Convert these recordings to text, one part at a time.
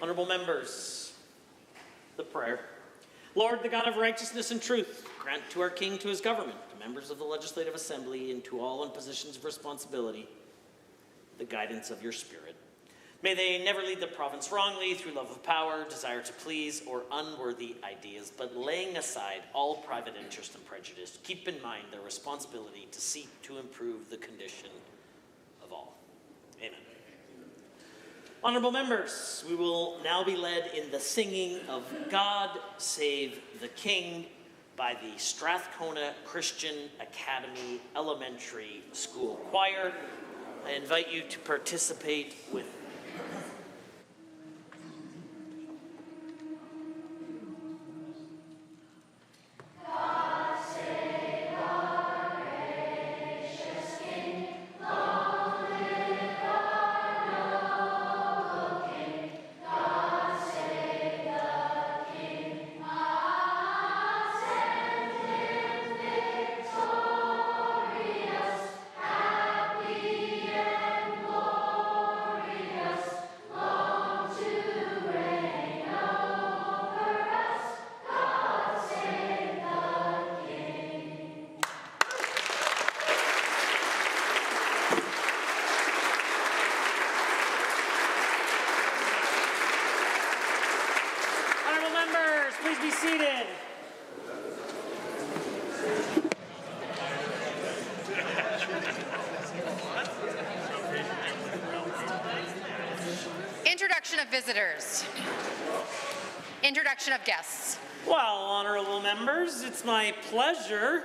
Honourable members, the prayer. Lord, the God of righteousness and truth, grant to our King, to his government, to members of the Legislative Assembly, and to all in positions of responsibility, the guidance of your Spirit. May they never lead the province wrongly through love of power, desire to please, or unworthy ideas, but laying aside all private interest and prejudice, keep in mind their responsibility to seek to improve the condition of all. Amen. Honourable members, we will now be led in the singing of God Save the King by the Strathcona Christian Academy Elementary School Choir. I invite you to participate with seated. Introduction of visitors. Introduction of guests. Well, honourable members, it's my pleasure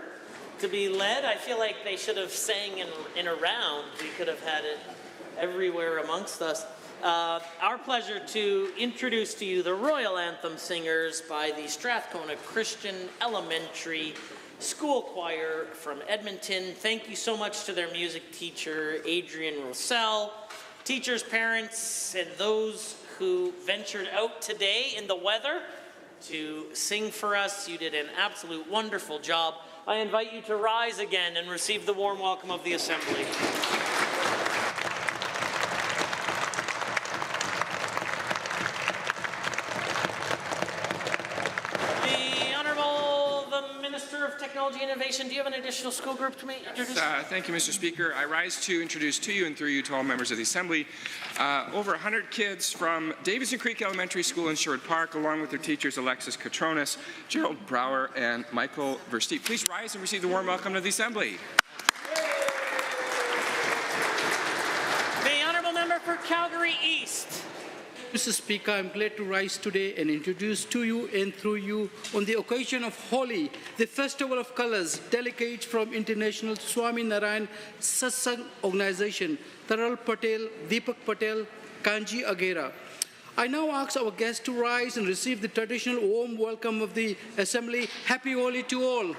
to be led. I feel like they should have sang in a round. We could have had it everywhere amongst us. Our pleasure to introduce to you the Royal Anthem Singers by the Strathcona Christian Elementary School Choir from Edmonton. Thank you so much to their music teacher, Adrian Rossell, teachers, parents, and those who ventured out today in the weather to sing for us. You did an absolute wonderful job. I invite you to rise again and receive the warm welcome of the Assembly. Technology Innovation. Do you have an additional school group to introduce? Thank you, Mr. Speaker. I rise to introduce to you and through you to all members of the Assembly over 100 kids from Davidson Creek Elementary School in Sherwood Park, along with their teachers Alexis Catronis, Gerald Brower, and Michael Versteep. Please rise and receive the warm welcome to the Assembly. The Honourable Member for Calgary East. Mr. Speaker, I'm glad to rise today and introduce to you and through you on the occasion of Holi, the Festival of Colors, delegates from International Swami Narayan Satsang Organization, Taral Patel, Deepak Patel, Kanji Agera. I now ask our guests to rise and receive the traditional warm welcome of the Assembly. Happy Holi to all.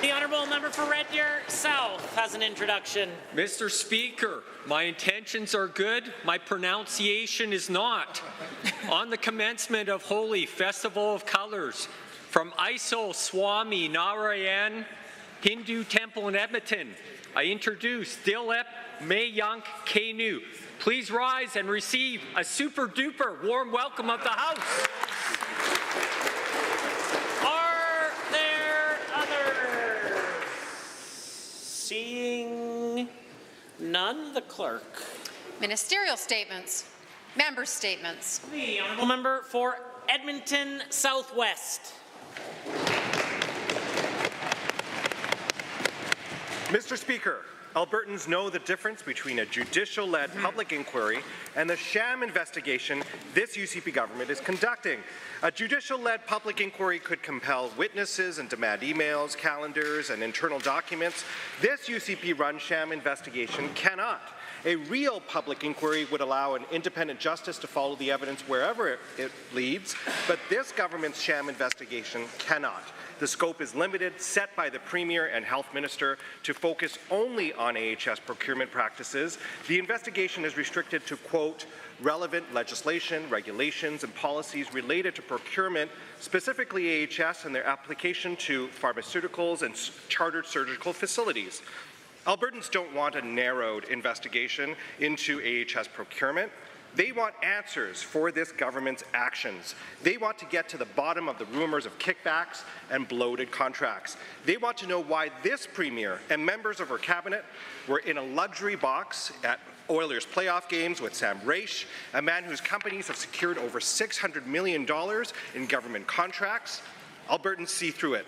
The Honourable Member for Red Deer South has an introduction. Mr. Speaker, my intentions are good, my pronunciation is not. On the commencement of Holi, Festival of Colors, from Iso Swami Narayan Hindu Temple in Edmonton, I introduce Dilip Mayank Kenu. Please rise and receive a super duper warm welcome of the House. Seeing none, the clerk. Ministerial statements. Member statements. The Honourable Member for Edmonton Southwest. Mr. Speaker, Albertans know the difference between a judicial-led public inquiry and the sham investigation this UCP government is conducting. A judicial-led public inquiry could compel witnesses and demand emails, calendars, and internal documents. This UCP-run sham investigation cannot. A real public inquiry would allow an independent justice to follow the evidence wherever it leads, but this government's sham investigation cannot. The scope is limited, set by the Premier and Health Minister to focus only on AHS procurement practices. The investigation is restricted to, quote, relevant legislation, regulations, and policies related to procurement, specifically AHS and their application to pharmaceuticals and chartered surgical facilities. Albertans don't want a narrowed investigation into AHS procurement. They want answers for this government's actions. They want to get to the bottom of the rumours of kickbacks and bloated contracts. They want to know why this Premier and members of her cabinet were in a luxury box at Oilers playoff games with Sam Raish, a man whose companies have secured over $600 million in government contracts. Albertans see through it.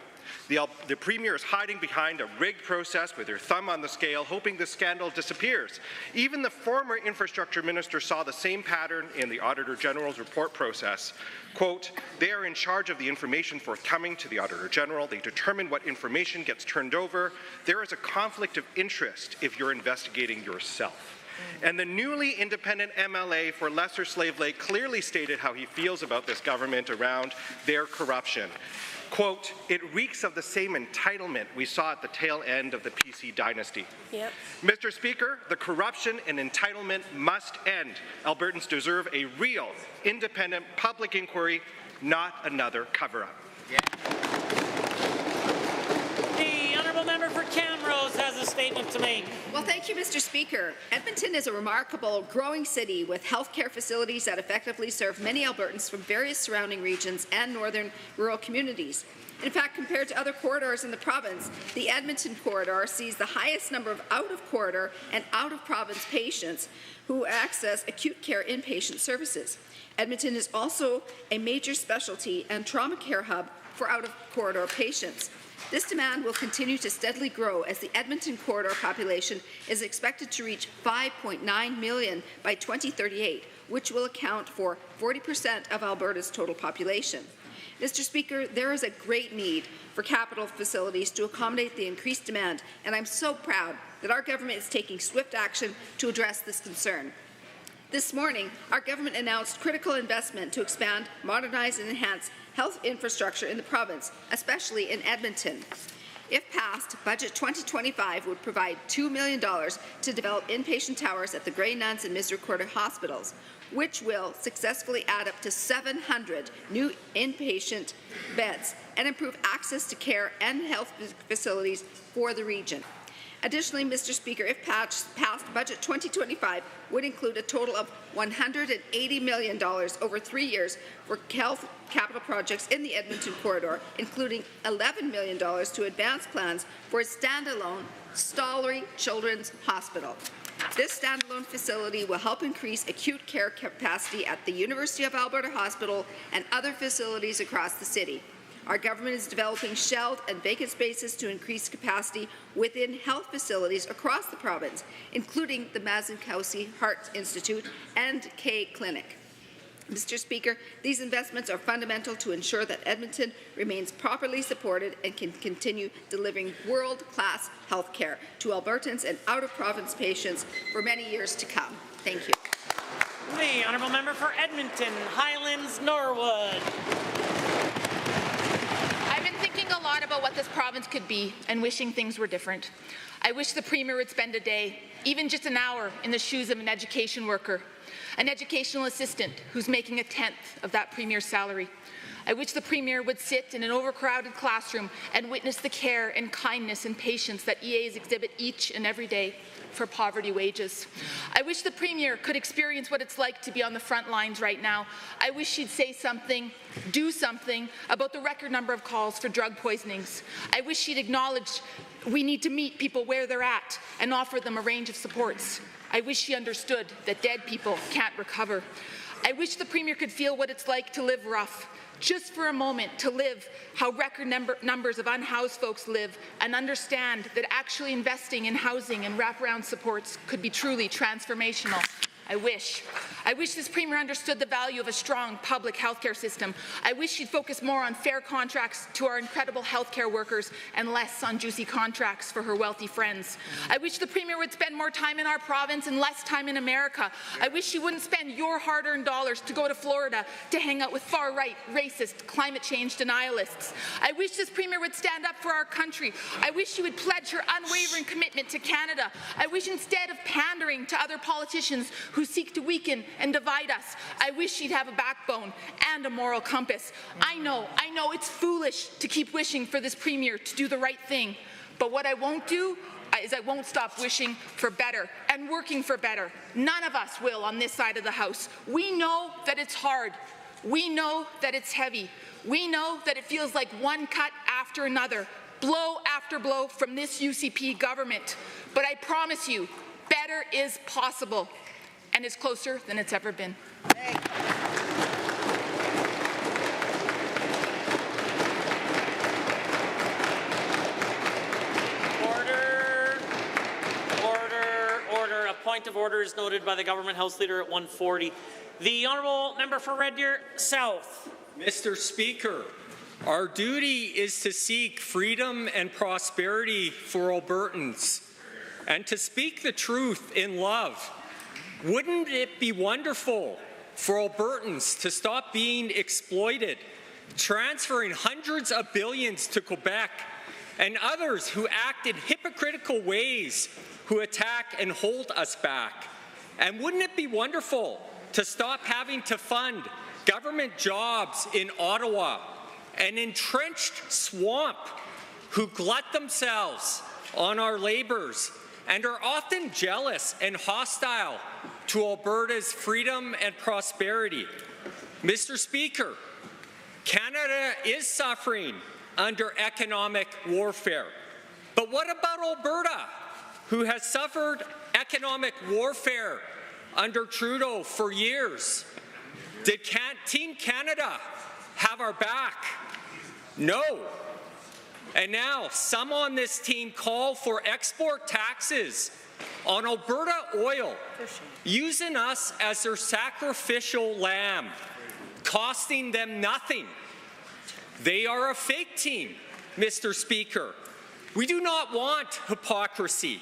The Premier is hiding behind a rigged process with her thumb on the scale, hoping the scandal disappears. Even the former Infrastructure Minister saw the same pattern in the Auditor General's report process. Quote, they are in charge of the information forthcoming to the Auditor General. They determine what information gets turned over. There is a conflict of interest if you're investigating yourself. And the newly independent MLA for Lesser Slave Lake clearly stated how he feels about this government around their corruption. Quote, it reeks of the same entitlement we saw at the tail end of the PC dynasty. Yep. Mr. Speaker, the corruption and entitlement must end. Albertans deserve a real, independent public inquiry, not another cover-up. Yeah. The honourable member for Camrose has a statement to make. Well, thank you, Mr. Speaker. Edmonton is a remarkable, growing city with healthcare facilities that effectively serve many Albertans from various surrounding regions and northern rural communities. In fact, compared to other corridors in the province, the Edmonton corridor sees the highest number of out-of-corridor and out-of-province patients who access acute care inpatient services. Edmonton is also a major specialty and trauma care hub for out-of-corridor patients. This demand will continue to steadily grow as the Edmonton corridor population is expected to reach 5.9 million by 2038, which will account for 40% of Alberta's total population. Mr. Speaker, there is a great need for capital facilities to accommodate the increased demand, and I'm so proud that our government is taking swift action to address this concern. This morning, our government announced critical investment to expand, modernize and enhance health infrastructure in the province, especially in Edmonton. If passed, Budget 2025 would provide $2 million to develop inpatient towers at the Grey Nuns and Misericordia hospitals, which will successfully add up to 700 new inpatient beds and improve access to care and health facilities for the region. Additionally, Mr. Speaker, if passed, Budget 2025 would include a total of $180 million over 3 years for health capital projects in the Edmonton corridor, including $11 million to advance plans for a standalone Stollery Children's Hospital. This standalone facility will help increase acute care capacity at the University of Alberta Hospital and other facilities across the city. Our government is developing shelved and vacant spaces to increase capacity within health facilities across the province, including the Mazankowski Heart Institute and K Clinic. Mr. Speaker, these investments are fundamental to ensure that Edmonton remains properly supported and can continue delivering world-class health care to Albertans and out-of-province patients for many years to come. Thank you. The honourable member for Edmonton, Highlands, Norwood. A lot about what this province could be and wishing things were different. I wish the Premier would spend a day, even just an hour, in the shoes of an education worker, an educational assistant who's making 1/10 of that Premier's salary. I wish the Premier would sit in an overcrowded classroom and witness the care and kindness and patience that EAs exhibit each and every day for poverty wages. I wish the Premier could experience what it's like to be on the front lines right now. I wish she'd say something, do something about the record number of calls for drug poisonings. I wish she'd acknowledge we need to meet people where they're at and offer them a range of supports. I wish she understood that dead people can't recover. I wish the Premier could feel what it's like to live rough, just for a moment, to live how record numbers of unhoused folks live, and understand that actually investing in housing and wraparound supports could be truly transformational. I wish this Premier understood the value of a strong public healthcare system. I wish she'd focus more on fair contracts to our incredible healthcare workers and less on juicy contracts for her wealthy friends. I wish the Premier would spend more time in our province and less time in America. I wish she wouldn't spend your hard-earned dollars to go to Florida to hang out with far-right, racist, climate change denialists. I wish this Premier would stand up for our country. I wish she would pledge her unwavering commitment to Canada. I wish instead of pandering to other politicians who seek to weaken and divide us, I wish she'd have a backbone and a moral compass. I know it's foolish to keep wishing for this Premier to do the right thing, But what I won't do is I won't stop wishing for better and working for better. None of us will on this side of the House. We know that it's hard. We know that it's heavy. We know that it feels like one cut after another, blow after blow from this UCP government. But I promise you, better is possible, and it's closer than it's ever been. Order. A point of order is noted by the Government House Leader at 1:40. The Honourable Member for Red Deer South. Mr. Speaker, our duty is to seek freedom and prosperity for Albertans and to speak the truth in love. Wouldn't it be wonderful for Albertans to stop being exploited, transferring hundreds of billions to Quebec, and others who act in hypocritical ways, who attack and hold us back? And wouldn't it be wonderful to stop having to fund government jobs in Ottawa, an entrenched swamp who glut themselves on our labours and are often jealous and hostile to Alberta's freedom and prosperity? Mr. Speaker, Canada is suffering under economic warfare. But what about Alberta, who has suffered economic warfare under Trudeau for years? Did Team Canada have our back? No. And now some on this team call for export taxes on Alberta oil, using us as their sacrificial lamb, costing them nothing. They are a fake team, Mr. Speaker. We do not want hypocrisy.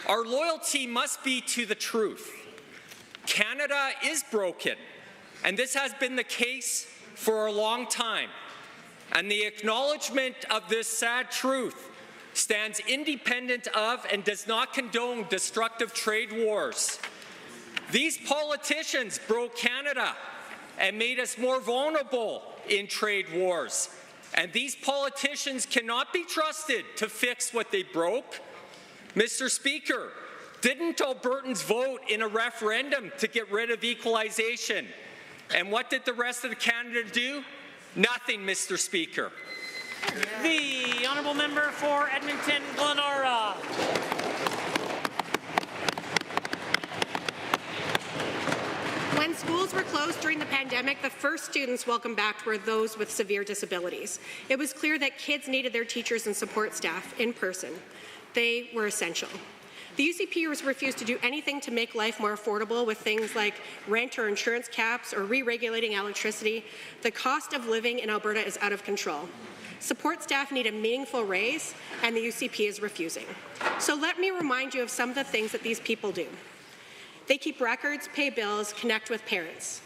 Our loyalty must be to the truth. Canada is broken, and this has been the case for a long time. And the acknowledgement of this sad truth stands independent of and does not condone destructive trade wars. These politicians broke Canada and made us more vulnerable in trade wars. And these politicians cannot be trusted to fix what they broke. Mr. Speaker, didn't Albertans vote in a referendum to get rid of equalization? And what did the rest of Canada do? Nothing, Mr. Speaker. The Honourable Member for Edmonton Glenora. When schools were closed during the pandemic, the first students welcomed back were those with severe disabilities. It was clear that kids needed their teachers and support staff in person. They were essential. The UCP refused to do anything to make life more affordable with things like rent or insurance caps or re-regulating electricity. The cost of living in Alberta is out of control. Support staff need a meaningful raise, and the UCP is refusing. So let me remind you of some of the things that these people do. They keep records, pay bills, connect with parents.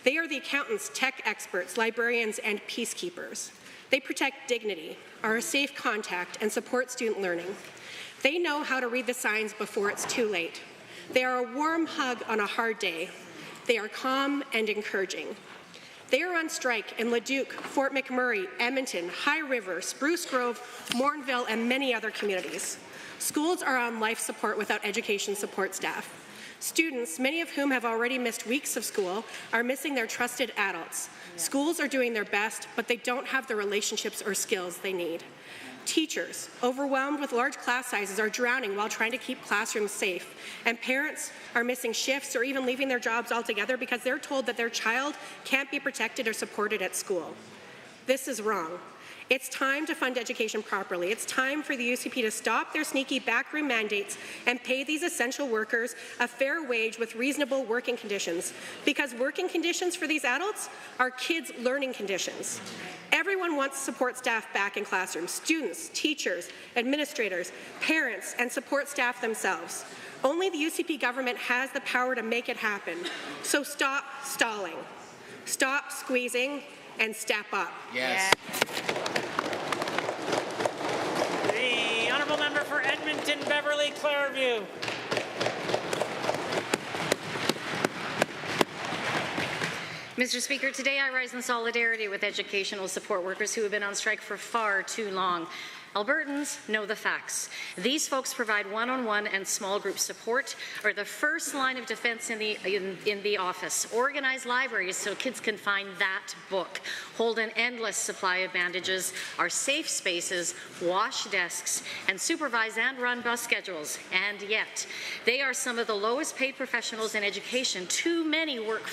They are the accountants, tech experts, librarians, and peacekeepers. They protect dignity, are a safe contact, and support student learning. They know how to read the signs before it's too late. They are a warm hug on a hard day. They are calm and encouraging. They are on strike in Leduc, Fort McMurray, Edmonton, High River, Spruce Grove, Mornville, and many other communities. Schools are on life support without education support staff. Students, many of whom have already missed weeks of school, are missing their trusted adults. Schools are doing their best, but they don't have the relationships or skills they need. Teachers, overwhelmed with large class sizes, are drowning while trying to keep classrooms safe, and parents are missing shifts or even leaving their jobs altogether because they're told that their child can't be protected or supported at school. This is wrong. It's time to fund education properly. It's time for the UCP to stop their sneaky backroom mandates and pay these essential workers a fair wage with reasonable working conditions, because working conditions for these adults are kids' learning conditions. Everyone wants support staff back in classrooms: students, teachers, administrators, parents, and support staff themselves. Only the UCP government has the power to make it happen. So stop stalling, stop squeezing, and step up. Yes. The Honourable Member for Edmonton Beverly Clareview. Mr. Speaker, today I rise in solidarity with educational support workers who have been on strike for far too long. Albertans know the facts. These folks provide one-on-one and small group support, are the first line of defense in the office, organize libraries so kids can find that book, hold an endless supply of bandages, are safe spaces, wash desks, and supervise and run bus schedules. And yet, they are some of the lowest paid professionals in education. Too many work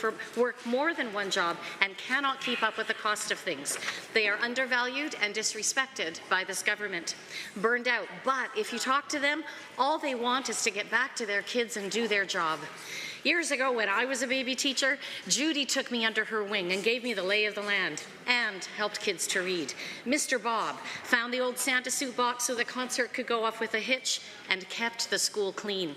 more than one job and cannot keep up with the cost of things. They are undervalued and disrespected by this government. Burned out, but if you talk to them, all they want is to get back to their kids and do their job. Years ago, when I was a baby teacher, Judy took me under her wing and gave me the lay of the land and helped kids to read. Mr. Bob found the old Santa suit box so the concert could go off with a hitch and kept the school clean.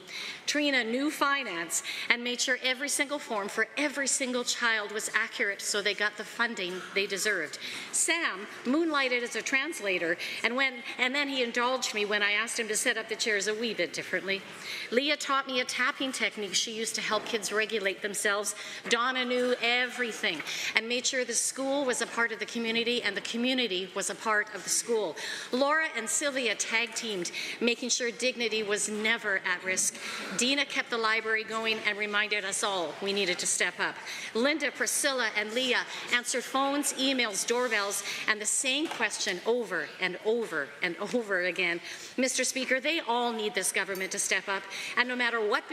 Trina knew finance and made sure every single form for every single child was accurate so they got the funding they deserved. Sam moonlighted as a translator, and then he indulged me when I asked him to set up the chairs a wee bit differently. Leah taught me a tapping technique she used to help kids regulate themselves. Donna knew everything and made sure the school was a part of the community and the community was a part of the school. Laura and Sylvia tag teamed, making sure dignity was never at risk. Dina kept the library going and reminded us all we needed to step up. Linda, Priscilla, and Leah answered phones, emails, doorbells, and the same question over and over and over again. Mr. Speaker, they all need this government to step up, and no matter what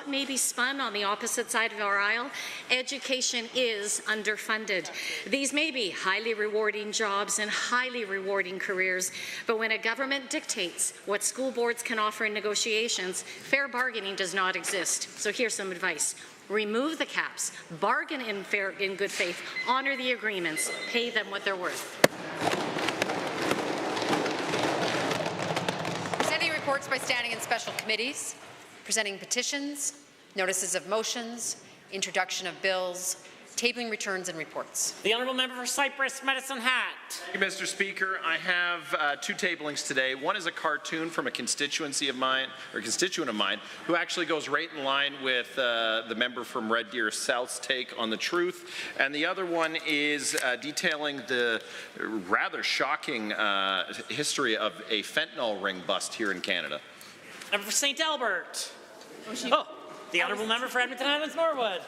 may be spun on the opposite side of our aisle, education is underfunded. These may be highly rewarding jobs and highly rewarding careers, but when a government dictates what school boards can offer in negotiations, fair bargaining does not exist. So here's some advice. Remove the caps, bargain in good faith, honor the agreements, pay them what they're worth. Presenting reports by standing in special committees, presenting petitions, notices of motions, introduction of bills, tabling returns and reports. The Honourable Member for Cypress, Medicine Hat. Thank you, Mr. Speaker. I have two tablings today. One is a cartoon from a constituent of mine, who actually goes right in line with the member from Red Deer South's take on the truth. And the other one is detailing the rather shocking history of a fentanyl ring bust here in Canada. Member for St. Albert. The Honourable Member for Edmonton Highlands Norwood.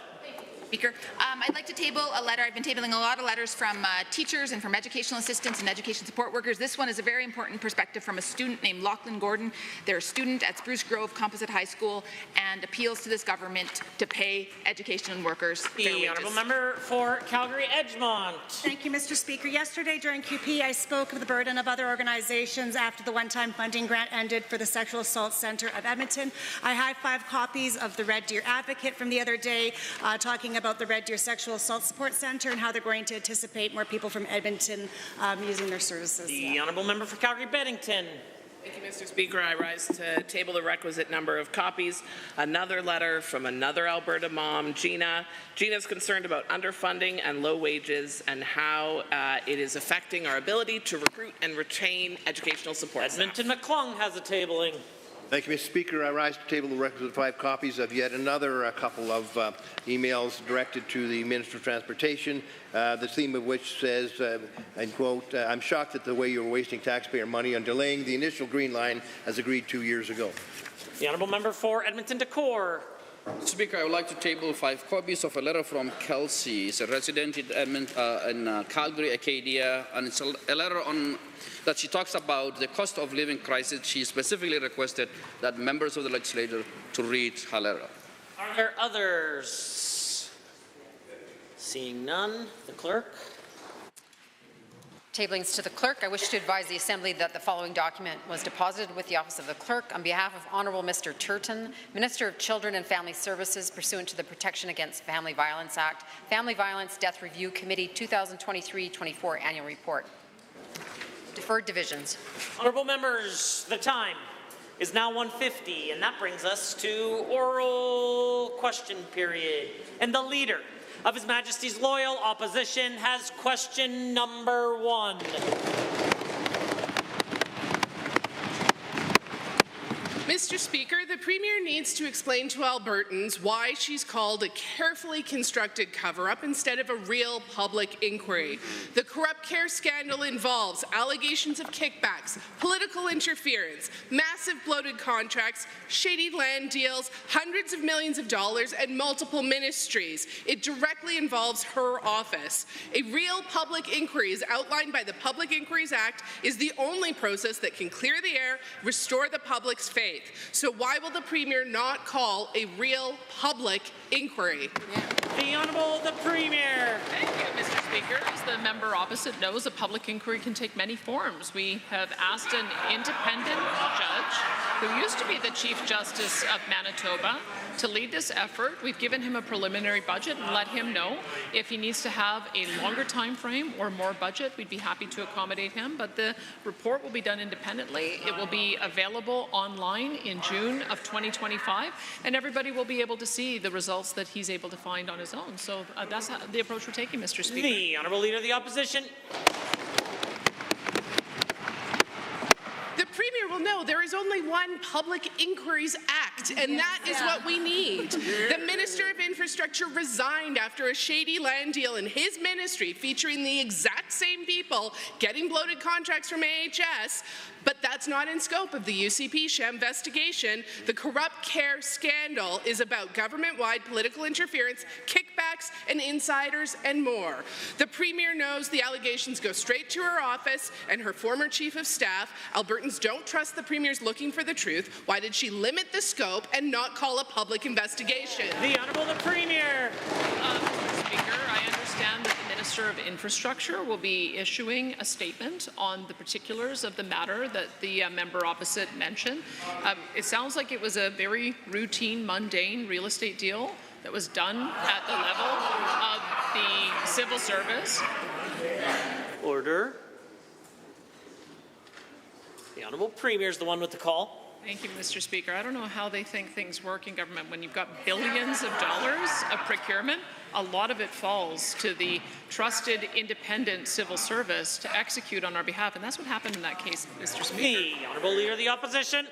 Speaker, I'd like to table a letter. I've been tabling a lot of letters from teachers and from educational assistants and education support workers. This one is a very important perspective from a student named Lachlan Gordon. They're a student at Spruce Grove Composite High School and appeals to this government to pay education workers fair wages. The Honourable Member for Calgary Edgemont. Thank you, Mr. Speaker. Yesterday during QP, I spoke of the burden of other organizations after the one-time funding grant ended for the Sexual Assault Centre of Edmonton. I have 5 copies of the Red Deer Advocate from the other day talking about the Red Deer Sexual Assault Support Centre and how they're going to anticipate more people from Edmonton using their services. The Honourable Member for Calgary Beddington. Thank you, Mr. Speaker. I rise to table the requisite number of copies. Another letter from another Alberta mom, Gina. Gina's concerned about underfunding and low wages and how it is affecting our ability to recruit and retain educational support Edmonton staff. McClung has a tabling. Thank you, Mr. Speaker. I rise to table the requisite 5 copies of yet another couple of emails directed to the Minister of Transportation, the theme of which says, and quote, I'm shocked at the way you're wasting taxpayer money on delaying the initial Green Line as agreed 2 years ago. The Honourable Member for Edmonton Decor. Mr. Speaker, I would like to table 5 copies of a letter from Kelsey. It's a resident in Calgary, Acadia, and it's a letter on that she talks about the cost of living crisis. She specifically requested that members of the legislature to read her letter. Are there others? Seeing none, the clerk. Tablings to the clerk. I wish to advise the Assembly that the following document was deposited with the Office of the Clerk on behalf of Honourable Mr. Turton, Minister of Children and Family Services, pursuant to the Protection Against Family Violence Act, Family Violence Death Review Committee 2023-24 Annual Report. Deferred divisions. Honourable members, the time is now 1:50, and that brings us to oral question period. And the Leader of His Majesty's Loyal Opposition has question number 1. Mr. Speaker, the Premier needs to explain to Albertans why she's called a carefully constructed cover-up instead of a real public inquiry. The corrupt care scandal involves allegations of kickbacks, political interference, massive bloated contracts, shady land deals, hundreds of millions of dollars, and multiple ministries. It directly involves her office. A real public inquiry, as outlined by the Public Inquiries Act, is the only process that can clear the air, restore the public's faith. So why will the Premier not call a real public inquiry? The Honourable the Premier. Thank you, Mr. Speaker. As the member opposite knows, a public inquiry can take many forms. We have asked an independent judge, who used to be the Chief Justice of Manitoba, to lead this effort. We've given him a preliminary budget and let him know if he needs to have a longer time frame or more budget, we'd be happy to accommodate him. But the report will be done independently. It will be available online in June of 2025, and everybody will be able to see the results that he's able to find on his own. So that's the approach we're taking, Mr. Speaker. The Honourable Leader of the Opposition. The Premier will know there is only one Public Inquiries Act, and that is what we need. The Minister of Infrastructure resigned after a shady land deal in his ministry featuring the exact same people getting bloated contracts from AHS, but that's not in scope of the UCP sham investigation. The corrupt care scandal is about government-wide political interference, kickbacks, and insiders, and more. The Premier knows the allegations go straight to her office and her former Chief of Staff. Albertans don't trust the Premier's looking for the truth. Why did she limit the scope and not call a public investigation? The Honourable the Premier. Mr. Speaker, I understand that the Minister of Infrastructure will be issuing a statement on the particulars of the matter that the member opposite mentioned. It sounds like it was a very routine, mundane real estate deal that was done at the level of the civil service. Order. The Honourable Premier is the one with the call. Thank you, Mr. Speaker. I don't know how they think things work in government when you've got billions of dollars of procurement. A lot of it falls to the trusted, independent civil service to execute on our behalf, and that's what happened in that case, Mr. Speaker. The Honourable Leader of the Opposition.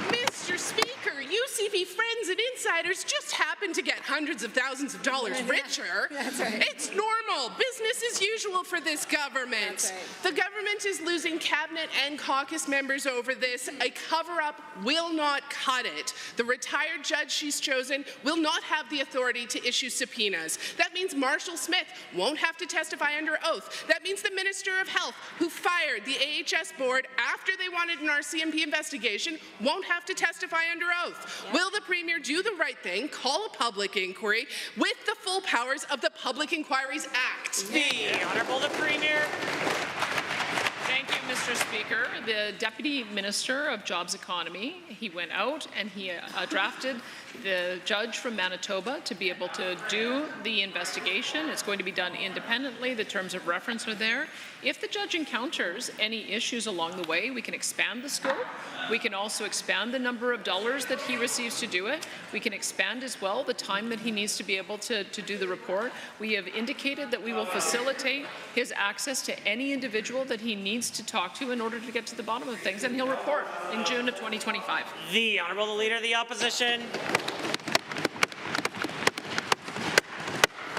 Mr. Speaker, UCP friends and insiders just happen to get hundreds of thousands of dollars richer. That's right. It's normal. Business as usual for this government. That's right. The government is losing cabinet and caucus members over this. A cover-up will not cut it. The retired judge she's chosen will not have the authority to issue subpoenas. That means Marshall Smith won't have to testify under oath. That means the Minister of Health, who fired the AHS board after they wanted an RCMP investigation, won't have to testify under oath. Will the Premier do the right thing, call a public inquiry with the full powers of the Public Inquiries Act? The Honourable the Premier. Thank you, Mr. Speaker. The Deputy Minister of Jobs Economy, he went out and he drafted the judge from Manitoba to be able to do the investigation. It's going to be done independently. The terms of reference are there. If the judge encounters any issues along the way, we can expand the scope. We can also expand the number of dollars that he receives to do it. We can expand as well the time that he needs to be able to do the report. We have indicated that we will facilitate his access to any individual that he needs to talk to in order to get to the bottom of things, and he'll report in June of 2025. The Honourable Leader of the Opposition.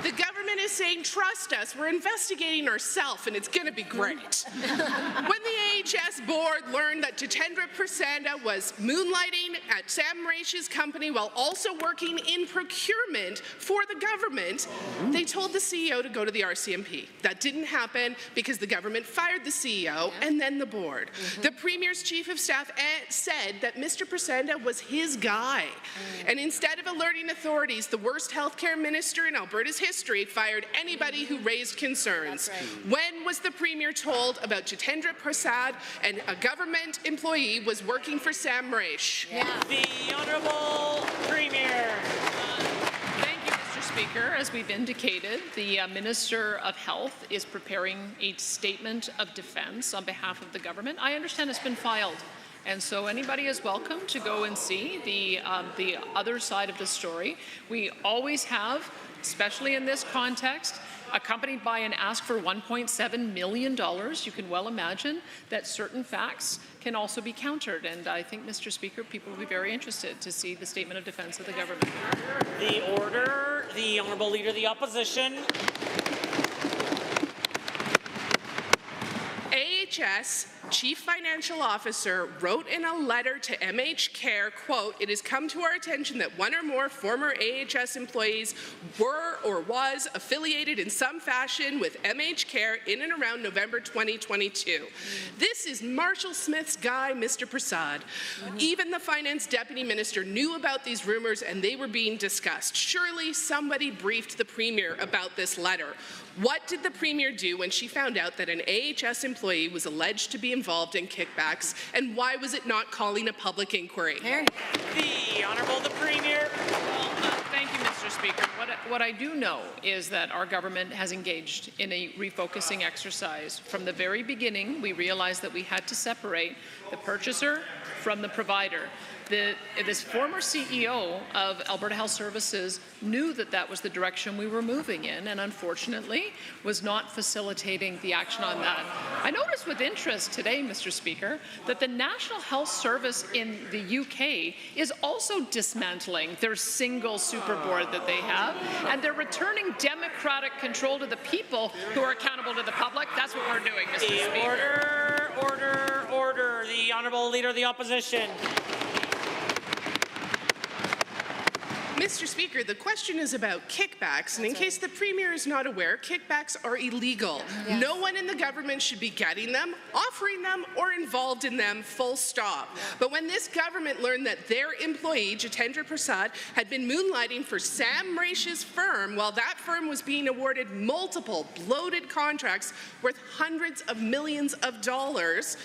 The government is saying, trust us, we're investigating ourselves and it's going to be great. When the AHS board learned that Jitendra Prasanda was moonlighting at Sam Raich's company while also working in procurement for the government, they told the CEO to go to the RCMP. That didn't happen because the government fired the CEO and then the board. The Premier's Chief of Staff said that Mr. Prasanda was his guy. And instead of alerting authorities, the worst healthcare minister in Alberta's history fired anybody who raised concerns. When was the Premier told about Jitendra Prasad and a government employee was working for Sam Raich? The Honourable Premier. Thank you, Mr. Speaker. As we've indicated, the Minister of Health is preparing a statement of defense on behalf of the government. I understand it's been filed. And so anybody is welcome to go and see the other side of the story. We always have especially in this context, accompanied by an ask for $1.7 million. You can well imagine that certain facts can also be countered. And I think, Mr. Speaker, people will be very interested to see the statement of defense of the government. The order, the Honourable Leader of the Opposition. AHS Chief Financial Officer wrote in a letter to MH Care, quote, "It has come to our attention that one or more former AHS employees were or was affiliated in some fashion with MH Care in and around November 2022. This is Marshall Smith's guy, Mr. Prasad. Even the Finance Deputy Minister knew about these rumors and they were being discussed. Surely somebody briefed the Premier about this letter. What did the Premier do when she found out that an AHS employee was alleged to be involved in kickbacks, and why was it not calling a public inquiry?" The Honourable the Premier. Thank you, Mr. Speaker. What I do know is that our government has engaged in a refocusing exercise. From the very beginning, we realized that we had to separate the purchaser from the provider. This former CEO of Alberta Health Services knew that that was the direction we were moving in, and unfortunately was not facilitating the action on that. I noticed with interest today, Mr. Speaker, that the National Health Service in the UK is also dismantling their single super board that they have, and they're returning democratic control to the people who are accountable to the public. That's what we're doing, Mr. Speaker. Order. The Honourable Leader of the Opposition. Mr. Speaker, the question is about kickbacks, and in case the Premier is not aware, kickbacks are illegal. Yes. No one in the government should be getting them, offering them, or involved in them, full stop. But when this government learned that their employee, Jitendra Prasad, had been moonlighting for Sam Raish's firm while that firm was being awarded multiple bloated contracts worth hundreds of millions of dollars,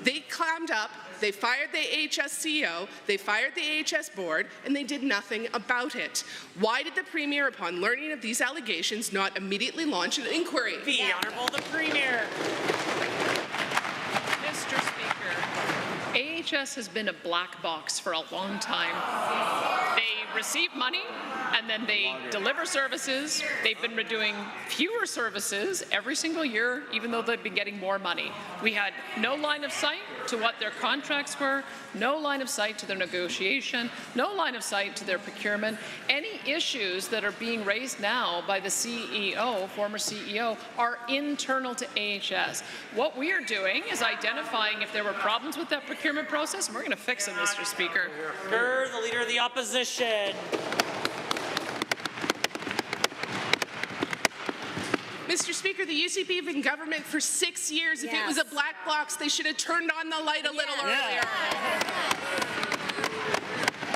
they clammed up. They fired the AHS CEO, they fired the AHS board, and they did nothing about it. Why did the Premier, upon learning of these allegations, not immediately launch an inquiry? The Honourable the Premier. Mr. Speaker, AHS has been a black box for a long time. They receive money and then they deliver services. They've been doing fewer services every single year, even though they've been getting more money. We had no line of sight to what their contracts were, no line of sight to their negotiation, no line of sight to their procurement. Any issues that are being raised now by the CEO, former CEO, are internal to AHS. What we are doing is identifying if there were problems with that procurement process, and we're going to fix them, Mr. Speaker. The Leader of the Opposition. Mr. Speaker, the UCP have been in government for 6 years. If it was a black box, they should have turned on the light a little earlier.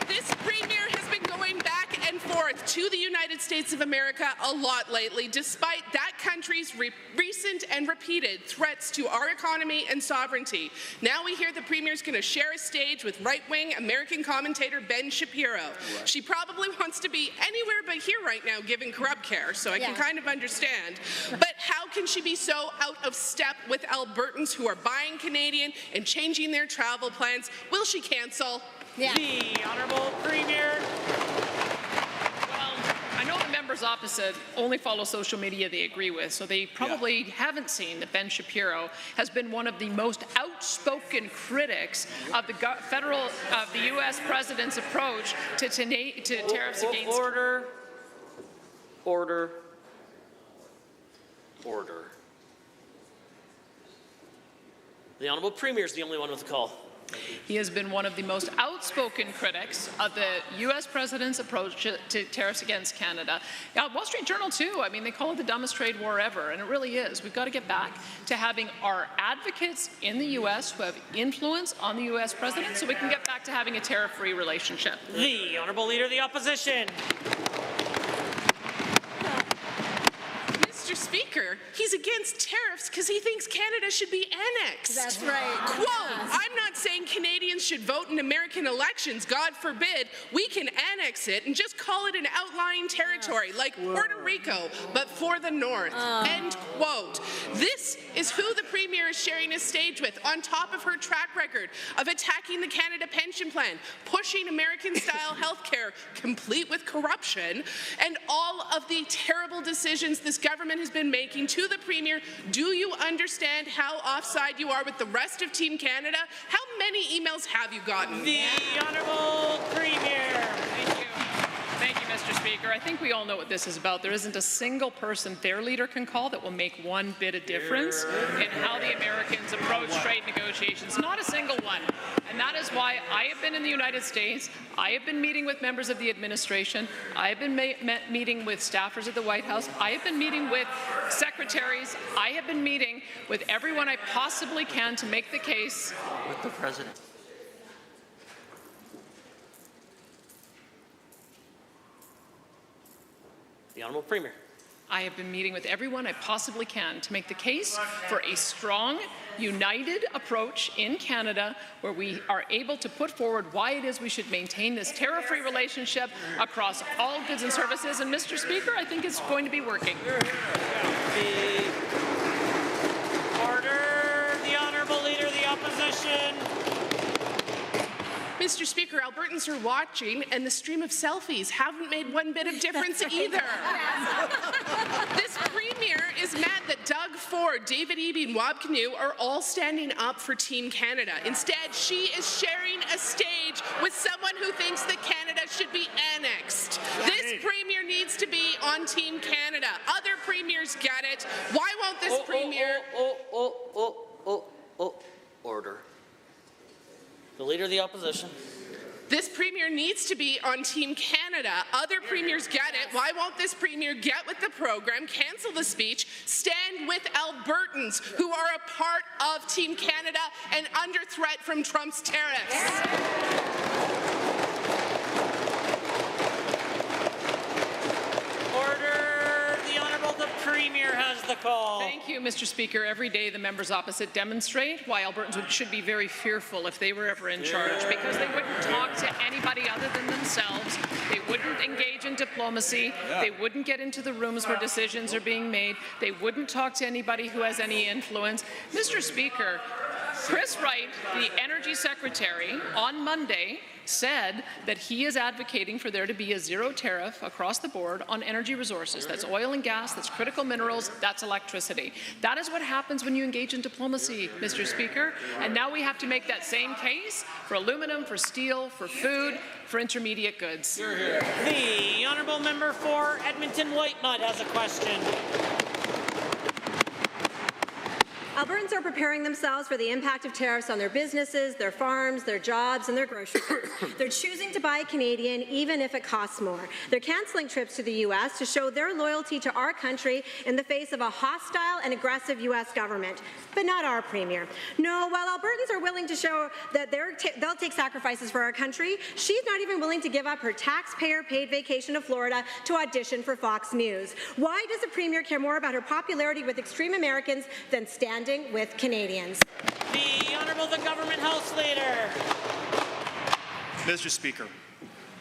This Premier has been going back and forth to the United States of America a lot lately, despite that country's recent and repeated threats to our economy and sovereignty. Now we hear the Premier's going to share a stage with right-wing American commentator Ben Shapiro. She probably wants to be anywhere but here right now giving corrupt care, so I can kind of understand. But how can she be so out of step with Albertans who are buying Canadian and changing their travel plans? Will she cancel? The Honourable Premier. I know the members opposite only follow social media they agree with, so they probably haven't seen that Ben Shapiro has been one of the most outspoken critics of the the U.S. president's approach to tariffs against. Order. The Honourable Premier is the only one with the call. He has been one of the most outspoken critics of the U.S. president's approach to tariffs against Canada. Wall Street Journal, too. I mean, they call it the dumbest trade war ever, and it really is. We've got to get back to having our advocates in the U.S. who have influence on the U.S. president so we can get back to having a tariff-free relationship. The Honourable Leader of the Opposition. Mr. Speaker, he's against tariffs because he thinks Canada should be annexed. That's right. Quote, I'm not saying Canadians should vote in American elections. God forbid. We can annex it and just call it an outlying territory like Puerto Rico, but for the North. End quote. This is who the Premier is sharing his stage with, on top of her track record of attacking the Canada Pension Plan, pushing American-style health care, complete with corruption, and all of the terrible decisions this government has been making. To the Premier, do you understand how offside you are with the rest of Team Canada? How many emails have you gotten? The Honourable Premier. Thank you. Thank you, Mr. Speaker. I think we all know what this is about. There isn't a single person their leader can call that will make one bit of difference in how the Americans approach trade negotiations. Not a single one. And that is why I have been in the United States. I have been meeting with members of the administration. I have been meeting with staffers at the White House. I have been meeting with secretaries. I have been meeting with everyone I possibly can to make the case. With the President. The Honourable Premier. I have been meeting with everyone I possibly can to make the case for a strong, united approach in Canada where we are able to put forward why it is we should maintain this tariff-free relationship across all goods and services. And, Mr. Speaker, I think it's going to be working. Order. The Honourable Leader of the Opposition. Mr. Speaker, Albertans are watching, and the stream of selfies haven't made one bit of difference either. This Premier is mad that Doug Ford, David Eby, and Wab Kinew are all standing up for Team Canada. Instead, she is sharing a stage with someone who thinks that Canada should be annexed. This Premier needs to be on Team Canada. Other premiers get it. Why won't this Premier... Order. The Leader of the Opposition. This Premier needs to be on Team Canada. Other premiers get it. Why won't this Premier get with the program, cancel the speech, stand with Albertans who are a part of Team Canada and under threat from Trump's tariffs? Order. The Honourable the Premier has the call. Thank you, Mr. Speaker. Every day the members opposite demonstrate why Albertans should be very fearful if they were ever in charge, because they wouldn't talk to anybody other than themselves. They wouldn't engage in diplomacy. They wouldn't get into the rooms where decisions are being made. They wouldn't talk to anybody who has any influence. Mr. Speaker, Chris Wright, the Energy Secretary, on Monday said that he is advocating for there to be a zero tariff across the board on energy resources. That's oil and gas, that's critical minerals, that's electricity. That is what happens when you engage in diplomacy, Mr. Speaker. And now we have to make that same case for aluminum, for steel, for food, for intermediate goods. The Honourable Member for Edmonton Whitemud has a question. Albertans are preparing themselves for the impact of tariffs on their businesses, their farms, their jobs, and their grocery carts. They're choosing to buy Canadian even if it costs more. They're cancelling trips to the U.S. to show their loyalty to our country in the face of a hostile and aggressive U.S. government. But not our Premier. No, while Albertans are willing to show that they'll take sacrifices for our country, she's not even willing to give up her taxpayer-paid vacation to Florida to audition for Fox News. Why does the Premier care more about her popularity with extreme Americans than standing with Canadians? The Honourable the Government House Leader. Mr. Speaker,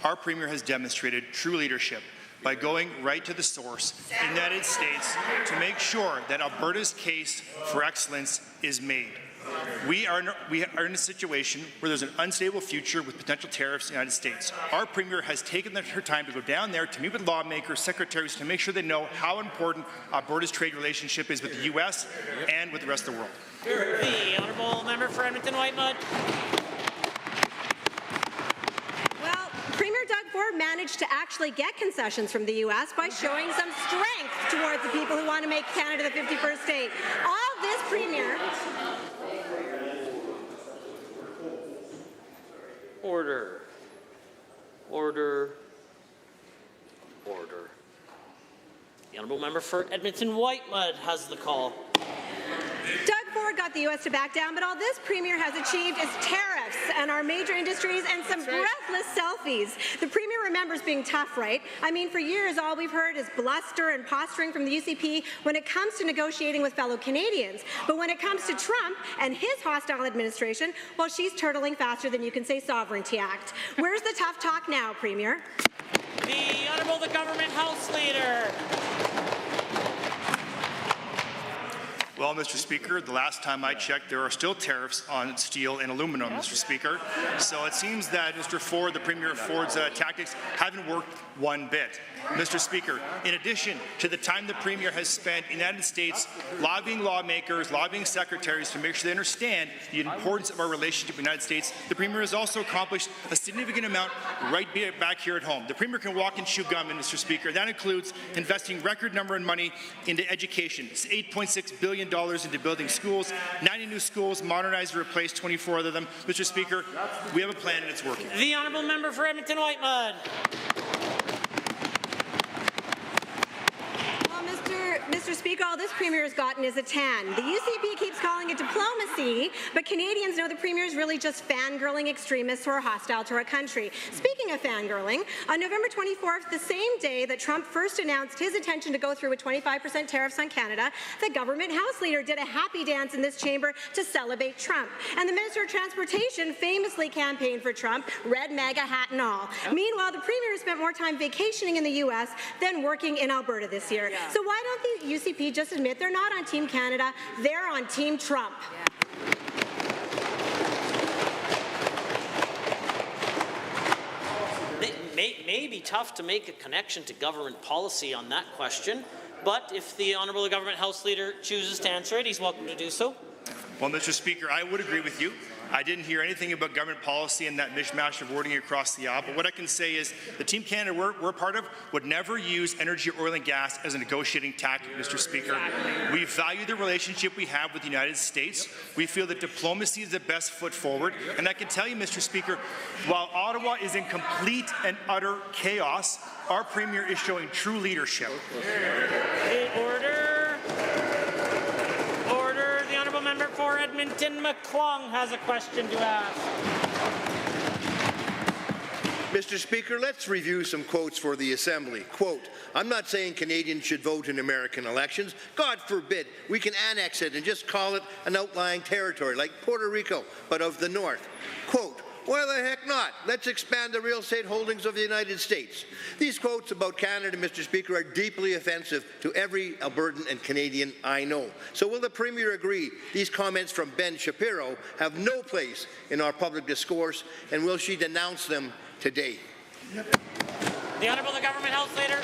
our Premier has demonstrated true leadership by going right to the source in the United States to make sure that Alberta's case for excellence is made. We are in a situation where there's an unstable future with potential tariffs in the United States. Our Premier has taken her time to go down there to meet with lawmakers, secretaries, to make sure they know how important Alberta's trade relationship is with the U.S. and with the rest of the world. The Honourable Member for Edmonton Whitemud. Well, Premier Doug Ford managed to actually get concessions from the U.S. by showing some strength towards the people who want to make Canada the 51st state. All this Premier... Order. Order. Order. The Honourable Member for Edmonton Whitemud has the call. Doug Ford got the U.S. to back down, but all this Premier has achieved is tariffs and our major industries and some breathless selfies. The Premier remembers being tough, right? I mean, for years, all we've heard is bluster and posturing from the UCP when it comes to negotiating with fellow Canadians. But when it comes to Trump and his hostile administration, well, she's turtling faster than you can say Sovereignty Act. Where's the tough talk now, Premier? The Honourable the Government House Leader. Well, Mr. Speaker, the last time I checked, there are still tariffs on steel and aluminum, Mr. Speaker. So it seems that Mr. Ford, the Premier Ford's tactics haven't worked one bit. Mr. Speaker, in addition to the time the Premier has spent in the United States lobbying lawmakers, lobbying secretaries to make sure they understand the importance of our relationship with the United States, the Premier has also accomplished a significant amount right back here at home. The Premier can walk and chew gum, Mr. Speaker. That includes investing record number of money into education. It's $8.6 billion into building schools, 90 new schools, modernized and replaced 24 of them. Mr. Speaker, we have a plan and it's working. The Honourable Member for Edmonton Whitemud. Mr. Speaker, all this Premier has gotten is a tan. The UCP keeps calling it diplomacy, but Canadians know the Premier is really just fangirling extremists who are hostile to our country. Speaking of fangirling, on November 24th, the same day that Trump first announced his intention to go through with 25% tariffs on Canada, the government House Leader did a happy dance in this chamber to celebrate Trump. And the Minister of Transportation famously campaigned for Trump, red MAGA hat and all. Meanwhile, the Premier has spent more time vacationing in the U.S. than working in Alberta this year. So why don't the UCP just admit they're not on Team Canada, they're on Team Trump? It may be tough to make a connection to government policy on that question, but if the Honourable Government House Leader chooses to answer it, he's welcome to do so. Well, Mr. Speaker, I would agree with you. I didn't hear anything about government policy and that mishmash of wording across the aisle, but what I can say is the Team Canada we're part of would never use energy, oil and gas as a negotiating tactic, Mr. Speaker. We value the relationship we have with the United States. We feel that diplomacy is the best foot forward, and I can tell you, Mr. Speaker, while Ottawa is in complete and utter chaos, our Premier is showing true leadership. Member for Edmonton McClung has a question to ask. Mr. Speaker, let's review some quotes for the Assembly. Quote, I'm not saying Canadians should vote in American elections. God forbid. We can annex it and just call it an outlying territory like Puerto Rico, but of the North. Quote, why the heck not? Let's expand the real estate holdings of the United States. These quotes about Canada, Mr. Speaker, are deeply offensive to every Albertan and Canadian I know. So will the Premier agree these comments from Ben Shapiro have no place in our public discourse, and will she denounce them today? The Honourable the Government House Leader.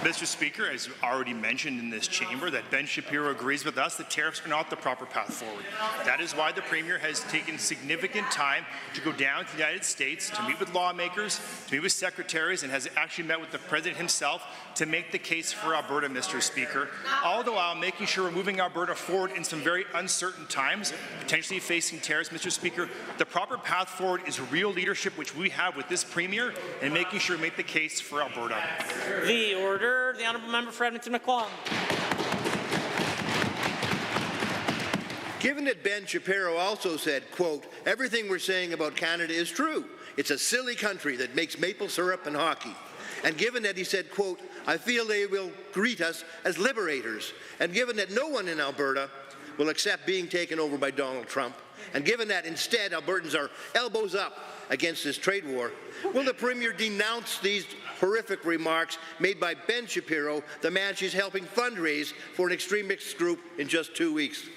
Mr. Speaker, as already mentioned in this chamber, that Ben Shapiro agrees with us that tariffs are not the proper path forward. That is why the Premier has taken significant time to go down to the United States to meet with lawmakers, to meet with secretaries, and has actually met with the President himself to make the case for Alberta, Mr. Speaker, all the while making sure we're moving Alberta forward in some very uncertain times, potentially facing tariffs, Mr. Speaker. The proper path forward is real leadership, which we have with this Premier, and making sure we make the case for Alberta. The order. The Honourable Member for Edmonton McClung. Given that Ben Shapiro also said, quote, everything we're saying about Canada is true. It's a silly country that makes maple syrup and hockey. And given that he said, quote, I feel they will greet us as liberators. And given that no one in Alberta will accept being taken over by Donald Trump, and given that instead Albertans are elbows up against this trade war, will the Premier denounce these horrific remarks made by Ben Shapiro, the man she's helping fundraise for an extremist group in just 2 weeks?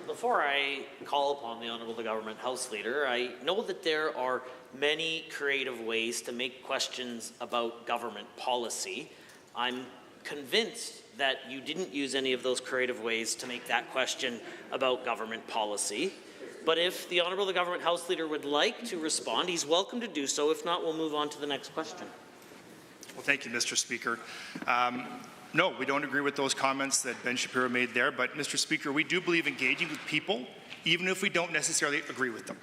Before I call upon the Honourable the Government House Leader, I know that there are many creative ways to make questions about government policy. I'm convinced that you didn't use any of those creative ways to make that question about government policy. But if the Honourable the Government House Leader would like to respond, he's welcome to do so. If not, we'll move on to the next question. Well, thank you, Mr. Speaker. No, we don't agree with those comments that Ben Shapiro made there, but Mr. Speaker, we do believe engaging with people, even if we don't necessarily agree with them.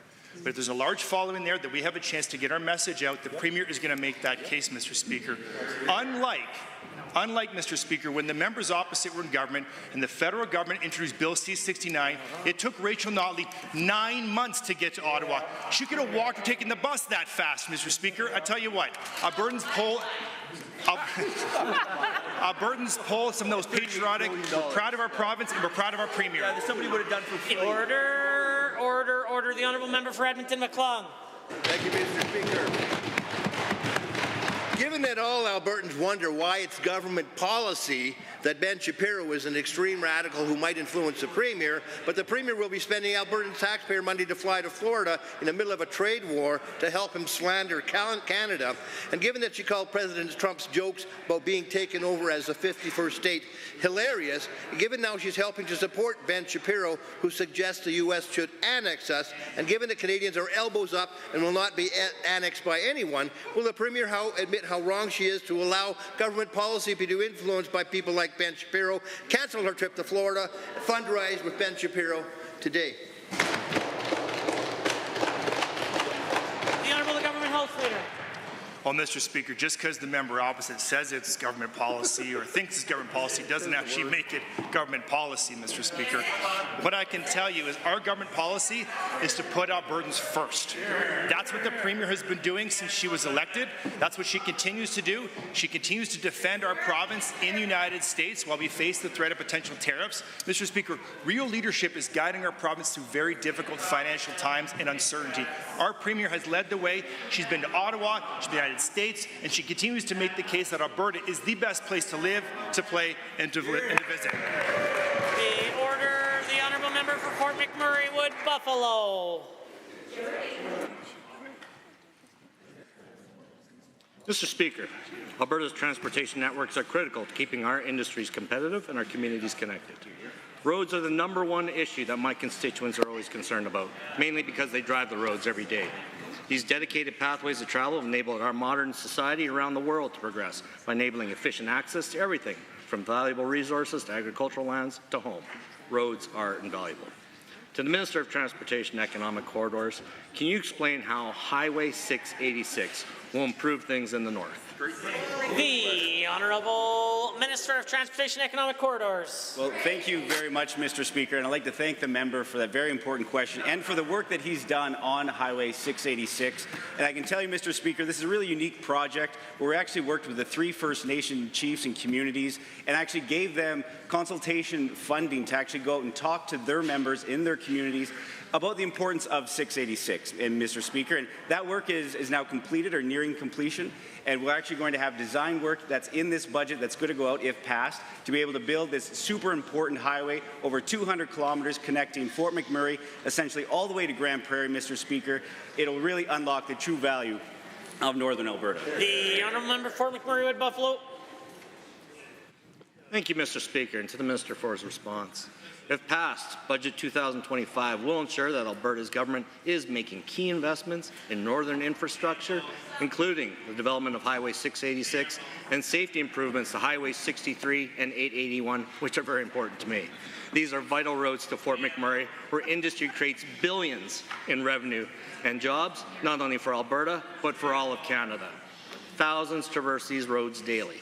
But if there's a large following there that we have a chance to get our message out, the Premier is going to make that case, Mr. Speaker. Unlike Unlike, Mr. Speaker, when the members opposite were in government and the federal government introduced Bill C-69, it took Rachel Notley 9 months to get to Ottawa. She could have walked or taken the bus that fast, Mr. Speaker. I tell you what, Albertans poll some of those patriotic. We're proud of our province and we're proud of our premier. Yeah, somebody would have done for free. Order. The honourable member for Edmonton McClung. Thank you, Mr. Speaker. Given that all Albertans wonder why it's government policy that Ben Shapiro is an extreme radical who might influence the Premier, but the Premier will be spending Albertan taxpayer money to fly to Florida in the middle of a trade war to help him slander Canada, and given that she called President Trump's jokes about being taken over as the 51st state hilarious, given now she's helping to support Ben Shapiro, who suggests the U.S. should annex us, and given that Canadians are elbows up and will not be annexed by anyone, will the Premier admit how wrong she is to allow government policy to be influenced by people like Ben Shapiro, cancel her trip to Florida, fundraise with Ben Shapiro today? The Honourable Government House Leader. Well, Mr. Speaker, just because the member opposite says it's government policy or thinks it's government policy doesn't actually make it government policy, Mr. Speaker. What I can tell you is our government policy is to put Albertans first. That's what the Premier has been doing since she was elected. That's what she continues to do. She continues to defend our province in the United States while we face the threat of potential tariffs. Mr. Speaker, real leadership is guiding our province through very difficult financial times and uncertainty. Our Premier has led the way. She's been to Ottawa, she's been to the United States, and she continues to make the case that Alberta is the best place to live, to play, and to visit. The order, the honourable member for Fort McMurray Wood Buffalo. Mr. Speaker, Alberta's transportation networks are critical to keeping our industries competitive and our communities connected. Roads are the #1 issue that my constituents are always concerned about, mainly because they drive the roads every day. These dedicated pathways of travel have enabled our modern society around the world to progress by enabling efficient access to everything from valuable resources to agricultural lands to home. Roads are invaluable. To the Minister of Transportation and Economic Corridors, can you explain how Highway 686 will improve things in the north? The Honourable Minister of Transportation and Economic Corridors. Well, thank you very much, Mr. Speaker, and I'd like to thank the member for that very important question and for the work that he's done on Highway 686. And I can tell you, Mr. Speaker, this is a really unique project where we actually worked with the 3 First Nation chiefs and communities and actually gave them consultation funding to actually go out and talk to their members in their communities about the importance of 686, and Mr. Speaker, and that work is now completed or nearing completion, and we're actually going to have design work that's in this budget that's going to go out, if passed, to be able to build this super important highway over 200 kilometers connecting Fort McMurray essentially all the way to Grand Prairie, Mr. Speaker. It'll really unlock the true value of Northern Alberta. The Honourable Member for Fort McMurray Wood Buffalo. Thank you, Mr. Speaker, and to the Minister for his response. If passed, Budget 2025 will ensure that Alberta's government is making key investments in northern infrastructure, including the development of Highway 686 and safety improvements to Highway 63 and 881, which are very important to me. These are vital roads to Fort McMurray, where industry creates billions in revenue and jobs, not only for Alberta, but for all of Canada. Thousands traverse these roads daily.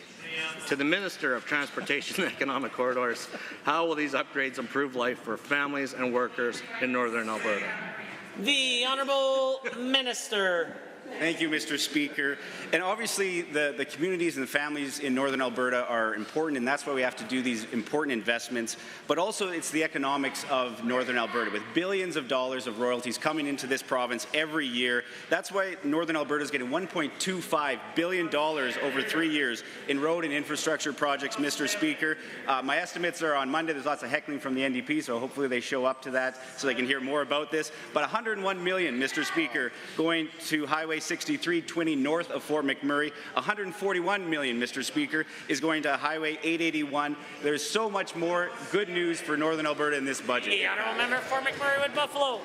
To the Minister of Transportation and Economic Corridors, how will these upgrades improve life for families and workers in Northern Alberta? The Honourable Minister. Thank you, Mr. Speaker. And obviously, the communities and the families in Northern Alberta are important, and that's why we have to do these important investments. But also, it's the economics of Northern Alberta, with billions of dollars of royalties coming into this province every year. That's why Northern Alberta is getting $1.25 billion over 3 years in road and infrastructure projects, Mr. Speaker. My estimates are on Monday. There's lots of heckling from the NDP, so hopefully they show up to that so they can hear more about this. But $101 million, Mr. Speaker, going to Highway 6320 north of Fort McMurray. $141 million, Mr. Speaker, is going to Highway 881. There's so much more good news for Northern Alberta in this budget. The Honourable Member for McMurray Wood Buffalo.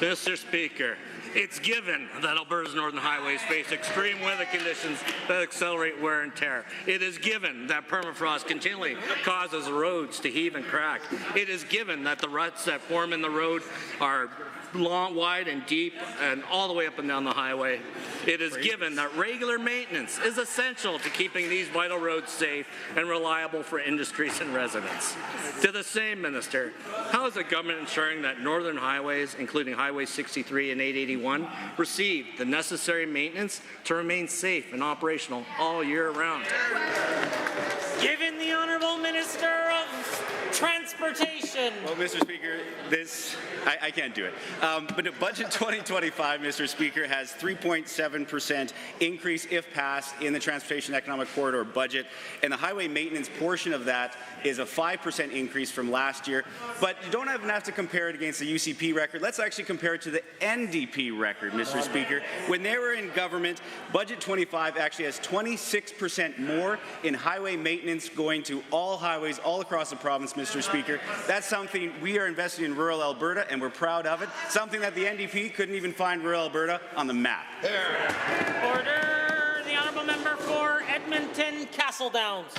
Mr. Speaker, it's given that Alberta's northern highways face extreme weather conditions that accelerate wear and tear. It is given that permafrost continually causes roads to heave and crack. It is given that the ruts that form in the road are long, wide and deep and all the way up and down the highway. It is given that regular maintenance is essential to keeping these vital roads safe and reliable for industries and residents. To the same minister, how is the government ensuring that northern highways, including Highway 63 and 881, receive the necessary maintenance to remain safe and operational all year round? Given the Honourable Minister of Transportation. Well, Mr. Speaker, I can't do it. But the budget 2025, Mr. Speaker, has 3.7% increase, if passed, in the Transportation Economic Corridor budget, and the highway maintenance portion of that is a 5% increase from last year. But you don't even have to compare it against the UCP record. Let's actually compare it to the NDP record, Mr. Speaker. When they were in government, budget 25 actually has 26% more in highway maintenance going to all highways all across the province, Mr. Speaker. That's something we are investing in rural Alberta, and we're proud of it. Something that the NDP couldn't even find rural Alberta on the map. Order. The Honourable Member for Edmonton Castle Downs.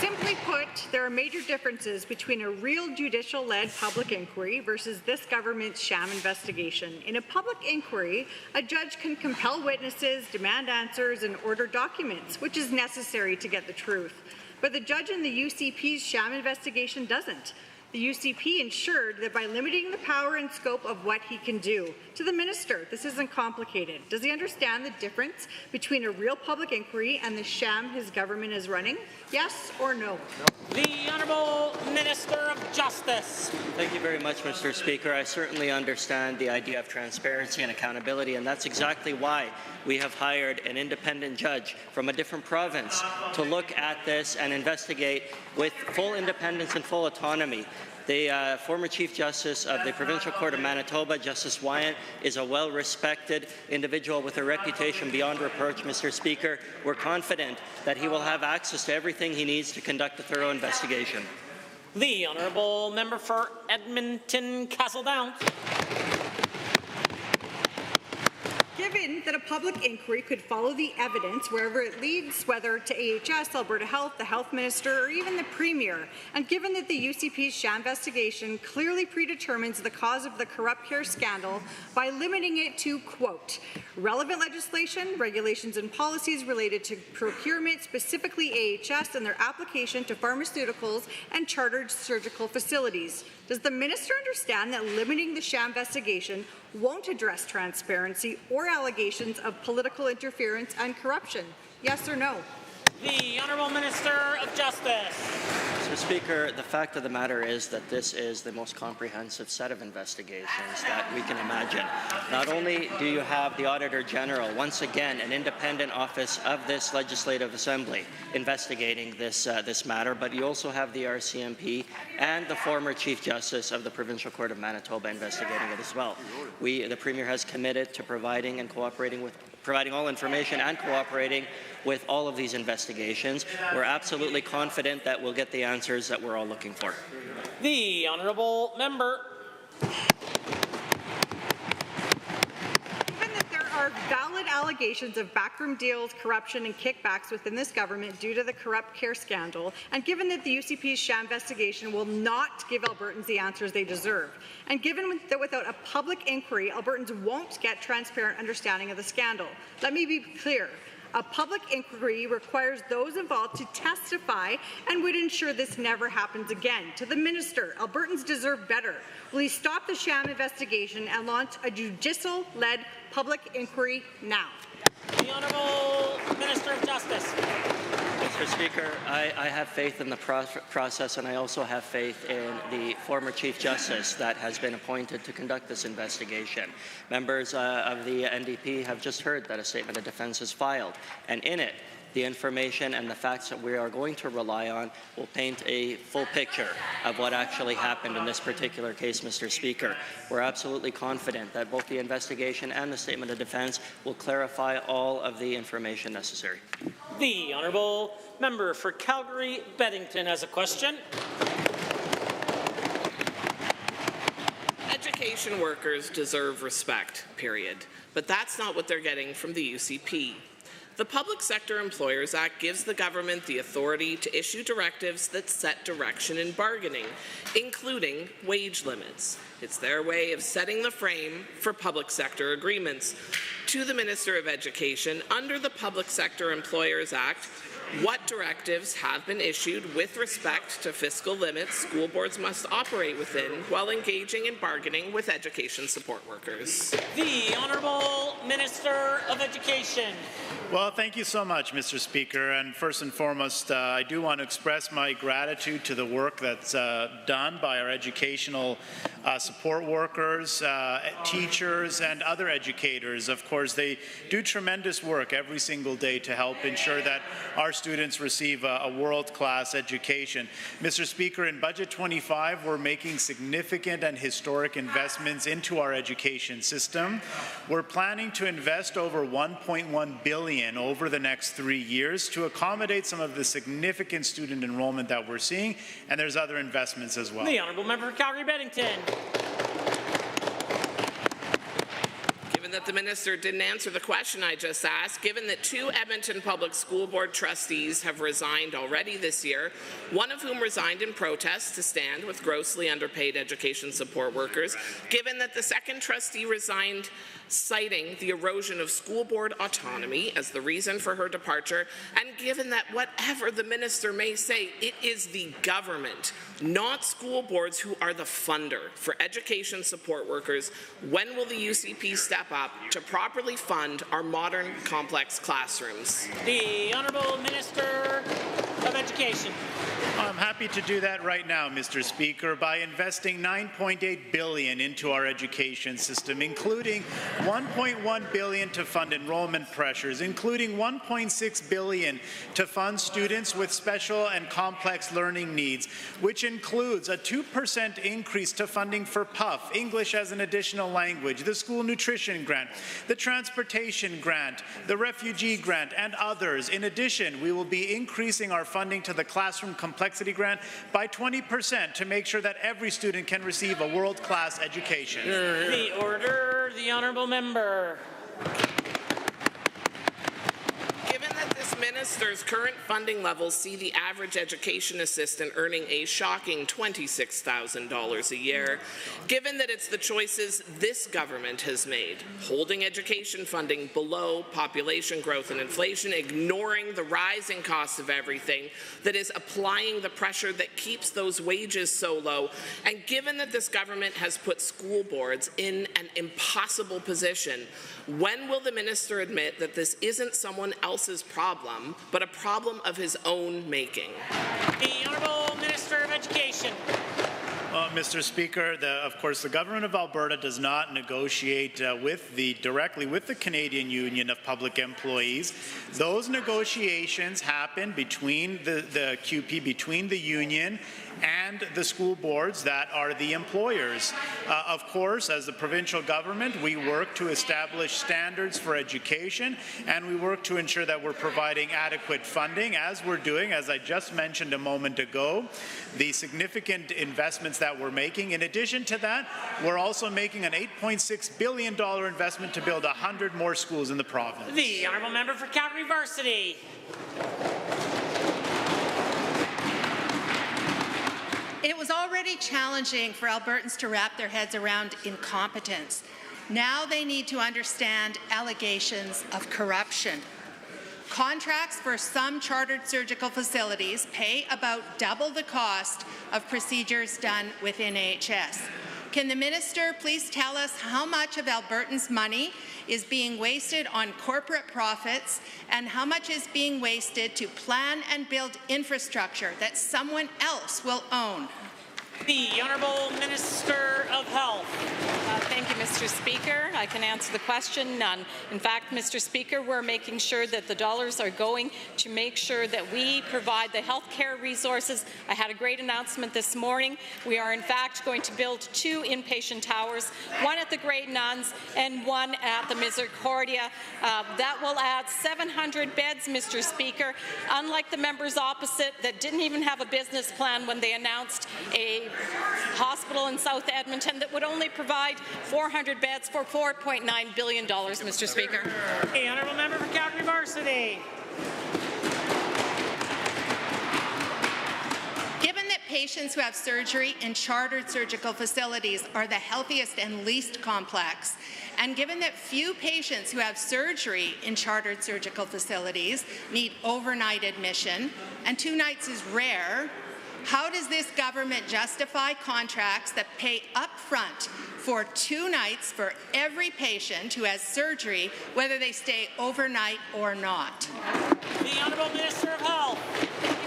Simply put, there are major differences between a real judicial-led public inquiry versus this government's sham investigation. In a public inquiry, a judge can compel witnesses, demand answers, and order documents, which is necessary to get the truth. But the judge in the UCP's sham investigation doesn't. The UCP ensured that by limiting the power and scope of what he can do. To the minister, this isn't complicated. Does he understand the difference between a real public inquiry and the sham his government is running? Yes or no? The Honourable Minister of Justice. Thank you very much, Mr. Speaker. I certainly understand the idea of transparency and accountability, and that's exactly why we have hired an independent judge from a different province to look at this and investigate with full independence and full autonomy. The former Chief Justice of the Provincial Court of Manitoba, Justice Wyant, is a well-respected individual with a reputation beyond reproach, Mr. Speaker. We're confident that he will have access to everything he needs to conduct a thorough investigation. The Honourable Member for Edmonton Castle Downs. Given that a public inquiry could follow the evidence wherever it leads, whether to AHS, Alberta Health, the Health Minister, or even the Premier, and given that the UCP's sham investigation clearly predetermines the cause of the corrupt care scandal by limiting it to, quote, relevant legislation, regulations and policies related to procurement, specifically AHS and their application to pharmaceuticals and chartered surgical facilities. Does the minister understand that limiting the sham investigation won't address transparency or allegations of political interference and corruption? Yes or no? The Honourable Minister of Justice. Mr. Speaker, the fact of the matter is that this is the most comprehensive set of investigations that we can imagine. Not only do you have the Auditor General, once again an independent office of this Legislative Assembly, investigating this matter, but you also have the RCMP and the former Chief Justice of the Provincial Court of Manitoba investigating it as well. The Premier has committed to providing all information and cooperating with all of these investigations. We're absolutely confident that we'll get the answers that we're all looking for. The Honourable Member. Given that there are valid allegations of backroom deals, corruption and kickbacks within this government due to the corrupt care scandal, and given that the UCP's sham investigation will not give Albertans the answers they deserve, and given that without a public inquiry, Albertans won't get transparent understanding of the scandal, let me be clear. A public inquiry requires those involved to testify and would ensure this never happens again. To the minister, Albertans deserve better. Will he stop the sham investigation and launch a judicial-led public inquiry now? The Honourable Minister of Justice. Mr. Speaker, I have faith in the process, and I also have faith in the former Chief Justice that has been appointed to conduct this investigation. Members of the NDP have just heard that a statement of defence is filed, and in it, the information and the facts that we are going to rely on will paint a full picture of what actually happened in this particular case, Mr. Speaker. We're absolutely confident that both the investigation and the statement of defence will clarify all of the information necessary. The Honourable Member for Calgary-Beddington has a question. Education workers deserve respect, period. But that's not what they're getting from the UCP. The Public Sector Employers Act gives the government the authority to issue directives that set direction in bargaining, including wage limits. It's their way of setting the frame for public sector agreements. To the Minister of Education, under the Public Sector Employers Act, what directives have been issued with respect to fiscal limits school boards must operate within while engaging in bargaining with education support workers? The Honourable Minister of Education. Well, thank you so much, Mr. Speaker. And first and foremost, I do want to express my gratitude to the work that's done by our educational support workers, teachers, and other educators. Of course, they do tremendous work every single day to help ensure that our students receive a world-class education. Mr. Speaker, in Budget 25, we're making significant and historic investments into our education system. We're planning to invest over $1.1 billion over the next 3 years to accommodate some of the significant student enrollment that we're seeing, and there's other investments as well. The Honourable Member for Calgary-Beddington. Given that the minister didn't answer the question I just asked, given that 2 Edmonton Public School Board trustees have resigned already this year, one of whom resigned in protest to stand with grossly underpaid education support workers, given that the second trustee resigned citing the erosion of school board autonomy as the reason for her departure, and given that whatever the minister may say, it is the government, not school boards, who are the funder for education support workers, when will the UCP step up to properly fund our modern complex classrooms? The Honourable Minister of Education. I'm happy to do that right now, Mr. Speaker, by investing $9.8 billion into our education system, including $1.1 billion to fund enrollment pressures, including $1.6 billion to fund students with special and complex learning needs, which includes a 2% increase to funding for PUF, English as an Additional Language, the School Nutrition Grant, the Transportation Grant, the Refugee Grant, and others. In addition, we will be increasing our funding to the Classroom Complexity Grant by 20% to make sure that every student can receive a world-class education. The order, the Honourable Member. Given that this minister's current funding levels see the average education assistant earning a shocking $26,000 a year, given that it's the choices this government has made, holding education funding below population growth and inflation, ignoring the rising cost of everything, that is applying the pressure that keeps those wages so low, and given that this government has put school boards in an impossible position, when will the minister admit that this isn't someone else's problem, but a problem of his own making? The Honourable Minister of Education. Mr. Speaker, of course, the Government of Alberta does not negotiate directly with the Canadian Union of Public Employees. Those negotiations happen between the QP, between the union and the school boards that are the employers. Of course, as the provincial government, we work to establish standards for education, and we work to ensure that we're providing adequate funding, as we're doing, as I just mentioned a moment ago, the significant investments that we're making. In addition to that, we're also making an $8.6 billion investment to build 100 more schools in the province. The Honourable Member for Calgary Varsity. It was already challenging for Albertans to wrap their heads around incompetence. Now they need to understand allegations of corruption. Contracts for some chartered surgical facilities pay about double the cost of procedures done within AHS. Can the minister please tell us how much of Albertans' money is being wasted on corporate profits and how much is being wasted to plan and build infrastructure that someone else will own? The Honourable Minister of Health. Thank you, Mr. Speaker. I can answer the question. In fact, Mr. Speaker, we're making sure that the dollars are going to make sure that we provide the health care resources. I had a great announcement this morning. We are, in fact, going to build 2 inpatient towers, one at the Grey Nuns and one at the Misericordia. That will add 700 beds, Mr. Speaker, unlike the members opposite that didn't even have a business plan when they announced a a hospital in South Edmonton that would only provide 400 beds for $4.9 billion, Mr. Speaker. The honourable member for Calgary Varsity. Given that patients who have surgery in chartered surgical facilities are the healthiest and least complex, and given that few patients who have surgery in chartered surgical facilities need overnight admission, and 2 nights is rare, how does this government justify contracts that pay upfront for 2 nights for every patient who has surgery, whether they stay overnight or not? The Honourable Minister of Health.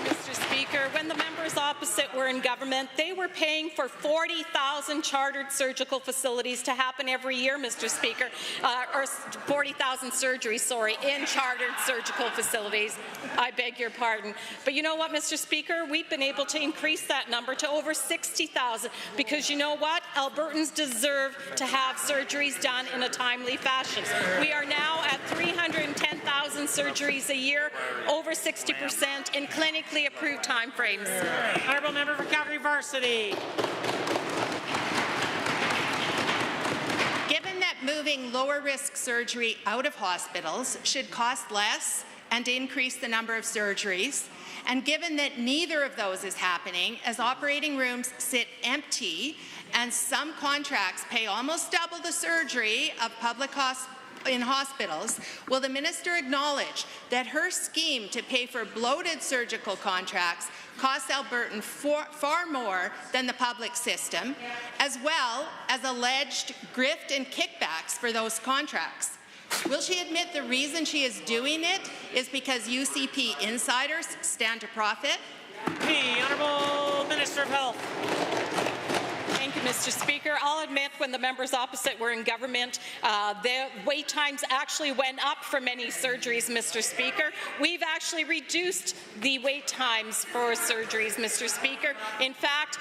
Mr. Speaker, when the members opposite were in government, they were paying for 40,000 chartered surgical facilities to happen every year, Mr. Speaker, or 40,000 surgeries, sorry, in chartered surgical facilities. I beg your pardon. But you know what, Mr. Speaker? We've been able to increase that number to over 60,000 because you know what? Albertans deserve to have surgeries done in a timely fashion. We are now at 310,000 surgeries a year, over 60% in clinically approved time frames. Honourable member for Calgary Varsity. Given that moving lower-risk surgery out of hospitals should cost less and increase the number of surgeries, and given that neither of those is happening, as operating rooms sit empty and some contracts pay almost double the surgery of public in hospitals, will the minister acknowledge that her scheme to pay for bloated surgical contracts costs Albertans far more than the public system, as well as alleged grift and kickbacks for those contracts? Will she admit the reason she is doing it is because UCP insiders stand to profit? The Honourable Minister of Health. Thank you, Mr. Speaker. I'll admit when the members opposite were in government, the wait times actually went up for many surgeries, Mr. Speaker. We've actually reduced the wait times for surgeries, Mr. Speaker. In fact,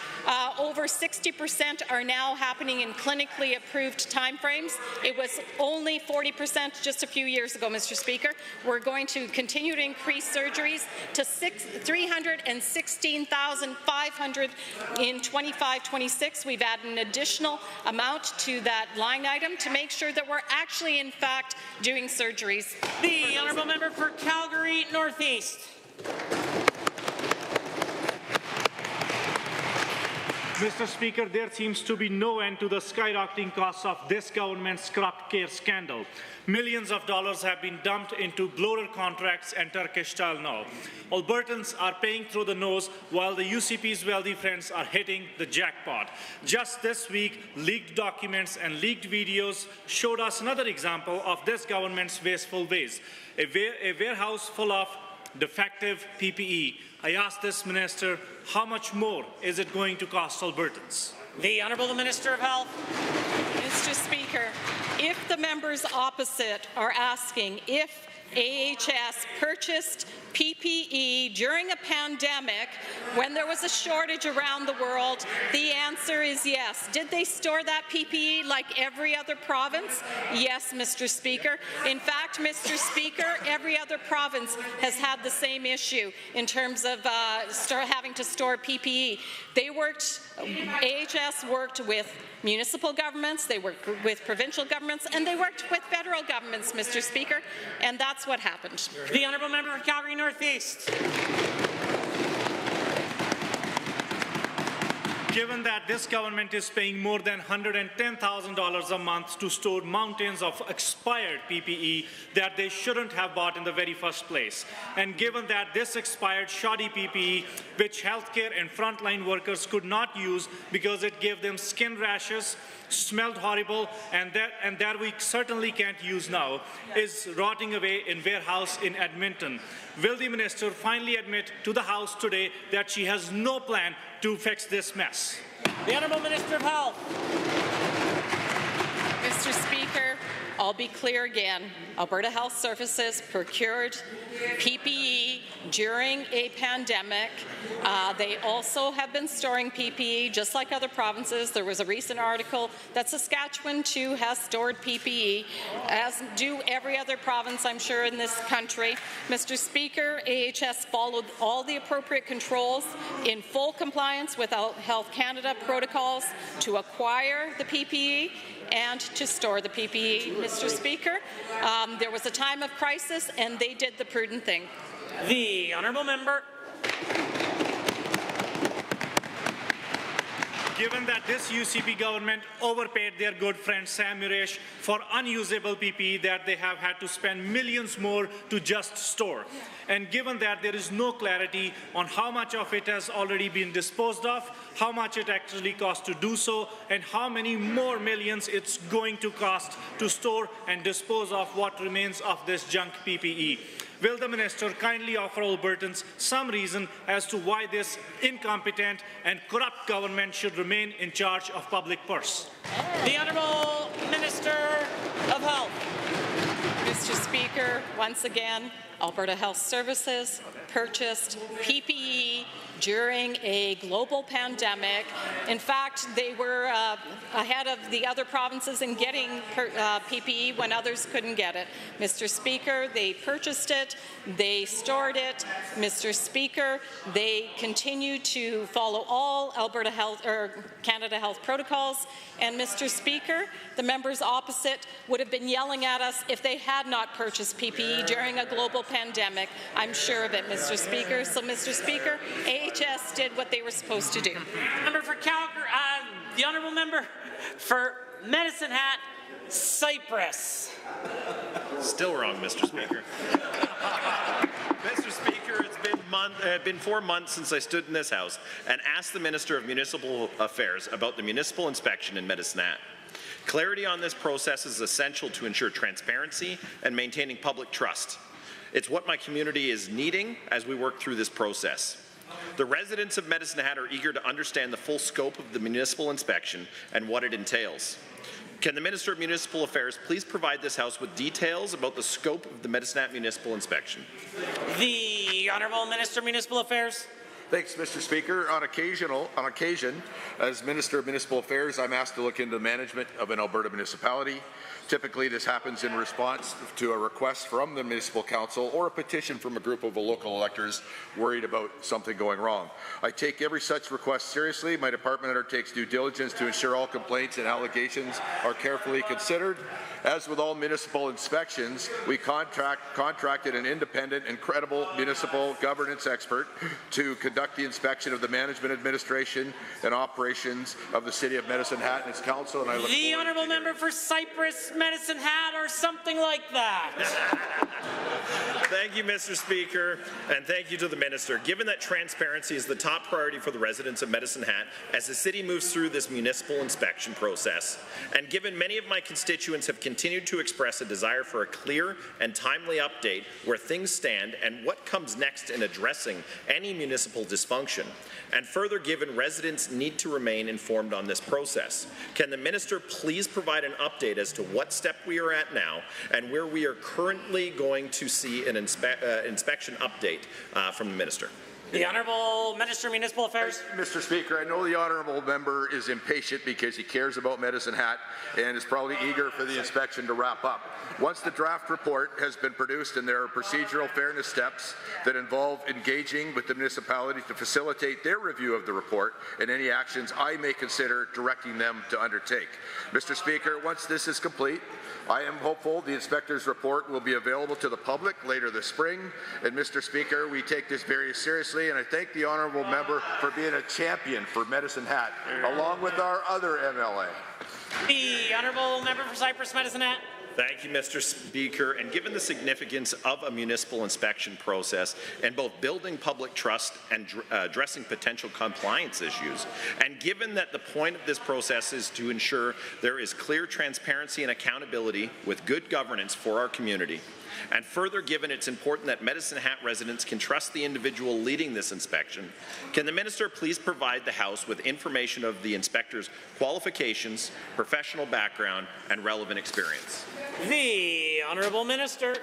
over 60% are now happening in clinically approved timeframes. It was only 40% just a few years ago, Mr. Speaker. We're going to continue to increase surgeries to 316,500 in 25-26. We've added an additional amount to that line item to make sure that we're actually, in fact, doing surgeries. The honourable member for Calgary Northeast. Mr. Speaker, there seems to be no end to the skyrocketing costs of this government's corrupt care scandal. Millions of dollars have been dumped into bloated contracts and Turkish style now. Albertans are paying through the nose while the UCP's wealthy friends are hitting the jackpot. Just this week, leaked documents and leaked videos showed us another example of this government's wasteful ways. A warehouse full of defective PPE. I ask this minister, how much more is it going to cost Albertans? The Honourable Minister of Health. Mr. Speaker, if the members opposite are asking if AHS purchased PPE during a pandemic when there was a shortage around the world, the answer is yes. Did they store that PPE like every other province? Yes, Mr. Speaker. In fact, Mr. Speaker, every other province has had the same issue in terms of having to store PPE. AHS worked with municipal governments, they worked with provincial governments, and they worked with federal governments, Mr. Speaker, and that's what happened. The honourable member for Calgary Northeast. Given that this government is paying more than $110,000 a month to store mountains of expired PPE that they shouldn't have bought in the very first place, and given that this expired shoddy PPE, which healthcare and frontline workers could not use because it gave them skin rashes, smelled horrible, and that we certainly can't use now, is rotting away in warehouse in Edmonton. Will the minister finally admit to the House today that she has no plan to fix this mess? The Honourable Minister of Health. Mr. Speaker, I'll be clear again, Alberta Health Services procured PPE during a pandemic. They also have been storing PPE, just like other provinces. There was a recent article that Saskatchewan too has stored PPE, as do every other province, I'm sure, in this country. Mr. Speaker, AHS followed all the appropriate controls in full compliance with Health Canada protocols to acquire the PPE and to store the PPE, Mr. Speaker. There was a time of crisis, and they did the prudent thing. The honourable member. Given that this UCP government overpaid their good friend Sam Murish for unusable PPE that they have had to spend millions more to just store, and given that there is no clarity on how much of it has already been disposed of, how much it actually costs to do so, and how many more millions it's going to cost to store and dispose of what remains of this junk PPE. Will the minister kindly offer Albertans some reason as to why this incompetent and corrupt government should remain in charge of public purse? The Honourable Minister of Health. Mr. Speaker, once again, Alberta Health Services purchased PPE during a global pandemic. In fact, they were ahead of the other provinces in getting PPE when others couldn't get it. Mr. Speaker, they purchased it, they stored it. Mr. Speaker, they continue to follow all Alberta Health or Canada Health protocols. And Mr. Speaker, the members opposite would have been yelling at us if they had not purchased PPE during a global pandemic. I'm sure of it, Mr. Speaker. So, Mr. Speaker, AHS did what they were supposed to do. Member for Calgary, the honourable member for Medicine Hat, Cypress. Still wrong, Mr. Speaker. Mr. Speaker, it's been 4 months since I stood in this House and asked the Minister of Municipal Affairs about the municipal inspection in Medicine Hat. Clarity on this process is essential to ensure transparency and maintaining public trust. It's what my community is needing as we work through this process. The residents of Medicine Hat are eager to understand the full scope of the municipal inspection and what it entails. Can the Minister of Municipal Affairs please provide this House with details about the scope of the Medicine Hat municipal inspection? The Honourable Minister of Municipal Affairs. Thanks, Mr. Speaker. On occasion, as Minister of Municipal Affairs, I'm asked to look into the management of an Alberta municipality. Typically, this happens in response to a request from the Municipal Council or a petition from a group of local electors worried about something going wrong. I take every such request seriously. My department undertakes due diligence to ensure all complaints and allegations are carefully considered. As with all municipal inspections, we contracted an independent and credible municipal governance expert to conduct the inspection of the management, administration, and operations of the City of Medicine Hat and its council. And I look the honourable member for Cypress, Medicine Hat, or something like that. Thank you, Mr. Speaker, and thank you to the Minister. Given that transparency is the top priority for the residents of Medicine Hat as the City moves through this municipal inspection process, and given many of my constituents have continued to express a desire for a clear and timely update where things stand and what comes next in addressing any municipal dysfunction, and further given residents need to remain informed on this process, can the Minister please provide an update as to what step we are at now and where we are currently going to see an inspection update from the Minister? The Honourable Minister of Municipal Affairs. Mr. Speaker, I know the honourable member is impatient because he cares about Medicine Hat and is probably eager for the inspection to wrap up. Once the draft report has been produced and there are procedural fairness steps that involve engaging with the municipality to facilitate their review of the report and any actions I may consider directing them to undertake. Mr. Speaker, once this is complete, I am hopeful the inspector's report will be available to the public later this spring. And Mr. Speaker, we take this very seriously, and I thank the honourable member for being a champion for Medicine Hat, along with our other MLA. The honourable member for Cypress, Medicine Hat. Thank you, Mr. Speaker. And given the significance of a municipal inspection process and both building public trust and addressing potential compliance issues, and given that the point of this process is to ensure there is clear transparency and accountability with good governance for our community, and further given it's important that Medicine Hat residents can trust the individual leading this inspection, can the Minister please provide the House with information of the inspector's qualifications, professional background, and relevant experience? The Honourable Minister.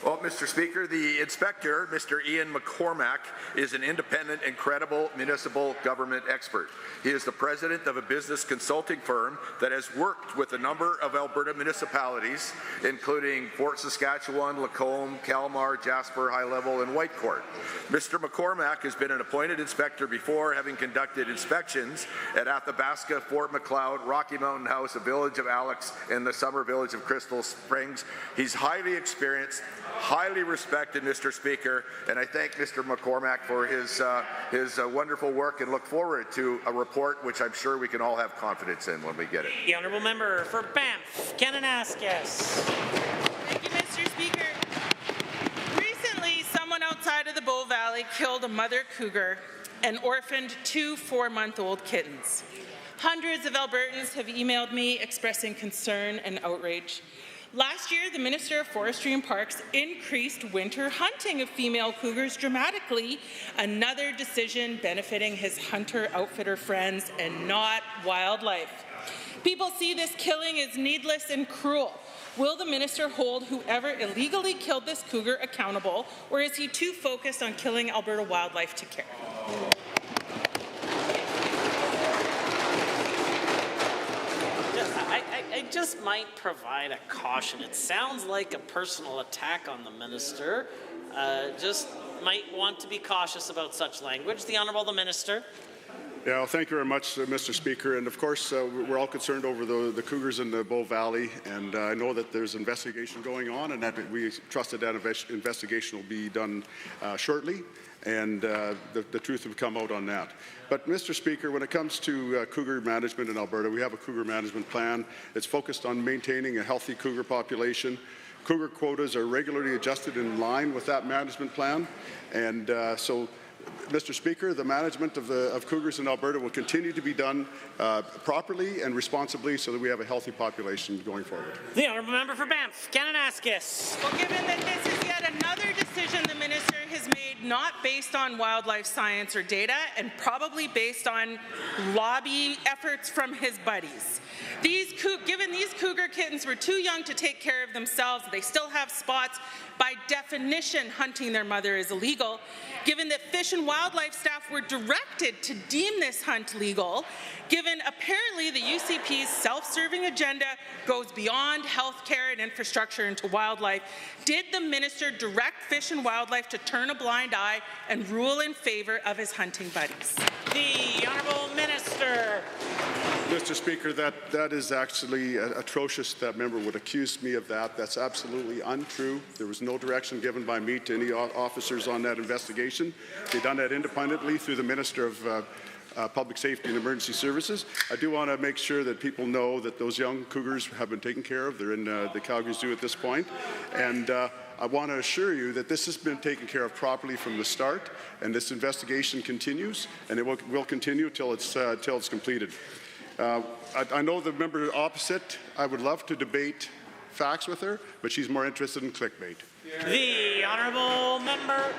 Well, Mr. Speaker, the inspector, Mr. Ian McCormack, is an independent and credible municipal government expert. He is the president of a business consulting firm that has worked with a number of Alberta municipalities, including Fort Saskatchewan, Lacombe, Kalmar, Jasper, High Level, and Whitecourt. Mr. McCormack has been an appointed inspector before, having conducted inspections at Athabasca, Fort Macleod, Rocky Mountain House, the Village of Alex, and the summer village of Crystal Springs. He's highly experienced, highly respected, Mr. Speaker, and I thank Mr. McCormack for his wonderful work and look forward to a report which I'm sure we can all have confidence in when we get it. The Honourable Member for Banff, Kananaskis. Thank you, Mr. Speaker. Recently, someone outside of the Bow Valley killed a mother cougar and orphaned 2 4-month-old kittens. Hundreds of Albertans have emailed me expressing concern and outrage. Last year, the Minister of Forestry and Parks increased winter hunting of female cougars dramatically, another decision benefiting his hunter outfitter friends and not wildlife. People see this killing as needless and cruel. Will the minister hold whoever illegally killed this cougar accountable, or is he too focused on killing Alberta wildlife to care? I just might provide a caution. It sounds like a personal attack on the minister. Just might want to be cautious about such language. The Honourable Minister. Yeah, well, thank you very much, Mr. Speaker. And of course, we're all concerned over the cougars in the Bow Valley, and I know that there's an investigation going on, and that we trust that investigation will be done shortly, and the truth will come out on that. But, Mr. Speaker, when it comes to cougar management in Alberta, we have a cougar management plan. It's focused on maintaining a healthy cougar population. Cougar quotas are regularly adjusted in line with that management plan, and so Mr. Speaker, the management of cougars in Alberta will continue to be done properly and responsibly so that we have a healthy population going forward. The Honourable Member for Banff, Kananaskis. Well, given that this is yet another decision the minister has made not based on wildlife science or data and probably based on lobby efforts from his buddies. Given these cougar kittens were too young to take care of themselves, they still have spots, by definition hunting their mother is illegal. Given that Fish and Wildlife staff were directed to deem this hunt legal, given apparently the UCP's self-serving agenda goes beyond healthcare and infrastructure into wildlife, did the minister direct Fish and Wildlife to turn a blind eye and rule in favour of his hunting buddies? The Honourable Minister. Mr. Speaker, that is actually atrocious. That member would accuse me of that. That's absolutely untrue. There was no direction given by me to any officers on that investigation. They've done that independently through the Minister of Public Safety and Emergency Services. I do want to make sure that people know that those young cougars have been taken care of. They're in the Calgary Zoo at this point. And I want to assure you that this has been taken care of properly from the start, and this investigation continues, and it will continue till it's completed. I know the member opposite. I would love to debate facts with her, but she's more interested in clickbait. The Honourable Member.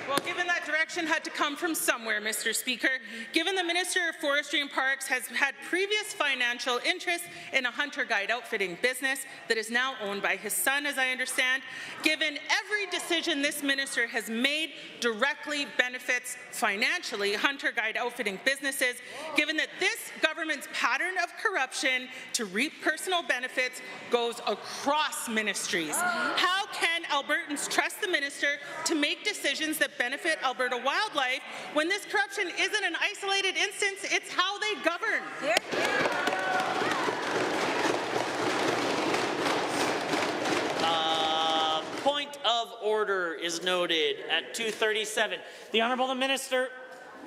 Well, given that direction had to come from somewhere, Mr. Speaker, given the Minister of Forestry and Parks has had previous financial interest in a hunter guide outfitting business that is now owned by his son, as I understand, given every decision this minister has made directly benefits financially hunter guide outfitting businesses, given that this government's pattern of corruption to reap personal benefits goes across ministries, how can Albertans trust the minister to make decisions that benefit Alberta wildlife when this corruption isn't an isolated instance, it's how they govern? Point of order is noted at 2:37. The Honourable Minister.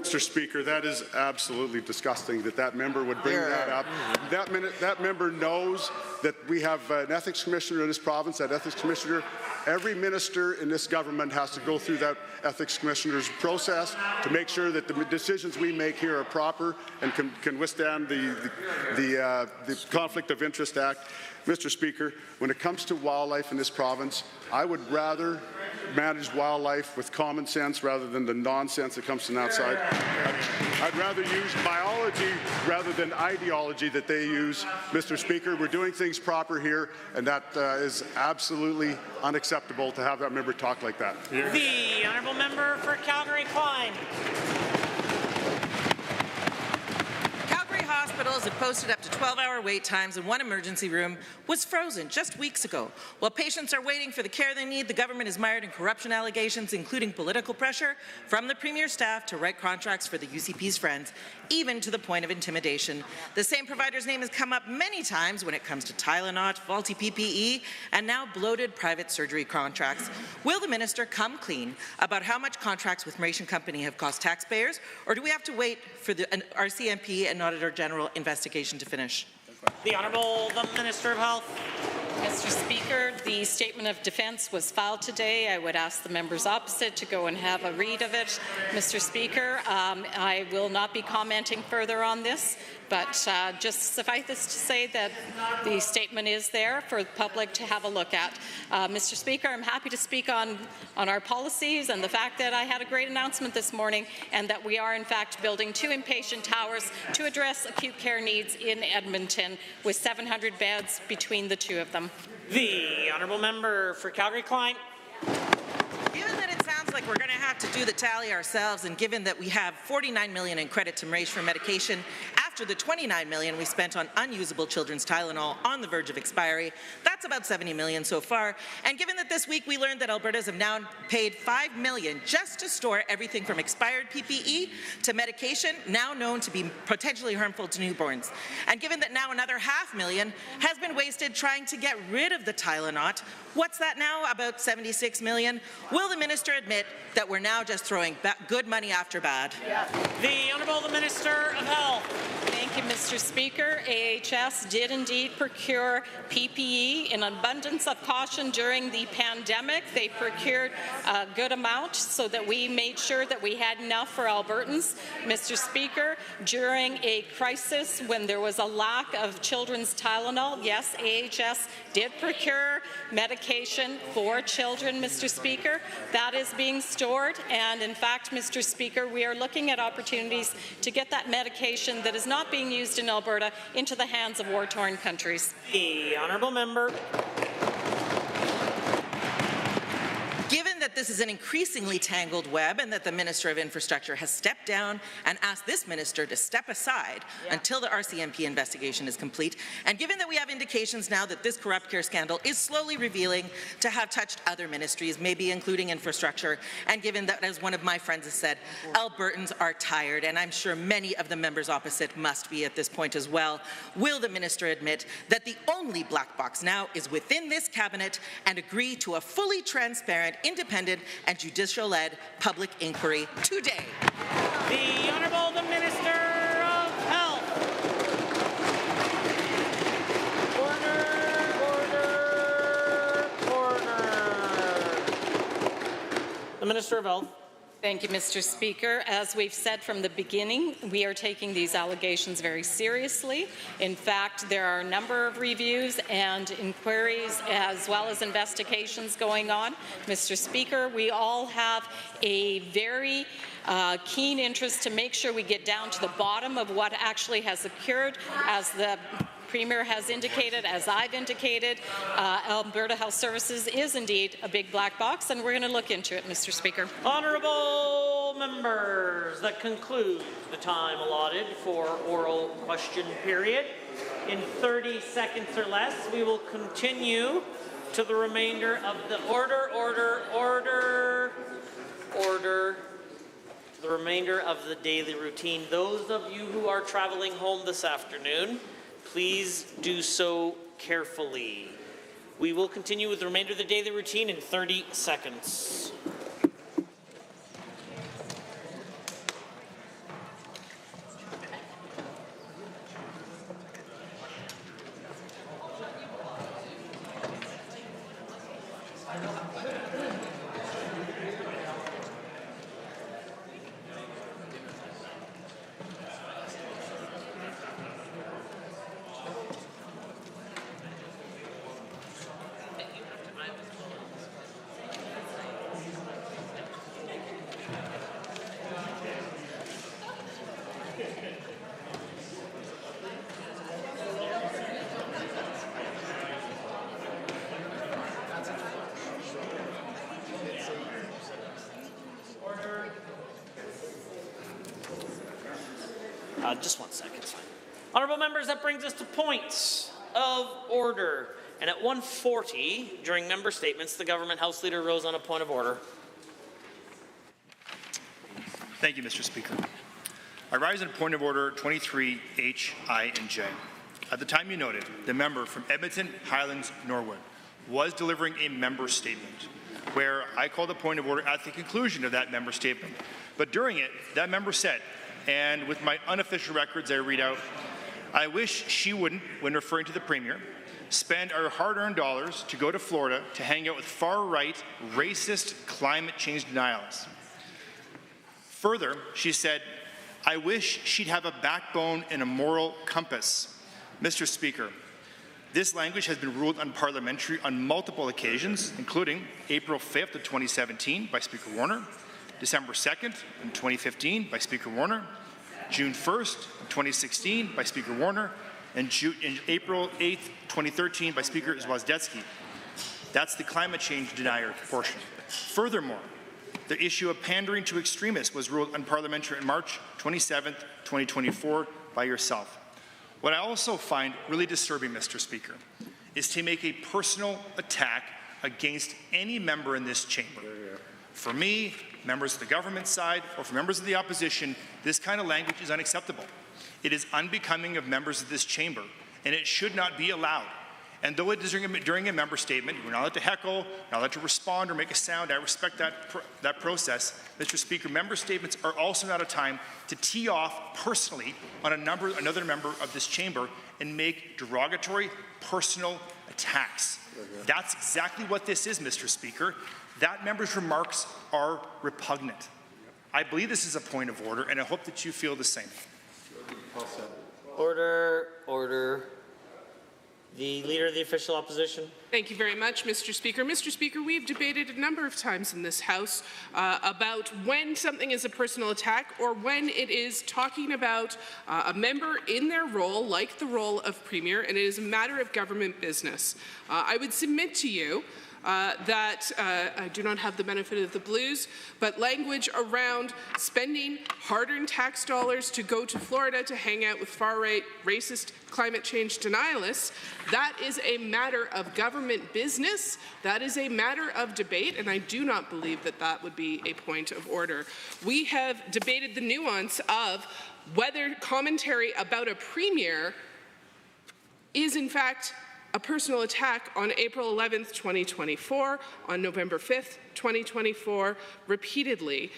Mr. Speaker, that is absolutely disgusting that member would bring that up. That member knows that we have an ethics commissioner in this province. That ethics commissioner, every minister in this government has to go through that ethics commissioner's process to make sure that the decisions we make here are proper and can withstand the Conflict of Interest Act. Mr. Speaker, when it comes to wildlife in this province, I would rather manage wildlife with common sense rather than the nonsense that comes from outside. I'd rather use biology rather than ideology that they use. Mr. Speaker, we're doing things everything's proper here, and that is absolutely unacceptable to have that member talk like that. The honourable member for Calgary-Klein. Hospitals have posted up to 12-hour wait times, and one emergency room was frozen just weeks ago. While patients are waiting for the care they need, the government is mired in corruption allegations, including political pressure from the Premier's staff to write contracts for the UCP's friends, even to the point of intimidation. The same provider's name has come up many times when it comes to Tylenol, faulty PPE, and now bloated private surgery contracts. Will the minister come clean about how much contracts with Maration Company have cost taxpayers, or do we have to wait for the RCMP and Auditor General investigation to finish? The Honourable the Minister of Health. Mr. Speaker, the statement of defence was filed today. I would ask the members opposite to go and have a read of it. Mr. Speaker, I will not be commenting further on this, but just suffice this to say that the statement is there for the public to have a look at. Mr. Speaker, I'm happy to speak on our policies and the fact that I had a great announcement this morning and that we are in fact building 2 inpatient towers to address acute care needs in Edmonton with 700 beds between the 2 of them. The honourable member for Calgary-Klein. Given that it sounds like we're going to have to do the tally ourselves, and given that we have $49 million in credit to Maration for medication after the $29 million we spent on unusable children's Tylenol on the verge of expiry, that's about $70 million so far. And given that this week we learned that Albertans have now paid $5 million just to store everything from expired PPE to medication now known to be potentially harmful to newborns, and given that now another $500,000 has been wasted trying to get rid of the Tylenol, what's that now? About $76 million. Will the minister admit that we're now just throwing good money after bad? The Honourable the Minister of Health. Thank you, Mr. Speaker. AHS did indeed procure PPE in abundance of caution during the pandemic. They procured a good amount so that we made sure that we had enough for Albertans. Mr. Speaker, during a crisis when there was a lack of children's Tylenol, yes, AHS did procure medication for children, Mr. Speaker. That is being stored, and in fact, Mr. Speaker, we are looking at opportunities to get that medication that is not being used in Alberta into the hands of war-torn countries. The honourable member. Given that this is an increasingly tangled web and that the Minister of Infrastructure has stepped down and asked this minister to step aside until the RCMP investigation is complete, and given that we have indications now that this corrupt care scandal is slowly revealing to have touched other ministries, maybe including infrastructure, and given that, as one of my friends has said, Albertans are tired, and I'm sure many of the members opposite must be at this point as well, will the minister admit that the only black box now is within this cabinet and agree to a fully transparent, independent and judicial-led public inquiry today? The Honourable the Minister of Health. Order. The Minister of Health. Thank you, Mr. Speaker. As we've said from the beginning, we are taking these allegations very seriously. In fact, there are a number of reviews and inquiries as well as investigations going on. Mr. Speaker, we all have a very keen interest to make sure we get down to the bottom of what actually has occurred. As the Premier has indicated, as I've indicated, Alberta Health Services is indeed a big black box, and we're going to look into it, Mr. Speaker. Honourable members, that concludes the time allotted for oral question period. In 30 seconds or less, we will continue to the remainder of the the remainder of the daily routine. Those of you who are traveling home this afternoon, please do so carefully. We will continue with the remainder of the daily routine in 30 seconds. Just 1 second, it's fine. Honourable members, that brings us to points of order. And at 1:40, during member statements, the government House Leader rose on a point of order. Thank you, Mr. Speaker. I rise on point of order 23H, I, and J. At the time you noted, the member from Edmonton, Highlands, Norwood was delivering a member statement where I called a point of order at the conclusion of that member statement. But during it, that member said, and with my unofficial records I read out, I wish she wouldn't, when referring to the Premier, spend our hard-earned dollars to go to Florida to hang out with far-right, racist climate change denialists. Further, she said, I wish she'd have a backbone and a moral compass. Mr. Speaker, this language has been ruled unparliamentary on multiple occasions, including April 5th of 2017 by Speaker Warner, December 2nd in 2015 by Speaker Warner, June 1st of 2016 by Speaker Warner, and April 8th, 2013 by Speaker Zwozdetsky. That's the climate change denier portion. Furthermore, the issue of pandering to extremists was ruled unparliamentary on March 27th, 2024 by yourself. What I also find really disturbing, Mr. Speaker, is to make a personal attack against any member in this chamber. For me, members of the government side, or for members of the opposition, this kind of language is unacceptable. It is unbecoming of members of this chamber, and it should not be allowed. And though it is during a member statement, we're not allowed to heckle, not allowed to respond or make a sound. I respect that process. Mr. Speaker, member statements are also not a time to tee off personally on another member of this chamber and make derogatory personal attacks. That's exactly what this is, Mr. Speaker. That member's remarks are repugnant. I believe this is a point of order, and I hope that you feel the same. Order, order. The Leader of the Official Opposition. Thank you very much, Mr. Speaker. Mr. Speaker, we've debated a number of times in this House about when something is a personal attack or when it is talking about a member in their role, like the role of Premier, and it is a matter of government business. I would submit to you that I do not have the benefit of the blues, but language around spending hard-earned tax dollars to go to Florida to hang out with far-right, racist climate change denialists, that is a matter of government business. That is a matter of debate, and I do not believe that that would be a point of order. We have debated the nuance of whether commentary about a premier is, in fact, a personal attack on April 11th, 2024, on November 5th, 2024, repeatedly.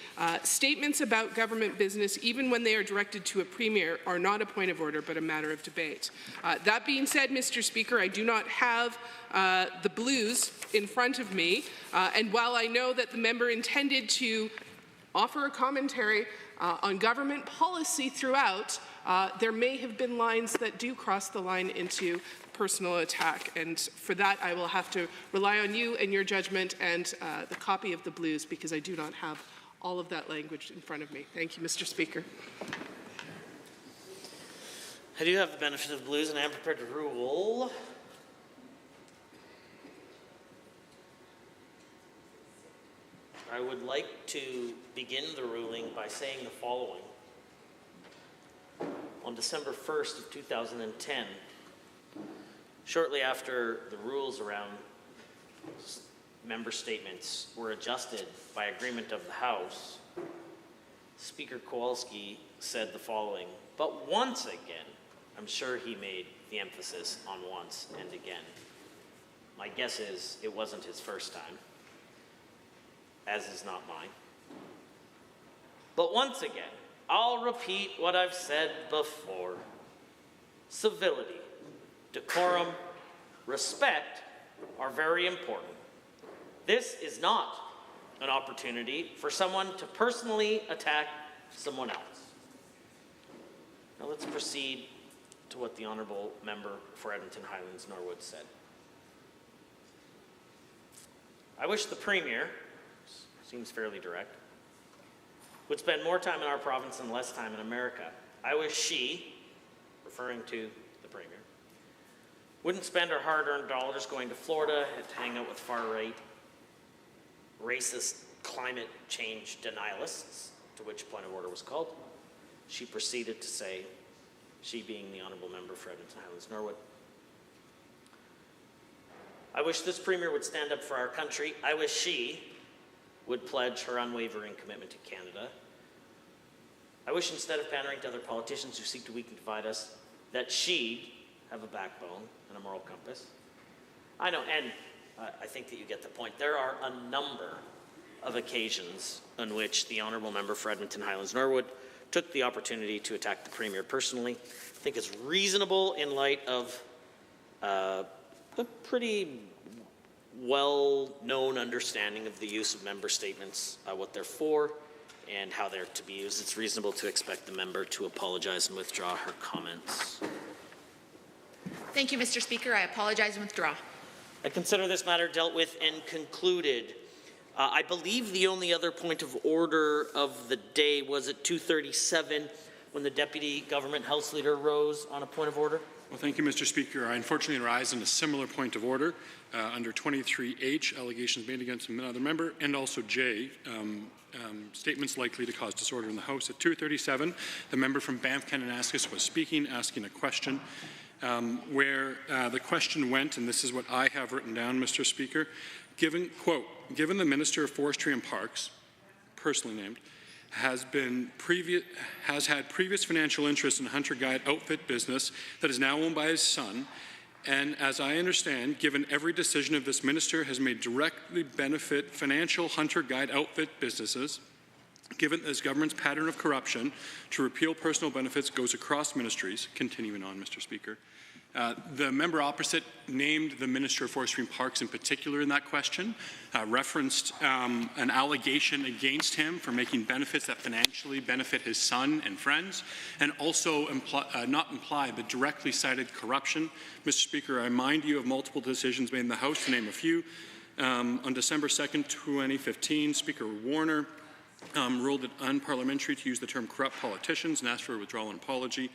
Statements about government business, even when they are directed to a premier, are not a point of order, but a matter of debate. That being said, Mr. Speaker, I do not have the blues in front of me, and while I know that the member intended to offer a commentary on government policy throughout, there may have been lines that do cross the line into personal attack, and for that I will have to rely on you and your judgment and the copy of the blues, because I do not have all of that language in front of me. Thank you, Mr. Speaker. I do have the benefit of the blues, and I am prepared to rule. I would like to begin the ruling by saying the following. On December 1st of 2010, shortly after the rules around member statements were adjusted by agreement of the House, Speaker Kowalski said the following, but once again. I'm sure he made the emphasis on once and again. My guess is it wasn't his first time, as is not mine. But once again, I'll repeat what I've said before. Civility, decorum, respect are very important. This is not an opportunity for someone to personally attack someone else. Now let's proceed to what the Honourable Member for Edmonton Highlands Norwood said. I wish the Premier, seems fairly direct, would spend more time in our province and less time in America. I wish she, referring to the Premier, wouldn't spend her hard-earned dollars going to Florida to hang out with far-right, racist climate change denialists, to which point of order was called. She proceeded to say, she being the Honourable Member for Edmonton Highlands Norwood. I wish this Premier would stand up for our country. I wish she would pledge her unwavering commitment to Canada. I wish instead of pandering to other politicians who seek to weaken and divide us, that she'd have a backbone and a moral compass. I know, and I think that you get the point. There are a number of occasions on which the Honourable Member for Edmonton Highlands Norwood took the opportunity to attack the Premier personally. I think it's reasonable in light of a pretty well-known understanding of the use of member statements, what they're for, and how they're to be used. It's reasonable to expect the member to apologize and withdraw her comments. Thank you, Mr. Speaker. I apologize and withdraw. I consider this matter dealt with and concluded. I believe the only other point of order of the day was at 2:37 when the Deputy Government House Leader rose on a point of order. Well, thank you, Mr. Speaker. I unfortunately rise on a similar point of order under 23H, allegations made against another member, and also J, statements likely to cause disorder in the House. At 2:37, the member from Banff Kananaskis was speaking, asking a question where the question went, and this is what I have written down, Mr. Speaker, given, quote, given the Minister of Forestry and Parks, personally named, has had previous financial interest in Hunter Guide outfit business that is now owned by his son, and as I understand, given every decision of this minister has made directly benefit financial Hunter Guide outfit businesses, given this government's pattern of corruption to repeal personal benefits goes across ministries, continuing on, Mr. Speaker. The member opposite named the Minister of Forestry and Parks in particular in that question, referenced an allegation against him for making benefits that financially benefit his son and friends, and also not implied but directly cited corruption. Mr. Speaker, I remind you of multiple decisions made in the House, to name a few. On December 2nd, 2015, Speaker Warner ruled it unparliamentary to use the term corrupt politicians and asked for a withdrawal and apology.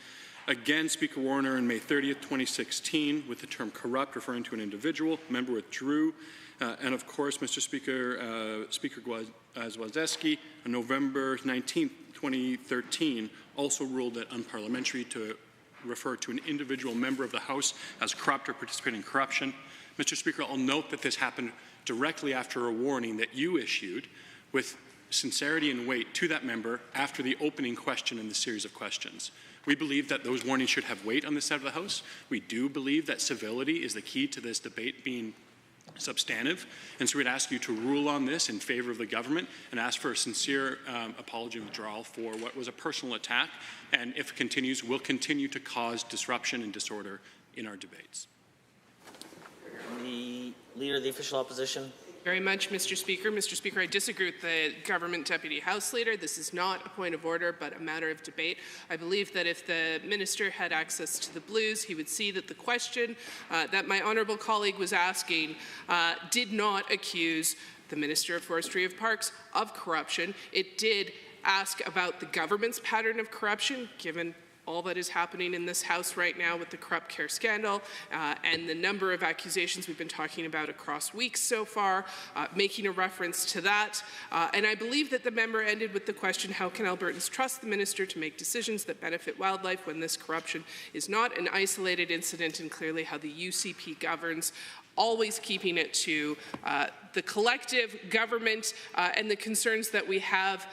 Again, Speaker Warner on May 30th, 2016, with the term corrupt referring to an individual, member withdrew. And of course, Mr. Speaker, Speaker Gwazdewski on November 19th, 2013, also ruled it unparliamentary to refer to an individual member of the House as corrupt or participating in corruption. Mr. Speaker, I'll note that this happened directly after a warning that you issued with sincerity and weight to that member after the opening question in the series of questions. We believe that those warnings should have weight on this side of the House. We do believe that civility is the key to this debate being substantive, and so we'd ask you to rule on this in favor of the government and ask for a sincere apology and withdrawal for what was a personal attack, and if it continues, will continue to cause disruption and disorder in our debates. The Leader of the Official Opposition. Very much, Mr. Speaker. Mr. Speaker, I disagree with the Government Deputy House Leader. This is not a point of order, but a matter of debate. I believe that if the Minister had access to the Blues, he would see that the question that my honourable colleague was asking did not accuse the Minister of Forestry and Parks of corruption. It did ask about the government's pattern of corruption, given all that is happening in this House right now with the corrupt care scandal and the number of accusations we've been talking about across weeks so far, making a reference to that. And I believe that the member ended with the question, how can Albertans trust the minister to make decisions that benefit wildlife when this corruption is not an isolated incident, and clearly how the UCP governs, always keeping it to the collective government and the concerns that we have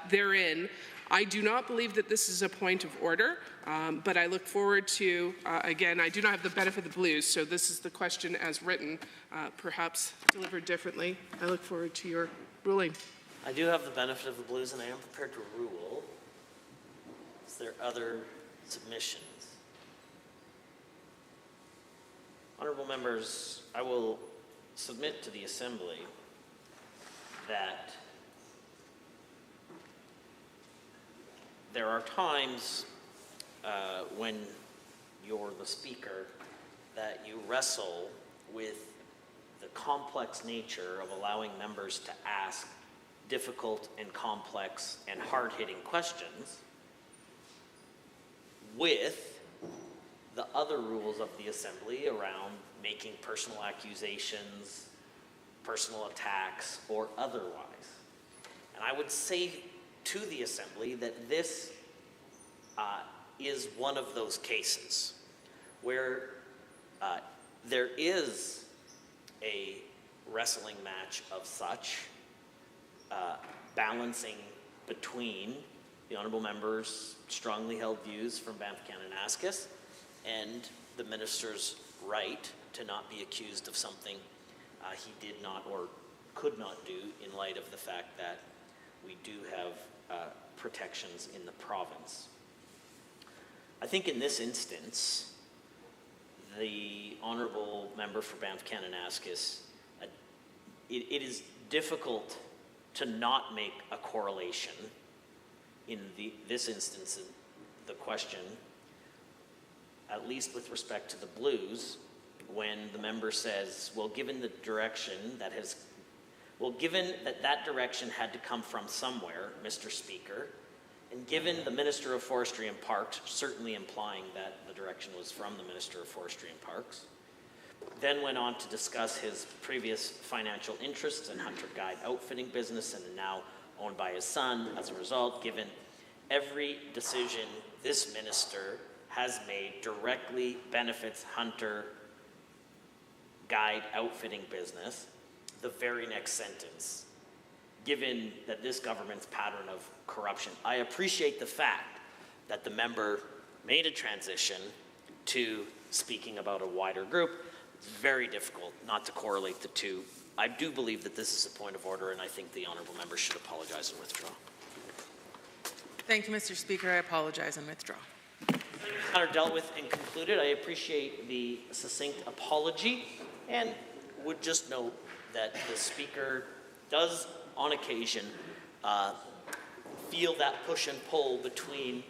therein. I do not believe that this is a point of order, but I look forward to, again, I do not have the benefit of the Blues, so this is the question as written, perhaps delivered differently. I look forward to your ruling. I do have the benefit of the Blues, and I am prepared to rule. Is there other submissions? Honourable members, I will submit to the Assembly that there are times when you're the Speaker that you wrestle with the complex nature of allowing members to ask difficult and complex and hard-hitting questions with the other rules of the Assembly around making personal accusations, personal attacks, or otherwise. And I would say to the Assembly that this is one of those cases where there is a wrestling match of such, balancing between the honourable member's strongly held views from Banff Kananaskis and the minister's right to not be accused of something he did not or could not do in light of the fact that we do have protections in the province. I think in this instance, the honourable member for Banff Kananaskis, it is difficult to not make a correlation in this instance of the question, at least with respect to the Blues, when the member says, well, given the direction that has, well, given that that direction had to come from somewhere, Mr. Speaker, and given the Minister of Forestry and Parks, certainly implying that the direction was from the Minister of Forestry and Parks, then went on to discuss his previous financial interests in Hunter Guide outfitting business and now owned by his son. As a result, given every decision this minister has made directly benefits Hunter Guide outfitting business, the very next sentence, given that this government's pattern of corruption, I appreciate the fact that the member made a transition to speaking about a wider group. It's very difficult not to correlate the two. I do believe that this is a point of order, and I think the honourable member should apologize and withdraw. Thank you, Mr. Speaker. I apologize and withdraw. Matter dealt with and concluded. I appreciate the succinct apology and would just note that the Speaker does, on occasion, feel that push and pull between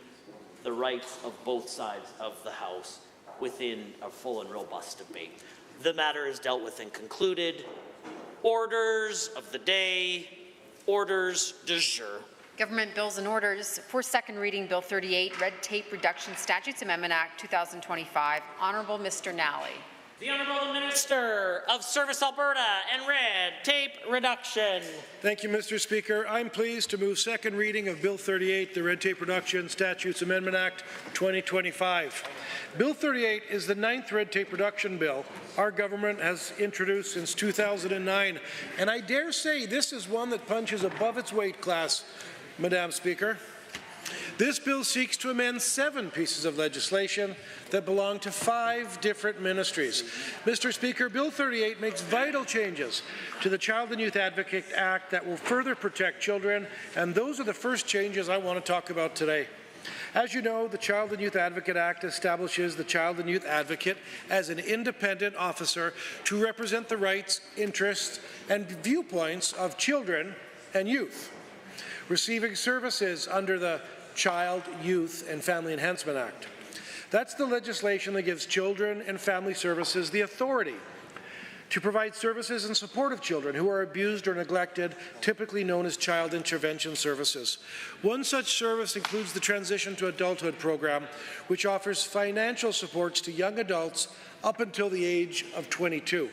the rights of both sides of the House within a full and robust debate. The matter is dealt with and concluded. Orders of the day, orders du jour. Government bills and orders. For second reading, Bill 38, Red Tape Reduction Statutes Amendment Act 2025. Honourable Mr. Nally. The Honourable Minister of Service Alberta and Red Tape Reduction. Thank you, Mr. Speaker. I'm pleased to move second reading of Bill 38, the Red Tape Reduction Statutes Amendment Act 2025. Bill 38 is the 9th red tape reduction bill our government has introduced since 2009, and I dare say this is one that punches above its weight class, Madam Speaker. This bill seeks to amend 7 pieces of legislation that belong to 5 different ministries. Mr. Speaker, Bill 38 makes vital changes to the Child and Youth Advocate Act that will further protect children, and those are the first changes I want to talk about today. As you know, the Child and Youth Advocate Act establishes the Child and Youth Advocate as an independent officer to represent the rights, interests, and viewpoints of children and youth receiving services under the Child, Youth, and Family Enhancement Act. That's the legislation that gives Children and Family Services the authority to provide services in support of children who are abused or neglected, typically known as child intervention services. One such service includes the Transition to Adulthood program, which offers financial supports to young adults up until the age of 22.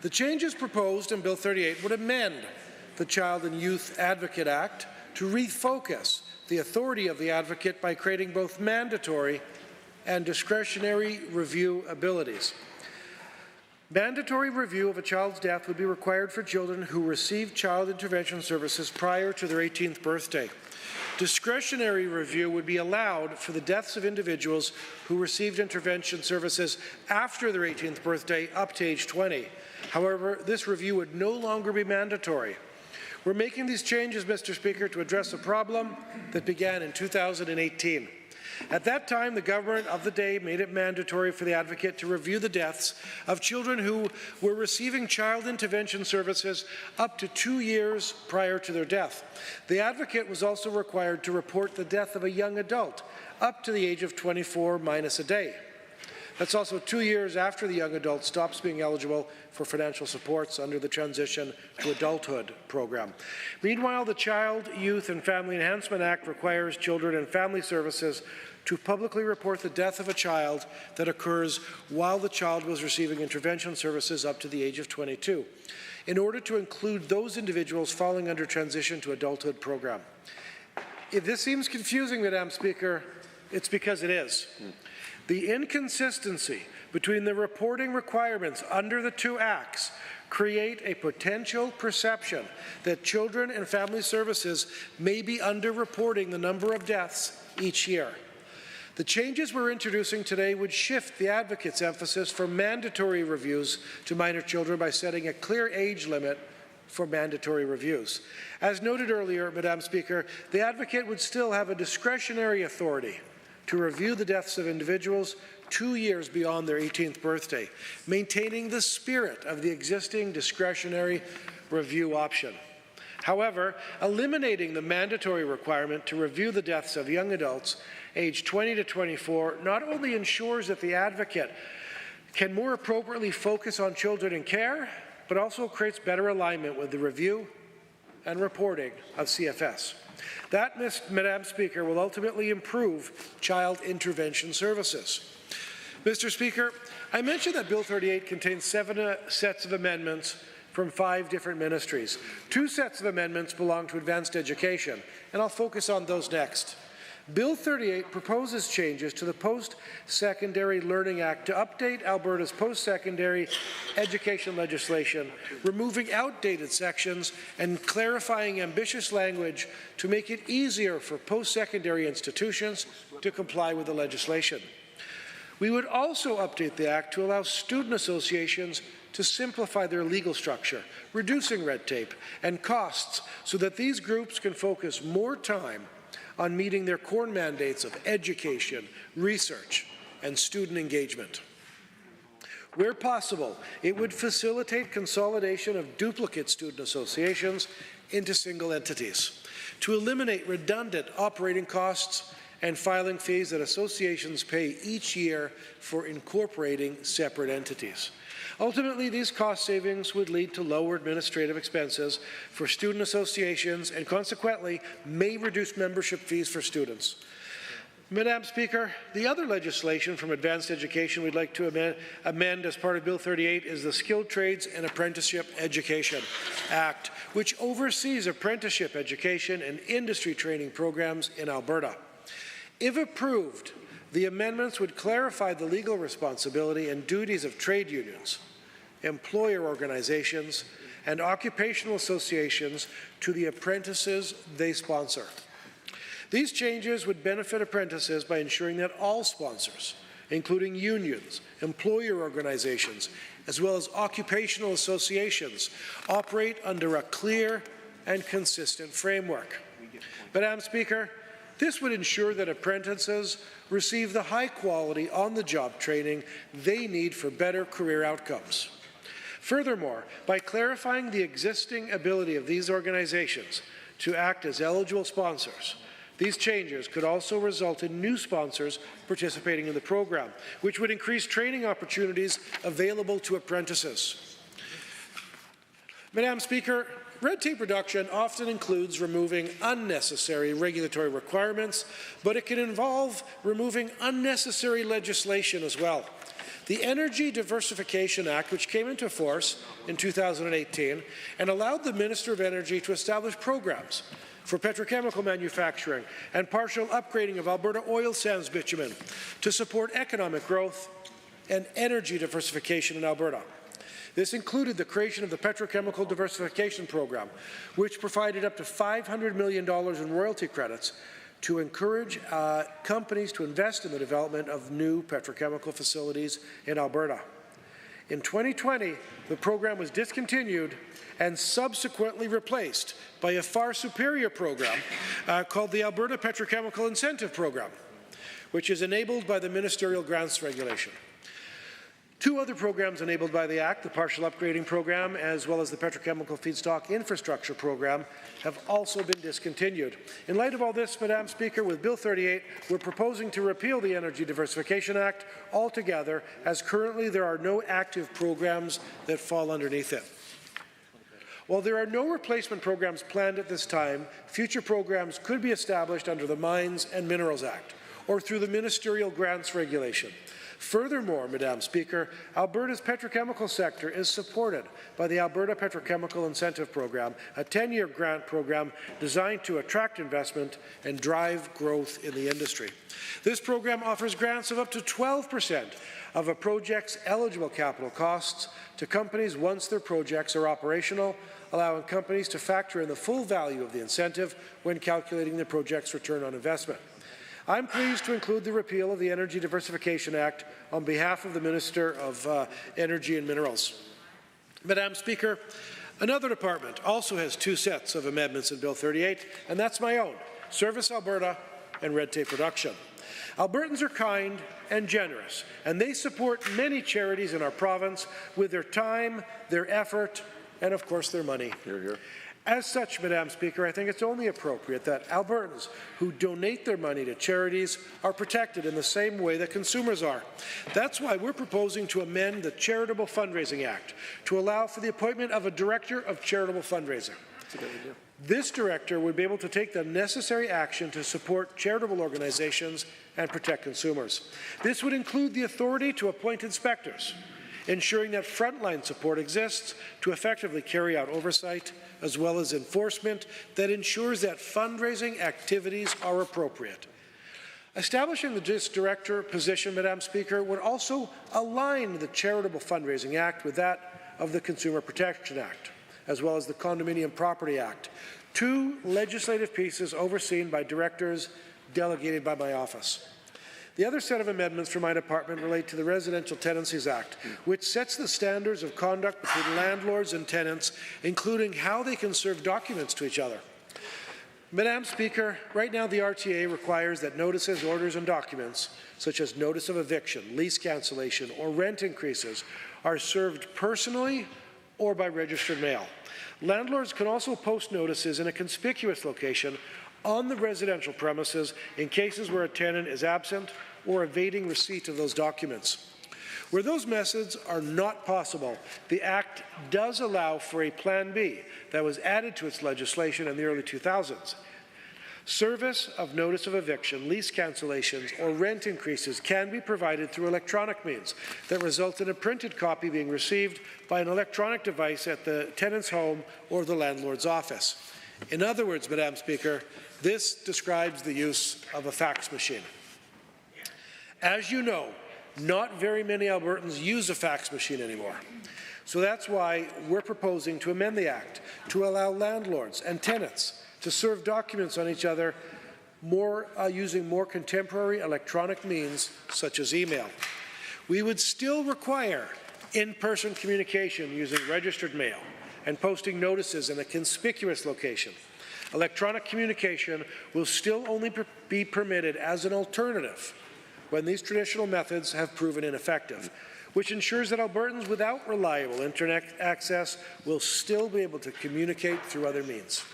The changes proposed in Bill 38 would amend the Child and Youth Advocate Act to refocus the authority of the advocate by creating both mandatory and discretionary review abilities. Mandatory review of a child's death would be required for children who receive child intervention services prior to their 18th birthday. Discretionary review would be allowed for the deaths of individuals who received intervention services after their 18th birthday up to age 20. However, this review would no longer be mandatory. We're making these changes, Mr. Speaker, to address a problem that began in 2018. At that time, the government of the day made it mandatory for the advocate to review the deaths of children who were receiving child intervention services up to 2 years prior to their death. The advocate was also required to report the death of a young adult up to the age of 24 minus a day. That's also 2 years after the young adult stops being eligible for financial supports under the Transition to Adulthood program. Meanwhile, the Child, Youth and Family Enhancement Act requires Children and Family Services to publicly report the death of a child that occurs while the child was receiving intervention services up to the age of 22, in order to include those individuals falling under Transition to Adulthood program. If this seems confusing, Madam Speaker, it's because it is. The inconsistency between the reporting requirements under the two acts create a potential perception that Children and Family Services may be underreporting the number of deaths each year. The changes we're introducing today would shift the advocate's emphasis from mandatory reviews to minor children by setting a clear age limit for mandatory reviews. As noted earlier, Madam Speaker, the advocate would still have a discretionary authority to review the deaths of individuals 2 years beyond their 18th birthday, maintaining the spirit of the existing discretionary review option. However, eliminating the mandatory requirement to review the deaths of young adults aged 20 to 24 not only ensures that the advocate can more appropriately focus on children in care, but also creates better alignment with the review and reporting of CFS. That, Madam Speaker, will ultimately improve child intervention services. Mr. Speaker, I mentioned that Bill 38 contains 7 sets of amendments from 5 different ministries. 2 sets of amendments belong to advanced education, and I'll focus on those next. Bill 38 proposes changes to the Post-Secondary Learning Act to update Alberta's post-secondary education legislation, removing outdated sections and clarifying ambitious language to make it easier for post-secondary institutions to comply with the legislation. We would also update the Act to allow student associations to simplify their legal structure, reducing red tape and costs so that these groups can focus more time on meeting their core mandates of education, research, and student engagement. Where possible, it would facilitate consolidation of duplicate student associations into single entities to eliminate redundant operating costs and filing fees that associations pay each year for incorporating separate entities. Ultimately, these cost savings would lead to lower administrative expenses for student associations and consequently may reduce membership fees for students. Madam Speaker, the other legislation from advanced education we'd like to amend as part of Bill 38 is the Skilled Trades and Apprenticeship Education Act, which oversees apprenticeship education and industry training programs in Alberta. If approved, the amendments would clarify the legal responsibility and duties of trade unions, employer organizations, and occupational associations to the apprentices they sponsor. These changes would benefit apprentices by ensuring that all sponsors, including unions, employer organizations, as well as occupational associations, operate under a clear and consistent framework. Madam Speaker, this would ensure that apprentices receive the high-quality, on-the-job training they need for better career outcomes. Furthermore, by clarifying the existing ability of these organizations to act as eligible sponsors, these changes could also result in new sponsors participating in the program, which would increase training opportunities available to apprentices. Madam Speaker, red tape reduction often includes removing unnecessary regulatory requirements, but it can involve removing unnecessary legislation as well. The Energy Diversification Act, which came into force in 2018 and allowed the Minister of Energy to establish programs for petrochemical manufacturing and partial upgrading of Alberta oil sands bitumen to support economic growth and energy diversification in Alberta. This included the creation of the Petrochemical Diversification Program, which provided up to $500 million in royalty credits to encourage companies to invest in the development of new petrochemical facilities in Alberta. In 2020, the program was discontinued and subsequently replaced by a far superior program called the Alberta Petrochemical Incentive Program, which is enabled by the Ministerial Grants Regulation. 2 other programs enabled by the Act, the Partial Upgrading Program as well as the Petrochemical Feedstock Infrastructure Program, have also been discontinued. In light of all this, Madam Speaker, with Bill 38, we're proposing to repeal the Energy Diversification Act altogether, as currently there are no active programs that fall underneath it. While there are no replacement programs planned at this time, future programs could be established under the Mines and Minerals Act or through the Ministerial Grants Regulation. Furthermore, Madam Speaker, Alberta's petrochemical sector is supported by the Alberta Petrochemical Incentive Program, a 10-year grant program designed to attract investment and drive growth in the industry. This program offers grants of up to 12% of a project's eligible capital costs to companies once their projects are operational, allowing companies to factor in the full value of the incentive when calculating the project's return on investment. I'm pleased to include the repeal of the Energy Diversification Act on behalf of the Minister of Energy and Minerals. Madam Speaker, another department also has two sets of amendments in Bill 38, and that's my own, Service Alberta and Red Tape Reduction. Albertans are kind and generous, and they support many charities in our province with their time, their effort, and of course their money. Hear, hear. As such, Madam Speaker, I think it's only appropriate that Albertans who donate their money to charities are protected in the same way that consumers are. That's why we're proposing to amend the Charitable Fundraising Act to allow for the appointment of a Director of Charitable Fundraising. This director would be able to take the necessary action to support charitable organizations and protect consumers. This would include the authority to appoint inspectors, ensuring that frontline support exists to effectively carry out oversight, as well as enforcement that ensures that fundraising activities are appropriate. Establishing this director position, Madam Speaker, would also align the Charitable Fundraising Act with that of the Consumer Protection Act, as well as the Condominium Property Act, two legislative pieces overseen by directors delegated by my office. The other set of amendments from my department relate to the Residential Tenancies Act, which sets the standards of conduct between landlords and tenants, including how they can serve documents to each other. Madam Speaker, right now the RTA requires that notices, orders, and documents, such as notice of eviction, lease cancellation, or rent increases, are served personally or by registered mail. Landlords can also post notices in a conspicuous location on the residential premises in cases where a tenant is absent or evading receipt of those documents. Where those methods are not possible, the Act does allow for a Plan B that was added to its legislation in the early 2000s. Service of notice of eviction, lease cancellations, or rent increases can be provided through electronic means that result in a printed copy being received by an electronic device at the tenant's home or the landlord's office. In other words, Madam Speaker, this describes the use of a fax machine. As you know, not very many Albertans use a fax machine anymore. So that's why we're proposing to amend the Act to allow landlords and tenants to serve documents on each other using more contemporary electronic means such as email. We would still require in-person communication using registered mail and posting notices in a conspicuous location. Electronic communication will still only be permitted as an alternative when these traditional methods have proven ineffective, which ensures that Albertans without reliable internet access will still be able to communicate through other means.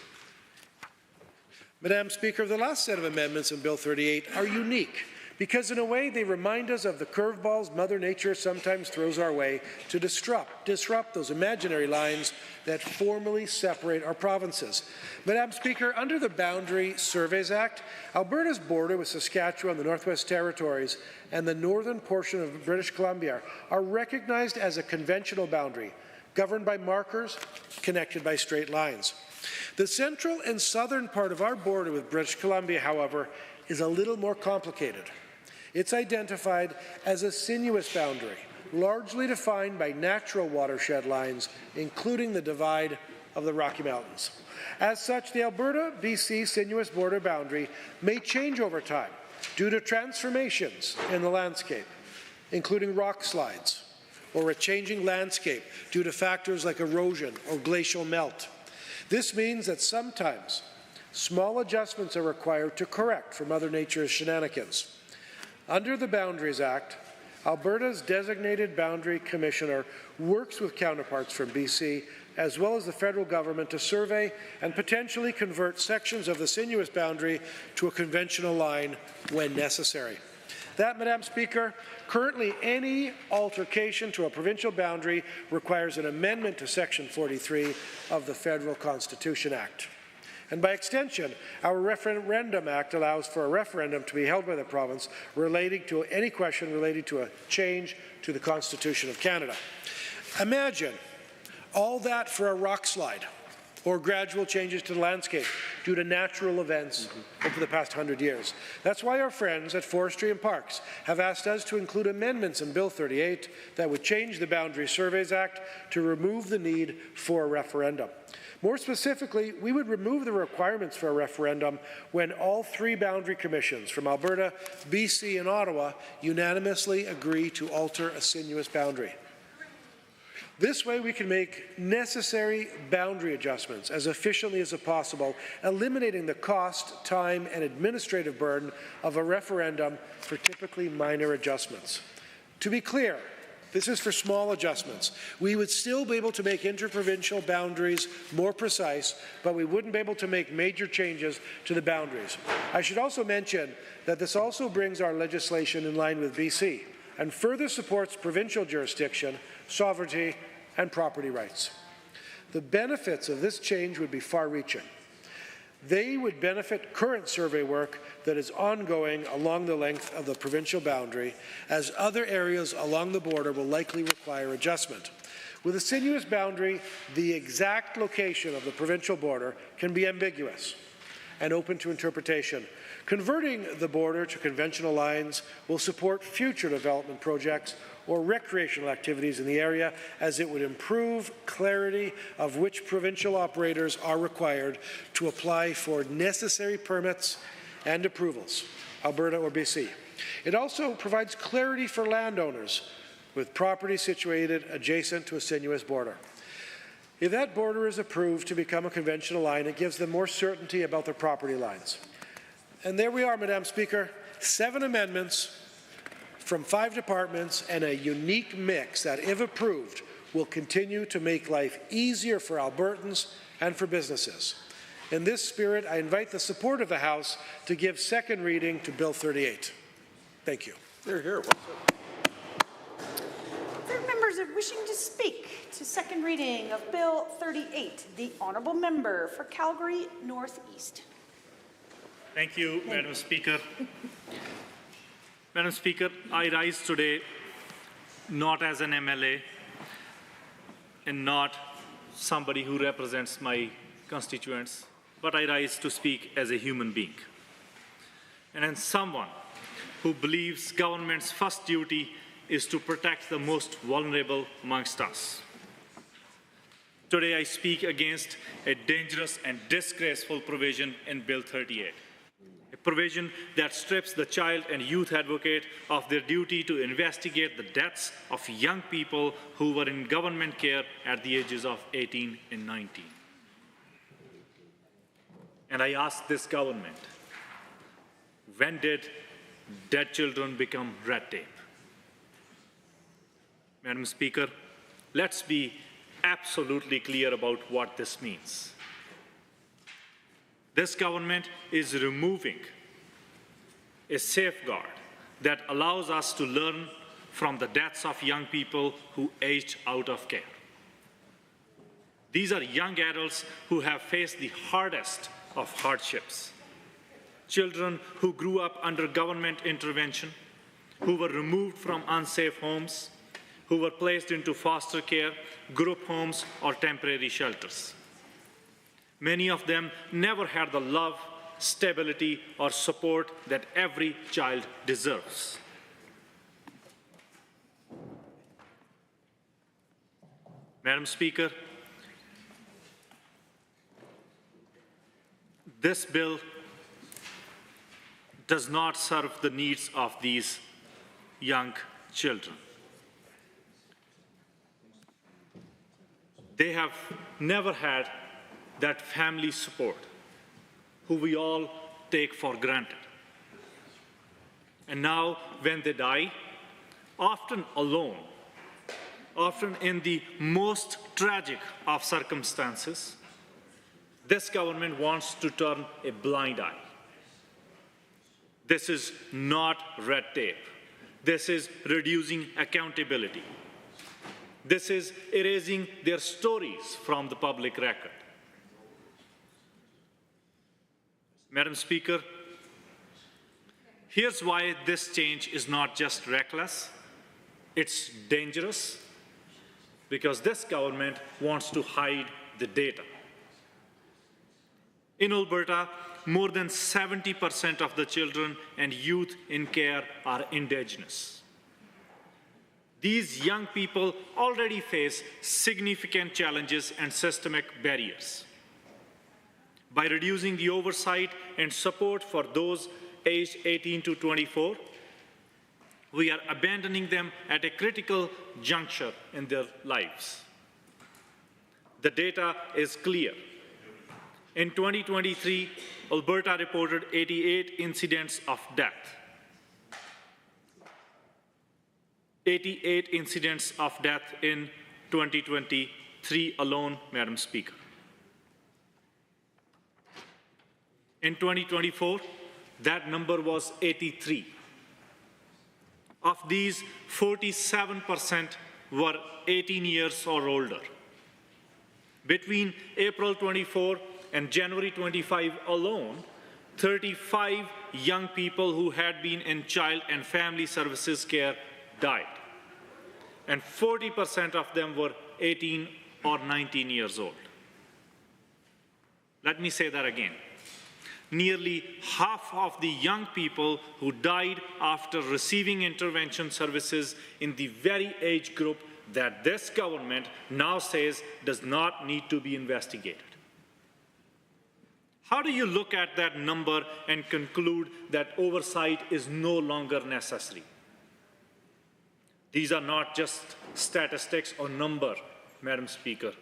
Madam Speaker, the last set of amendments in Bill 38 are unique because in a way they remind us of the curveballs Mother Nature sometimes throws our way to disrupt those imaginary lines that formally separate our provinces. Madam Speaker, under the Boundary Surveys Act, Alberta's border with Saskatchewan, the Northwest Territories, and the northern portion of British Columbia are recognized as a conventional boundary, governed by markers connected by straight lines. The central and southern part of our border with British Columbia, however, is a little more complicated. It's identified as a sinuous boundary, largely defined by natural watershed lines, including the divide of the Rocky Mountains. As such, the Alberta-BC sinuous border boundary may change over time due to transformations in the landscape, including rock slides, or a changing landscape due to factors like erosion or glacial melt. This means that sometimes small adjustments are required to correct for Mother Nature's shenanigans. Under the Boundaries Act, Alberta's designated boundary commissioner works with counterparts from BC as well as the federal government to survey and potentially convert sections of the sinuous boundary to a conventional line when necessary. That, Madam Speaker, currently any altercation to a provincial boundary requires an amendment to Section 43 of the Federal Constitution Act. And by extension, our Referendum Act allows for a referendum to be held by the province relating to any question related to a change to the Constitution of Canada. Imagine all that for a rock slide or gradual changes to the landscape due to natural events over the past 100 years. That's why our friends at Forestry and Parks have asked us to include amendments in Bill 38 that would change the Boundary Surveys Act to remove the need for a referendum. More specifically, we would remove the requirements for a referendum when all 3 boundary commissions from Alberta, BC and Ottawa unanimously agree to alter a sinuous boundary. This way we can make necessary boundary adjustments as efficiently as possible, eliminating the cost, time and administrative burden of a referendum for typically minor adjustments. To be clear, this is for small adjustments. We would still be able to make interprovincial boundaries more precise, but we wouldn't be able to make major changes to the boundaries. I should also mention that this also brings our legislation in line with BC and further supports provincial jurisdiction, sovereignty, and property rights. The benefits of this change would be far-reaching. They would benefit current survey work that is ongoing along the length of the provincial boundary, as other areas along the border will likely require adjustment. With a sinuous boundary, the exact location of the provincial border can be ambiguous and open to interpretation. Converting the border to conventional lines will support future development projects or recreational activities in the area, as it would improve clarity of which provincial operators are required to apply for necessary permits and approvals, Alberta or BC. It also provides clarity for landowners with property situated adjacent to a sinuous border. If that border is approved to become a conventional line, it gives them more certainty about their property lines. And there we are, Madam Speaker, 7 amendments from 5 departments and a unique mix that, if approved, will continue to make life easier for Albertans and for businesses. In this spirit, I invite the support of the House to give second reading to Bill 38. Thank you. Third members are wishing to speak to second reading of Bill 38. The Honourable Member for Calgary North East. Thank you, Madam Speaker. Madam Speaker, I rise today not as an MLA and not somebody who represents my constituents, but I rise to speak as a human being and as someone who believes government's first duty is to protect the most vulnerable amongst us. Today I speak against a dangerous and disgraceful provision in Bill 38. A provision that strips the child and youth advocate of their duty to investigate the deaths of young people who were in government care at the ages of 18 and 19. And I ask this government, when did dead children become red tape? Madam Speaker, let's be absolutely clear about what this means. This government is removing a safeguard that allows us to learn from the deaths of young people who aged out of care. These are young adults who have faced the hardest of hardships. Children who grew up under government intervention, who were removed from unsafe homes, who were placed into foster care, group homes, or temporary shelters. Many of them never had the love, stability, or support that every child deserves. Madam Speaker, this bill does not serve the needs of these young children. They have never had that family support, who we all take for granted. And now, when they die, often alone, often in the most tragic of circumstances, this government wants to turn a blind eye. This is not red tape. This is reducing accountability. This is erasing their stories from the public record. Madam Speaker, here's why this change is not just reckless, it's dangerous, because this government wants to hide the data. In Alberta, more than 70% of the children and youth in care are Indigenous. These young people already face significant challenges and systemic barriers. By reducing the oversight and support for those aged 18 to 24, we are abandoning them at a critical juncture in their lives. The data is clear. In 2023, Alberta reported 88 incidents of death. 88 incidents of death in 2023 alone, Madam Speaker. In 2024, that number was 83. Of these, 47% were 18 years or older. Between April 24 and January 25 alone, 35 young people who had been in child and family services care died, and 40% of them were 18 or 19 years old. Let me say that again. Nearly half of the young people who died after receiving intervention services in the very age group that this government now says does not need to be investigated. How do you look at that number and conclude that oversight is no longer necessary? These are not just statistics or number, Madam Speaker.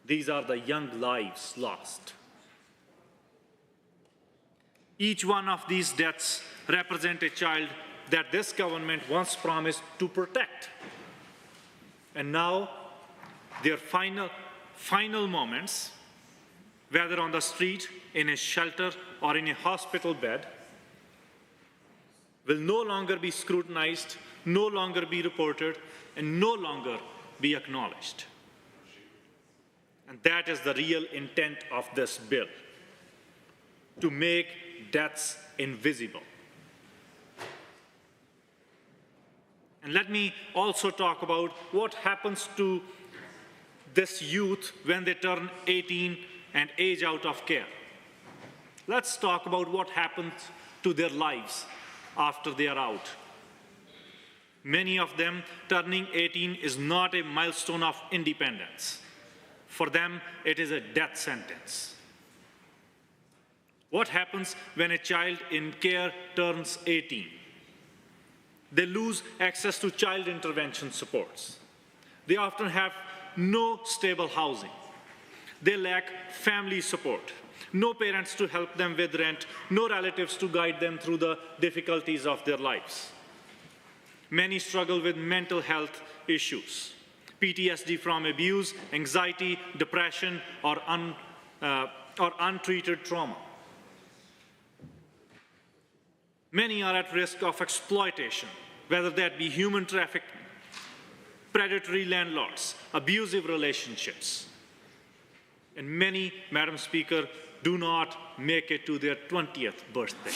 These are the young lives lost. Each one of these deaths represents a child that this government once promised to protect. And now, their final moments, whether on the street, in a shelter, or in a hospital bed, will no longer be scrutinized, no longer be reported, and no longer be acknowledged. And that is the real intent of this bill, to make deaths invisible. And let me also talk about what happens to this youth when they turn 18 and age out of care. Let's talk about what happens to their lives after they are out. Many of them turning 18 is not a milestone of independence. For them, it is a death sentence. What happens when a child in care turns 18? They lose access to child intervention supports. They often have no stable housing. They lack family support, no parents to help them with rent, no relatives to guide them through the difficulties of their lives. Many struggle with mental health issues, PTSD from abuse, anxiety, depression, or untreated trauma. Many are at risk of exploitation, whether that be human trafficking, predatory landlords, abusive relationships. And many, Madam Speaker, do not make it to their 20th birthday.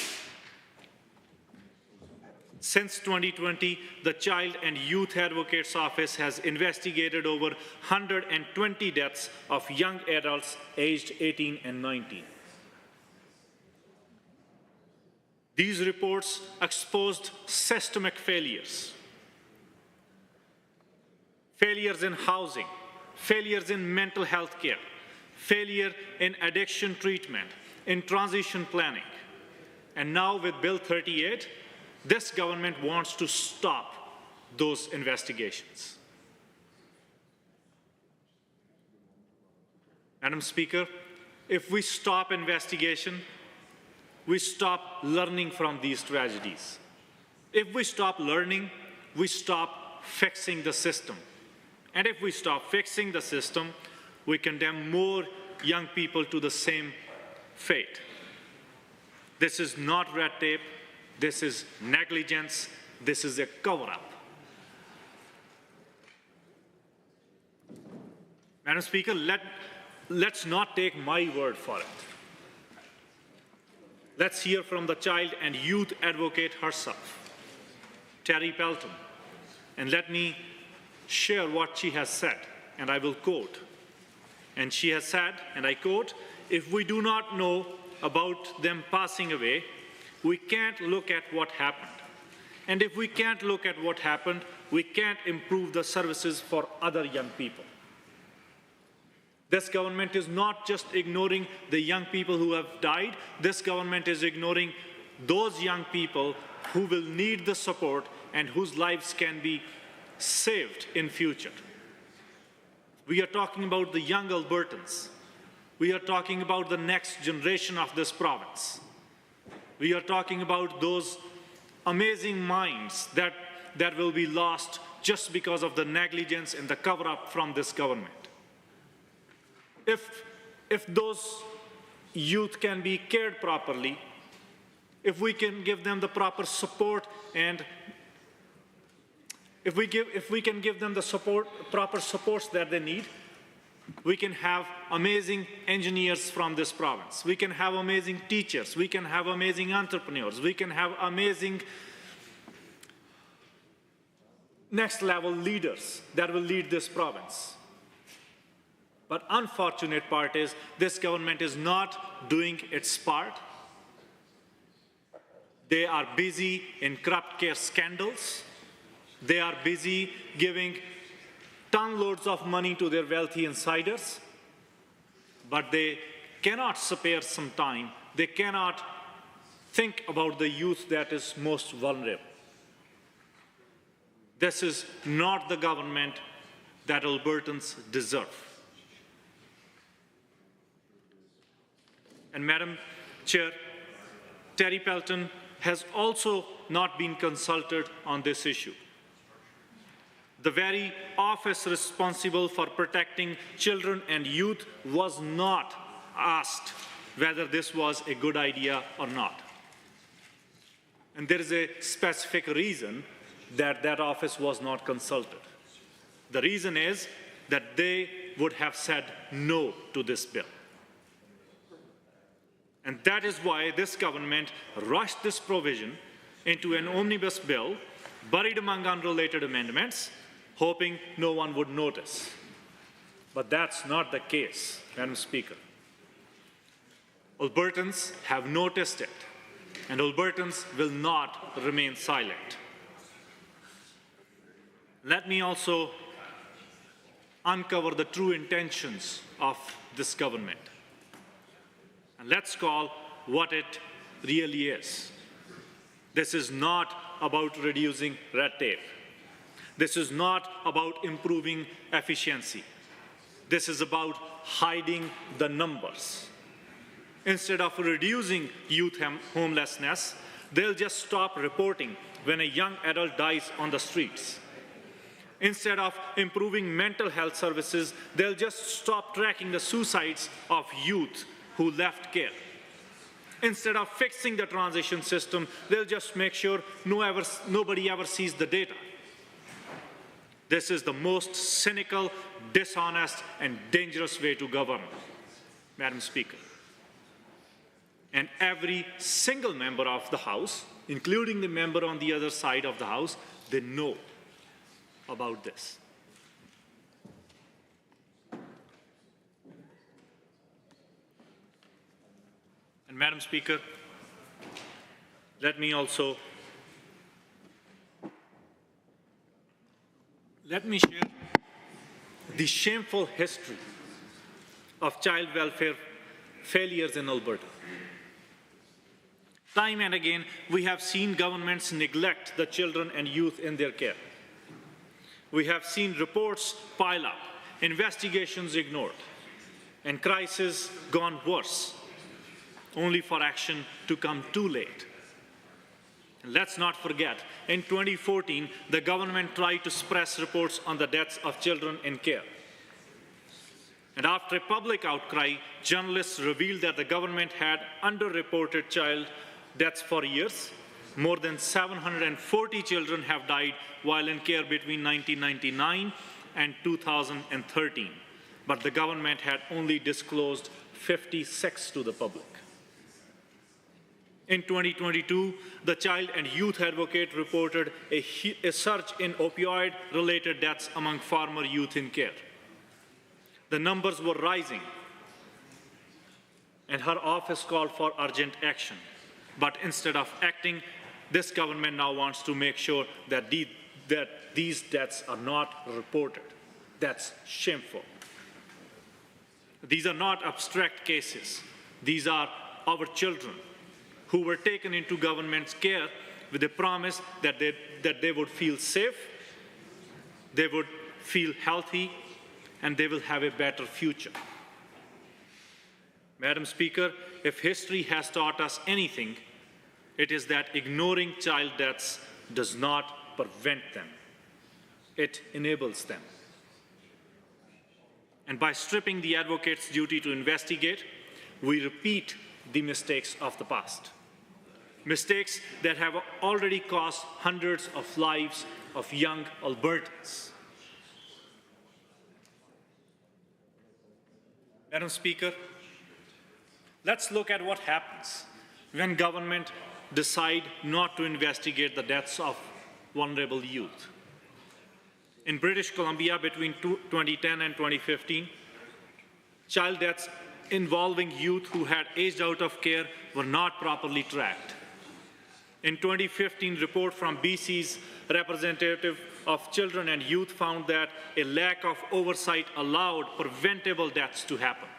Since 2020, the Child and Youth Advocate's Office has investigated over 120 deaths of young adults aged 18 and 19. These reports exposed systemic failures. Failures in housing, failures in mental health care, failure in addiction treatment, in transition planning. And now with Bill 38, this government wants to stop those investigations. Madam Speaker, if we stop investigation, we stop learning from these tragedies. If we stop learning, we stop fixing the system. And if we stop fixing the system, we condemn more young people to the same fate. This is not red tape. This is negligence. This is a cover-up. Madam Speaker, let's not take my word for it. Let's hear from the child and youth advocate herself, Terry Pelton. And let me share what she has said, and I will quote. And she has said, and I quote, "If we do not know about them passing away, we can't look at what happened. And if we can't look at what happened, we can't improve the services for other young people." This government is not just ignoring the young people who have died. This government is ignoring those young people who will need the support and whose lives can be saved in future. We are talking about the young Albertans. We are talking about the next generation of this province. We are talking about those amazing minds that will be lost just because of the negligence and the cover-up from this government. If those youth can be cared properly, if we can give them the proper support, and if we can give them the proper supports that they need, we can have amazing engineers from this province. We can have amazing teachers. We can have amazing entrepreneurs. We can have amazing next-level leaders that will lead this province. But unfortunate part is this government is not doing its part. They are busy in corrupt care scandals. They are busy giving ton-loads of money to their wealthy insiders. But they cannot spare some time. They cannot think about the youth that is most vulnerable. This is not the government that Albertans deserve. And Madam Chair, Terry Pelton has also not been consulted on this issue. The very office responsible for protecting children and youth was not asked whether this was a good idea or not. And there is a specific reason that that office was not consulted. The reason is that they would have said no to this bill. And that is why this government rushed this provision into an omnibus bill, buried among unrelated amendments, hoping no one would notice. But that's not the case, Madam Speaker. Albertans have noticed it, and Albertans will not remain silent. Let me also uncover the true intentions of this government. And let's call what it really is. This is not about reducing red tape. This is not about improving efficiency. This is about hiding the numbers. Instead of reducing youth homelessness, they'll just stop reporting when a young adult dies on the streets. Instead of improving mental health services, they'll just stop tracking the suicides of youth who left care. Instead of fixing the transition system, they'll just make sure nobody ever sees the data. This is the most cynical, dishonest, and dangerous way to govern, Madam Speaker. And every single member of the House, including the member on the other side of the House, they know about this. And Madam Speaker, let me share the shameful history of child welfare failures in Alberta. Time and again, we have seen governments neglect the children and youth in their care. We have seen reports pile up, investigations ignored, and crises gone worse, only for action to come too late. Let's not forget, in 2014, the government tried to suppress reports on the deaths of children in care. And after a public outcry, journalists revealed that the government had underreported child deaths for years. More than 740 children have died while in care between 1999 and 2013. But the government had only disclosed 56 to the public. In 2022, the Child and Youth Advocate reported a surge in opioid-related deaths among farmer youth in care. The numbers were rising, and her office called for urgent action. But instead of acting, this government now wants to make sure that these deaths are not reported. That's shameful. These are not abstract cases. These are our children who were taken into government's care with the promise that they would feel safe, they would feel healthy, and they will have a better future. Madam Speaker, if history has taught us anything, it is that ignoring child deaths does not prevent them. It enables them. And by stripping the advocate's duty to investigate, we repeat the mistakes of the past. Mistakes that have already cost hundreds of lives of young Albertans. Madam Speaker, let's look at what happens when government decide not to investigate the deaths of vulnerable youth. In British Columbia between 2010 and 2015, child deaths involving youth who had aged out of care were not properly tracked. In 2015, report from BC's representative of children and youth found that a lack of oversight allowed preventable deaths to happen.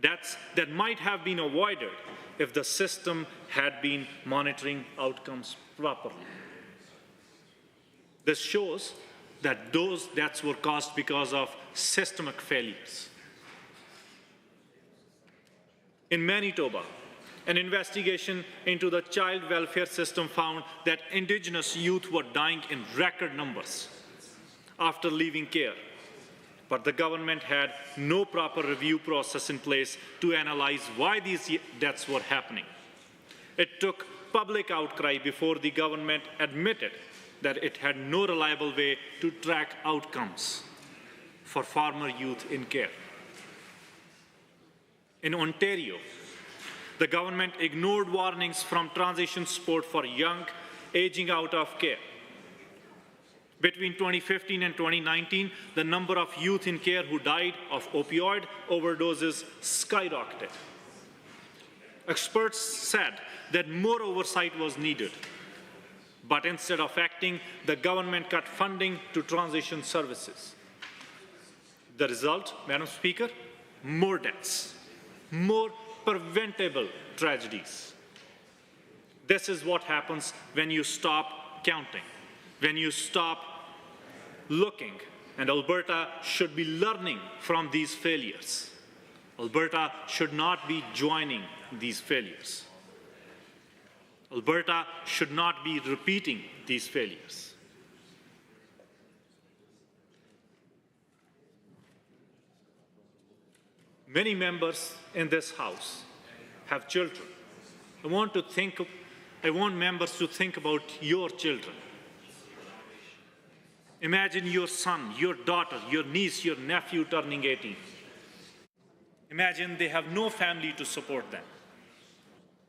Deaths that might have been avoided if the system had been monitoring outcomes properly. This shows that those deaths were caused because of systemic failures. In Manitoba, an investigation into the child welfare system found that Indigenous youth were dying in record numbers after leaving care. But the government had no proper review process in place to analyze why these deaths were happening. It took public outcry before the government admitted that it had no reliable way to track outcomes for farmer youth in care. In Ontario, the government ignored warnings from transition support for young aging out of care. Between 2015 and 2019, the number of youth in care who died of opioid overdoses skyrocketed. Experts said that more oversight was needed. But instead of acting, the government cut funding to transition services. The result, Madam Speaker, more deaths, more preventable tragedies. This is what happens when you stop counting, when you stop looking, and Alberta should be learning from these failures. Alberta should not be joining these failures. Alberta should not be repeating these failures. Many members in this House have children. I want members to think about your children. Imagine your son, your daughter, your niece, your nephew turning 18. Imagine they have no family to support them.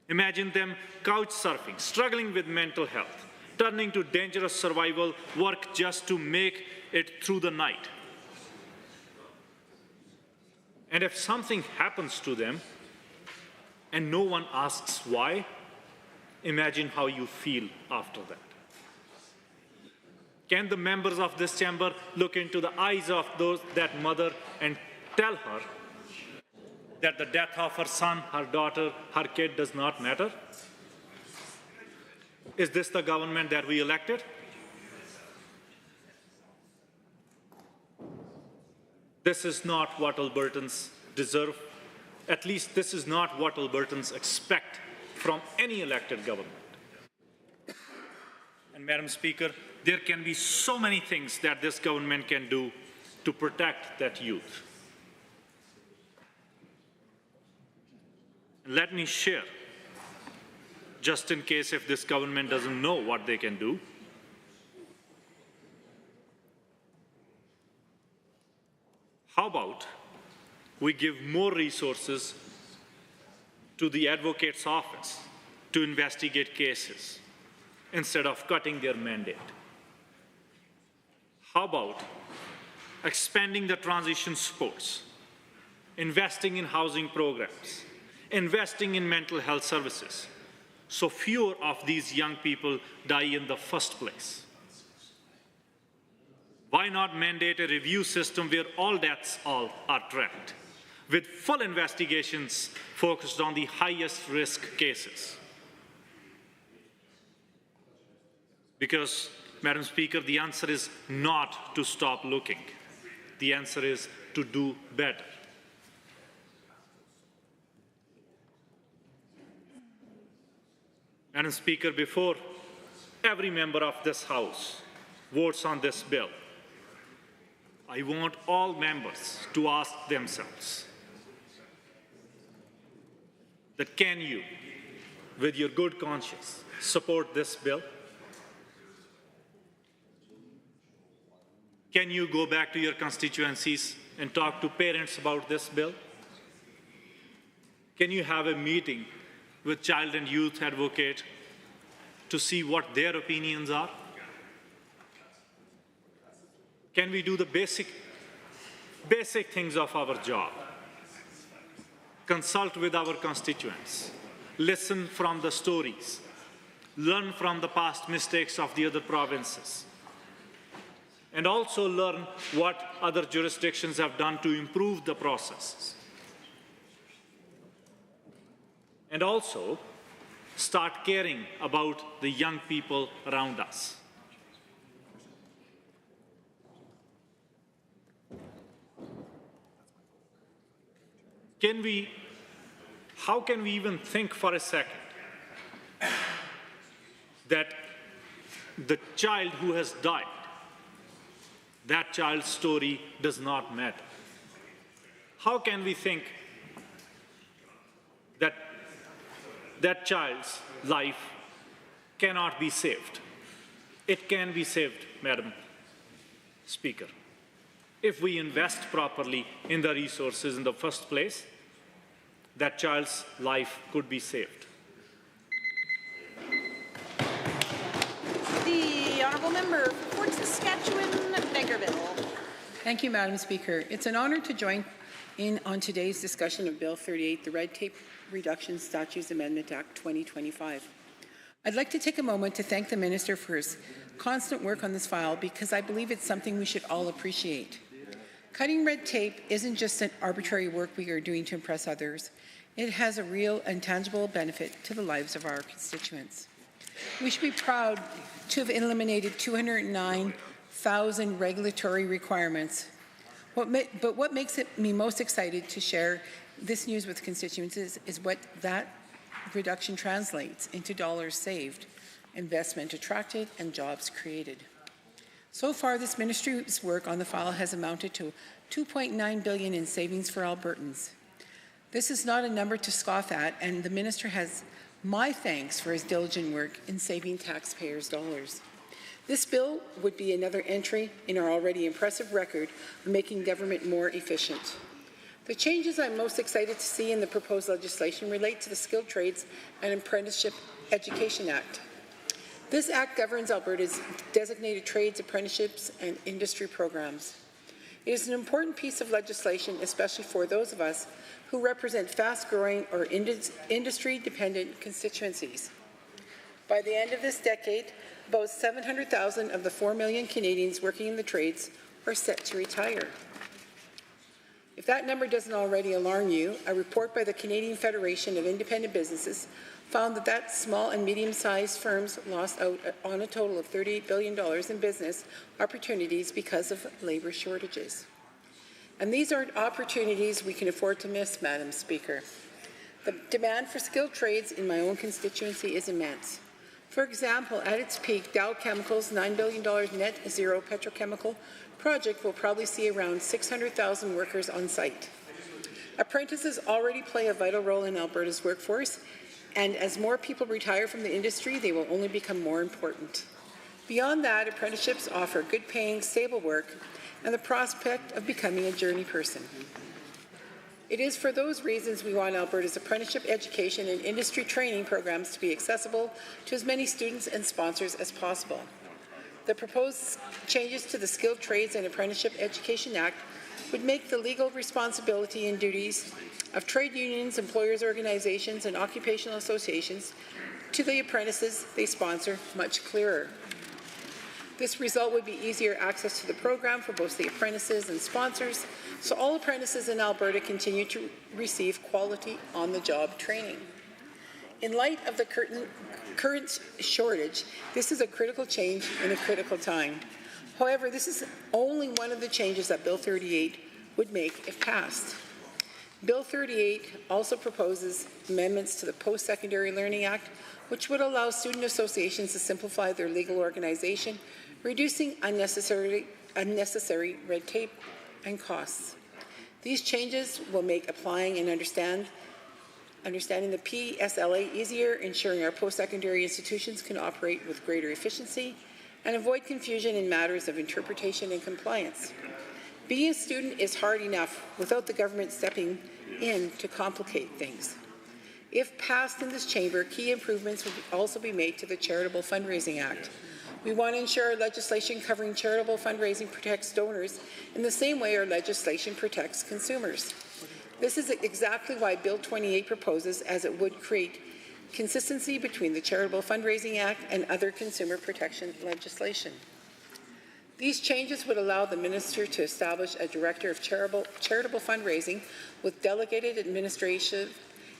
Imagine them couch surfing, struggling with mental health, turning to dangerous survival work just to make it through the night. And if something happens to them and no one asks why, imagine how you feel after that. Can the members of this chamber look into the eyes of that mother and tell her that the death of her son, her daughter, her kid does not matter? Is this the government that we elected? This is not what Albertans deserve. At least this is not what Albertans expect from any elected government. And Madam Speaker, there can be so many things that this government can do to protect that youth. Let me share, just in case if this government doesn't know what they can do. How about we give more resources to the advocate's office to investigate cases instead of cutting their mandate? How about expanding the transition supports, investing in housing programs, investing in mental health services, so fewer of these young people die in the first place? Why not mandate a review system where all deaths are tracked, with full investigations focused on the highest risk cases? Because, Madam Speaker, the answer is not to stop looking. The answer is to do better. Madam Speaker, before every member of this House votes on this bill, I want all members to ask themselves that can you, with your good conscience, support this bill? Can you go back to your constituencies and talk to parents about this bill? Can you have a meeting with child and youth advocate to see what their opinions are? Can we do the basic things of our job? Consult with our constituents, listen from the stories, learn from the past mistakes of the other provinces, and also learn what other jurisdictions have done to improve the processes. And also start caring about the young people around us. How can we even think for a second that the child who has died, that child's story does not matter? How can we think that that child's life cannot be saved? It can be saved, Madam Speaker. If we invest properly in the resources in the first place, that child's life could be saved. The honourable member for Fort Saskatchewan, Vegreville. Thank you, Madam Speaker. It's an honour to join in on today's discussion of Bill 38, the Red Tape Reduction Statutes Amendment Act 2025. I'd like to take a moment to thank the Minister for his constant work on this file, because I believe it's something we should all appreciate. Cutting red tape isn't just an arbitrary work we are doing to impress others. It has a real and tangible benefit to the lives of our constituents. We should be proud to have eliminated 209,000 regulatory requirements. But what makes me most excited to share this news with constituents is what that reduction translates into dollars saved, investment attracted, and jobs created. So far, this ministry's work on the file has amounted to $2.9 billion in savings for Albertans. This is not a number to scoff at, and the minister has my thanks for his diligent work in saving taxpayers' dollars. This bill would be another entry in our already impressive record of making government more efficient. The changes I'm most excited to see in the proposed legislation relate to the Skilled Trades and Apprenticeship Education Act. This act governs Alberta's designated trades, apprenticeships, and industry programs. It is an important piece of legislation, especially for those of us who represent fast-growing or industry-dependent constituencies. By the end of this decade, about 700,000 of the 4 million Canadians working in the trades are set to retire. If that number doesn't already alarm you, a report by the Canadian Federation of Independent Businesses found that small and medium-sized firms lost out on a total of $38 billion in business opportunities because of labour shortages. And these aren't opportunities we can afford to miss, Madam Speaker. The demand for skilled trades in my own constituency is immense. For example, at its peak, Dow Chemical's $9 billion net zero petrochemical project will probably see around 600,000 workers on site. Apprentices already play a vital role in Alberta's workforce, and as more people retire from the industry, they will only become more important. Beyond that, apprenticeships offer good-paying, stable work and the prospect of becoming a journey person. It is for those reasons we want Alberta's apprenticeship education and industry training programs to be accessible to as many students and sponsors as possible. The proposed changes to the Skilled Trades and Apprenticeship Education Act would make the legal responsibility and duties of trade unions, employers' organizations, and occupational associations to the apprentices they sponsor much clearer. This result would be easier access to the program for both the apprentices and sponsors, so all apprentices in Alberta continue to receive quality on-the-job training. In light of the current shortage, this is a critical change in a critical time. However, this is only one of the changes that Bill 38 would make if passed. Bill 38 also proposes amendments to the Post-Secondary Learning Act, which would allow student associations to simplify their legal organization, reducing unnecessary red tape and costs. These changes will make applying and understanding the PSLA easier, ensuring our post-secondary institutions can operate with greater efficiency and avoid confusion in matters of interpretation and compliance. Being a student is hard enough without the government stepping in to complicate things. If passed in this chamber, key improvements will also be made to the Charitable Fundraising Act. We want to ensure our legislation covering charitable fundraising protects donors in the same way our legislation protects consumers. This is exactly why Bill 28 proposes, as it would create consistency between the Charitable Fundraising Act and other consumer protection legislation. These changes would allow the Minister to establish a Director of Charitable Fundraising with delegated administration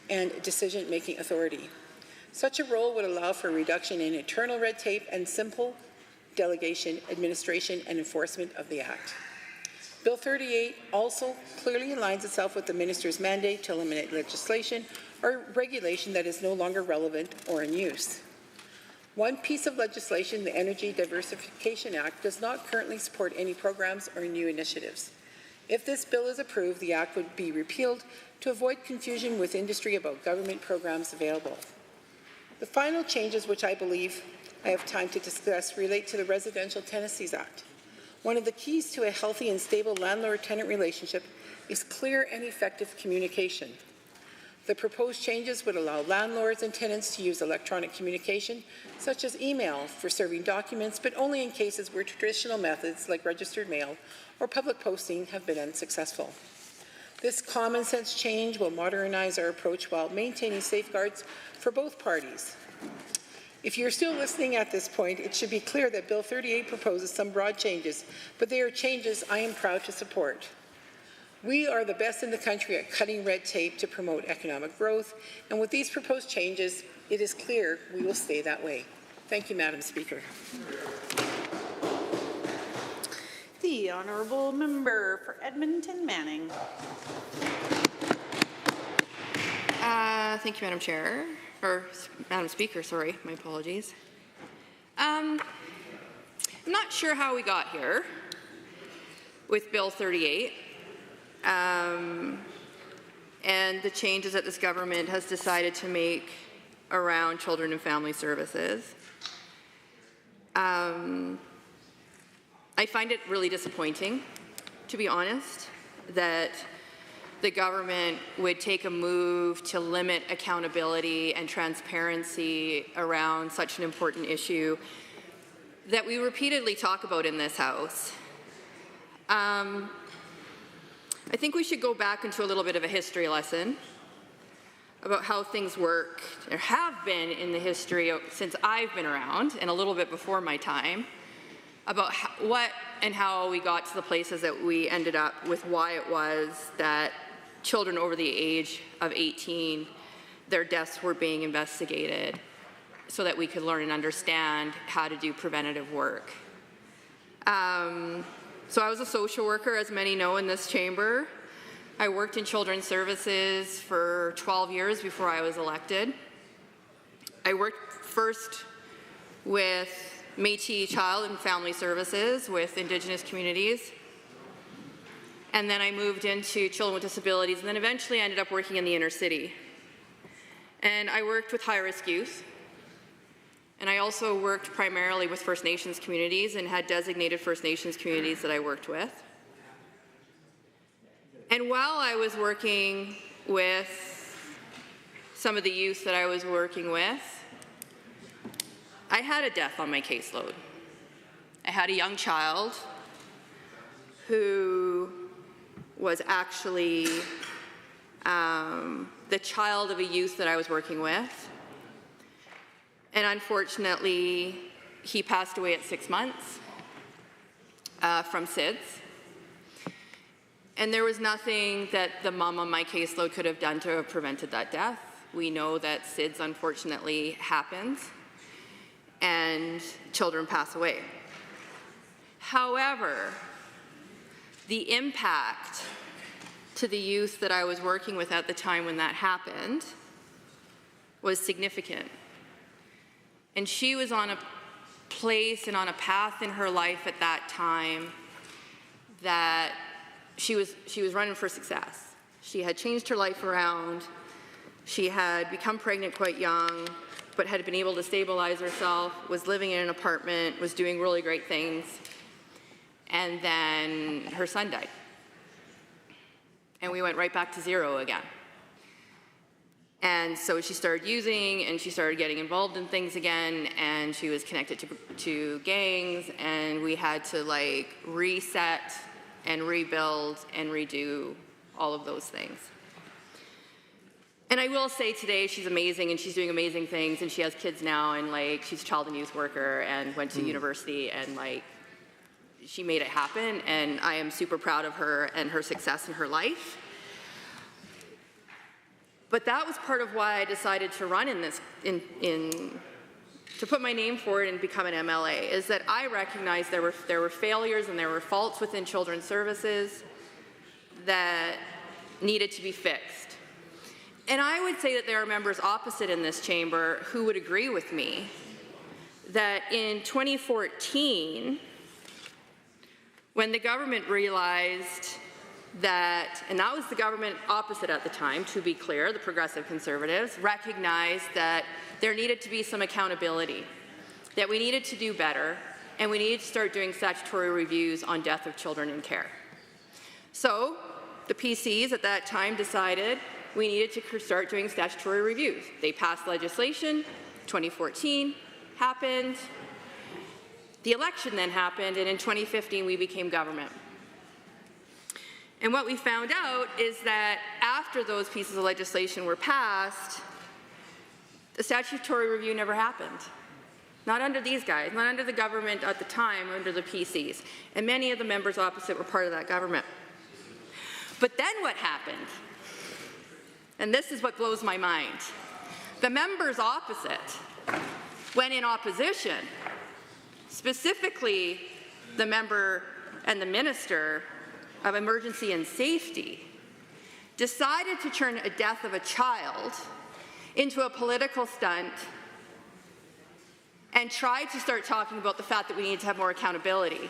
and decision-making authority. Such a role would allow for a reduction in internal red tape and simple delegation, administration, and enforcement of the Act. Bill 38 also clearly aligns itself with the Minister's mandate to eliminate legislation or regulation that is no longer relevant or in use. One piece of legislation, the Energy Diversification Act, does not currently support any programs or new initiatives. If this bill is approved, the Act would be repealed to avoid confusion with industry about government programs available. The final changes, which I believe I have time to discuss, relate to the Residential Tenancies Act. One of the keys to a healthy and stable landlord-tenant relationship is clear and effective communication. The proposed changes would allow landlords and tenants to use electronic communication, such as email, for serving documents, but only in cases where traditional methods like registered mail or public posting have been unsuccessful. This common sense change will modernize our approach while maintaining safeguards for both parties. If you're still listening at this point, it should be clear that Bill 38 proposes some broad changes, but they are changes I am proud to support. We are the best in the country at cutting red tape to promote economic growth, and with these proposed changes, it is clear we will stay that way. Thank you, Madam Speaker. The Honourable Member for Edmonton Manning. Thank you, Madam Chair, or Madam Speaker, sorry, my apologies. I'm not sure how we got here with Bill 38 and the changes that this government has decided to make around children and family services. I find it really disappointing, to be honest, that the government would take a move to limit accountability and transparency around such an important issue that we repeatedly talk about in this House. I think we should go back into a little bit of a history lesson about how things work, or have been in the history since I've been around, and a little bit before my time, about what and how we got to the places that we ended up with, why it was that children over the age of 18, their deaths were being investigated so that we could learn and understand how to do preventative work. So I was a social worker, as many know in this chamber. I worked in children's services for 12 years before I was elected. I worked first with Métis Child and Family Services with Indigenous communities. And then I moved into children with disabilities, and then eventually I ended up working in the inner city. And I worked with high-risk youth. And I also worked primarily with First Nations communities and had designated First Nations communities that I worked with. And while I was working with some of the youth that I was working with, I had a death on my caseload. I had a young child who was actually the child of a youth that I was working with. And unfortunately, he passed away at 6 months from SIDS. And there was nothing that the mom on my caseload could have done to have prevented that death. We know that SIDS unfortunately happens and children pass away. However, the impact to the youth that I was working with at the time when that happened was significant. And she was on a place and on a path in her life at that time that she was running for success. She had changed her life around. She had become pregnant quite young, but had been able to stabilize herself, was living in an apartment, was doing really great things. And then her son died. And we went right back to zero again. And so she started using, and she started getting involved in things again, and she was connected to gangs, and we had to like reset and rebuild and redo all of those things. And I will say today she's amazing, and she's doing amazing things, and she has kids now, and like she's a child and youth worker and went to university, and like she made it happen, and I am super proud of her and her success in her life. But that was part of why I decided to run in this, to put my name forward and become an MLA, is that I recognized there were failures and there were faults within children's services that needed to be fixed. And I would say that there are members opposite in this chamber who would agree with me that in 2014, when the government realized that, and that was the government opposite at the time, to be clear, the Progressive Conservatives, recognized that there needed to be some accountability, that we needed to do better, and we needed to start doing statutory reviews on death of children in care. So the PCs at that time decided we needed to start doing statutory reviews. They passed legislation, 2014 happened, the election then happened, and in 2015 we became government. And what we found out is that after those pieces of legislation were passed, the statutory review never happened. Not under these guys, not under the government at the time, under the PCs. And many of the members opposite were part of that government. But then what happened? And this is what blows my mind. The members opposite, when in opposition, specifically the member and the minister of Emergency and Safety, decided to turn a death of a child into a political stunt and tried to start talking about the fact that we need to have more accountability.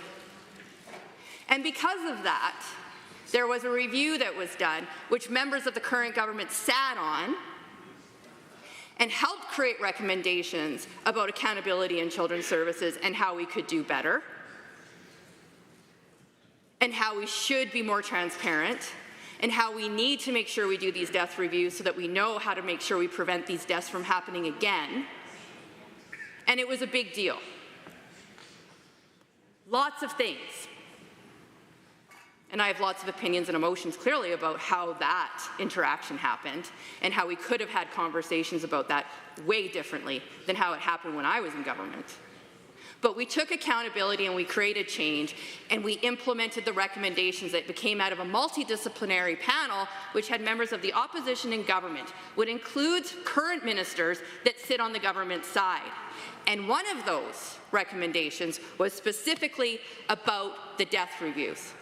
And because of that, there was a review that was done, which members of the current government sat on and helped create recommendations about accountability in children's services and how we could do better, and how we should be more transparent, and how we need to make sure we do these death reviews so that we know how to make sure we prevent these deaths from happening again. And it was a big deal. Lots of things. And I have lots of opinions and emotions clearly about how that interaction happened and how we could have had conversations about that way differently than how it happened when I was in government. But we took accountability and we created change, and we implemented the recommendations that came out of a multidisciplinary panel which had members of the opposition and government, would include current ministers that sit on the government side. And one of those recommendations was specifically about the death reviews,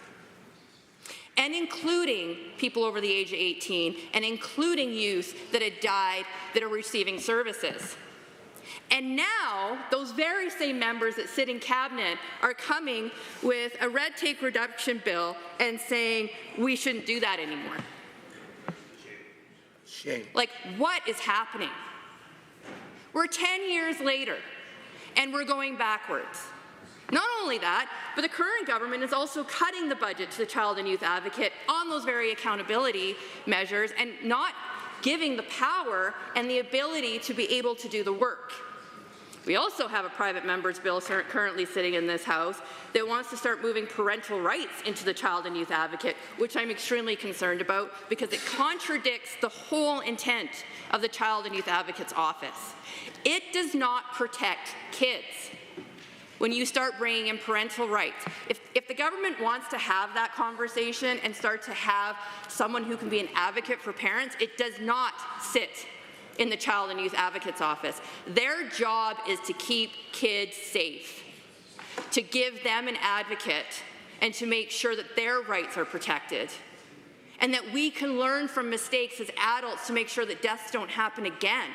and including people over the age of 18, and including youth that had died that are receiving services. And now, those very same members that sit in cabinet are coming with a red tape reduction bill and saying we shouldn't do that anymore. Shame. Like, what is happening? We're 10 years later, and we're going backwards. Not only that, but the current government is also cutting the budget to the Child and Youth Advocate on those very accountability measures and not giving the power and the ability to be able to do the work. We also have a private member's bill currently sitting in this House that wants to start moving parental rights into the Child and Youth Advocate, which I'm extremely concerned about because it contradicts the whole intent of the Child and Youth Advocate's office. It does not protect kids when you start bringing in parental rights. If the government wants to have that conversation and start to have someone who can be an advocate for parents, it does not sit in the Child and Youth Advocate's office. Their job is to keep kids safe, to give them an advocate, and to make sure that their rights are protected, and that we can learn from mistakes as adults to make sure that deaths don't happen again.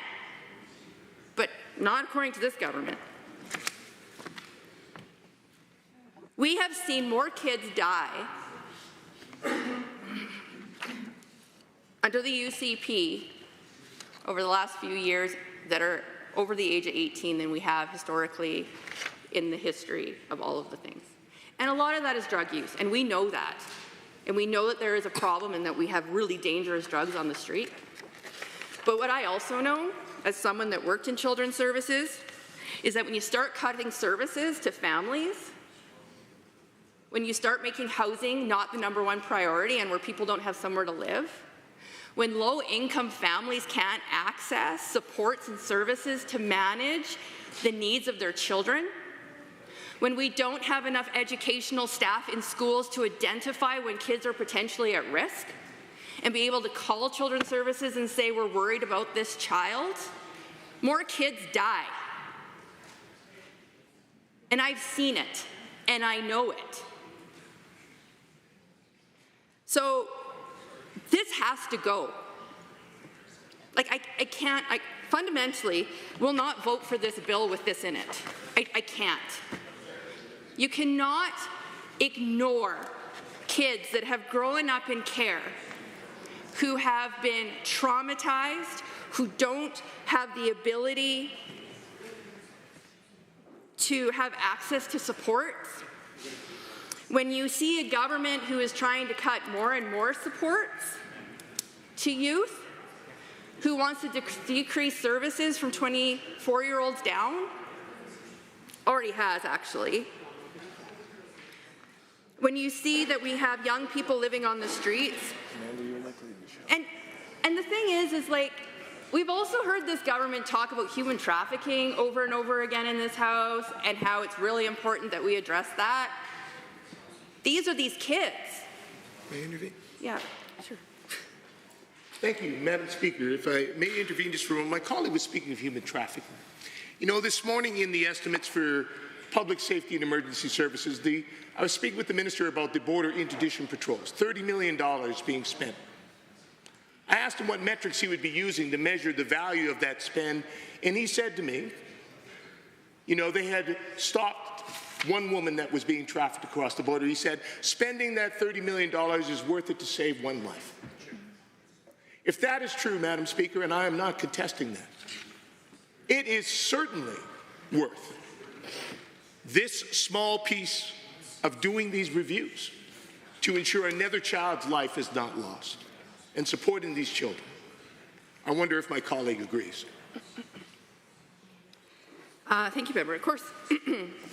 But not according to this government. We have seen more kids die under the UCP over the last few years that are over the age of 18 than we have historically in the history of all of the things. And a lot of that is drug use, and we know that. And we know that there is a problem and that we have really dangerous drugs on the street. But what I also know, as someone that worked in children's services, is that when you start cutting services to families, when you start making housing not the #1 priority and where people don't have somewhere to live, when low-income families can't access supports and services to manage the needs of their children, when we don't have enough educational staff in schools to identify when kids are potentially at risk and be able to call children's services and say, we're worried about this child, more kids die. And I've seen it, and I know it. So this has to go. Like, I fundamentally will not vote for this bill with this in it. I can't. You cannot ignore kids that have grown up in care, who have been traumatized, who don't have the ability to have access to supports. When you see a government who is trying to cut more and more supports to youth, who wants to decrease services from 24-year-olds down, already has actually. When you see that we have young people living on the streets, and the thing is like, we've also heard this government talk about human trafficking over and over again in this House and how it's really important that we address that. These are these kids. May I intervene? Yeah, sure. Thank you, Madam Speaker. If I may intervene just for a moment. My colleague was speaking of human trafficking. You know, this morning in the estimates for public safety and emergency services, I was speaking with the Minister about the border interdiction patrols, $30 million being spent. I asked him what metrics he would be using to measure the value of that spend, and he said to me, you know, they had stopped one woman that was being trafficked across the border. He said, spending that $30 million is worth it to save one life. If that is true, Madam Speaker, and I am not contesting that, it is certainly worth this small piece of doing these reviews to ensure another child's life is not lost and supporting these children. I wonder if my colleague agrees. Thank you, Member. Of course,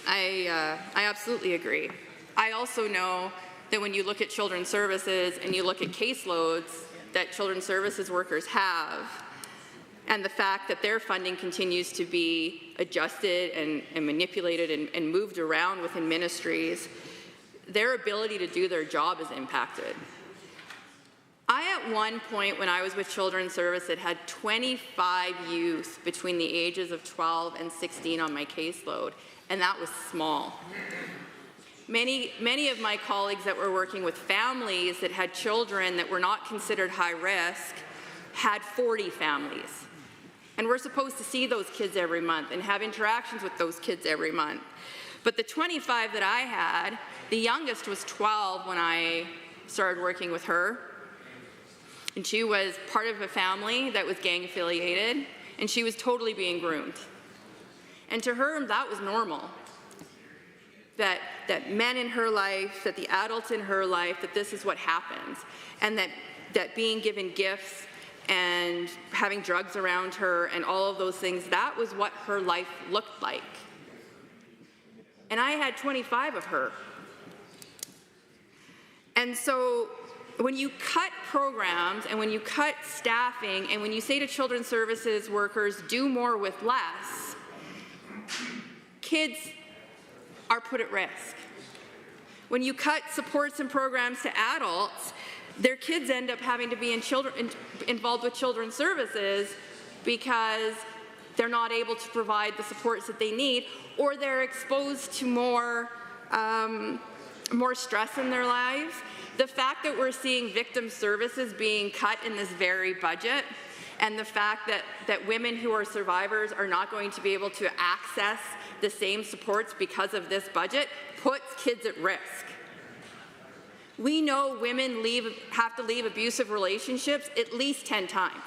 I absolutely agree. I also know that when you look at children's services and you look at caseloads that children's services workers have, and the fact that their funding continues to be adjusted and manipulated and moved around within ministries, their ability to do their job is impacted. I, at one point when I was with Children's Service, had 25 youth between the ages of 12 and 16 on my caseload, and that was small. Many of my colleagues that were working with families that had children that were not considered high risk had 40 families. And we're supposed to see those kids every month and have interactions with those kids every month. But the 25 that I had, the youngest was 12 when I started working with her. And she was part of a family that was gang affiliated, and she was totally being groomed. And to her, that was normal. that men in her life, that the adults in her life, that this is what happens, and that being given gifts and having drugs around her and all of those things, that was what her life looked like. And I had 25 of her. And so when you cut programs and when you cut staffing and when you say to children's services workers, do more with less, kids are put at risk. When you cut supports and programs to adults, their kids end up having to be involved with children's services because they're not able to provide the supports that they need, or they're exposed to more stress in their lives. The fact that we're seeing victim services being cut in this very budget, and the fact that women who are survivors are not going to be able to access the same supports because of this budget puts kids at risk. We know women have to leave abusive relationships at least 10 times.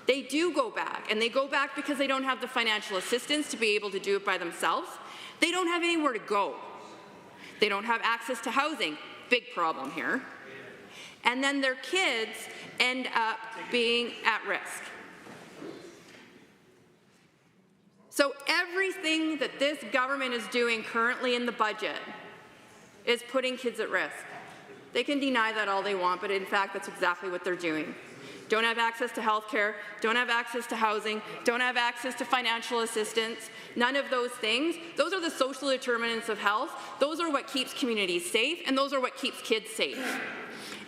They do go back, and they go back because they don't have the financial assistance to be able to do it by themselves. They don't have anywhere to go. They don't have access to housing. Big problem here. And then their kids end up being at risk. So everything that this government is doing currently in the budget is putting kids at risk. They can deny that all they want, but in fact, that's exactly what they're doing. Don't have access to health care, don't have access to housing, don't have access to financial assistance, none of those things. Those are the social determinants of health. Those are what keeps communities safe, and those are what keeps kids safe.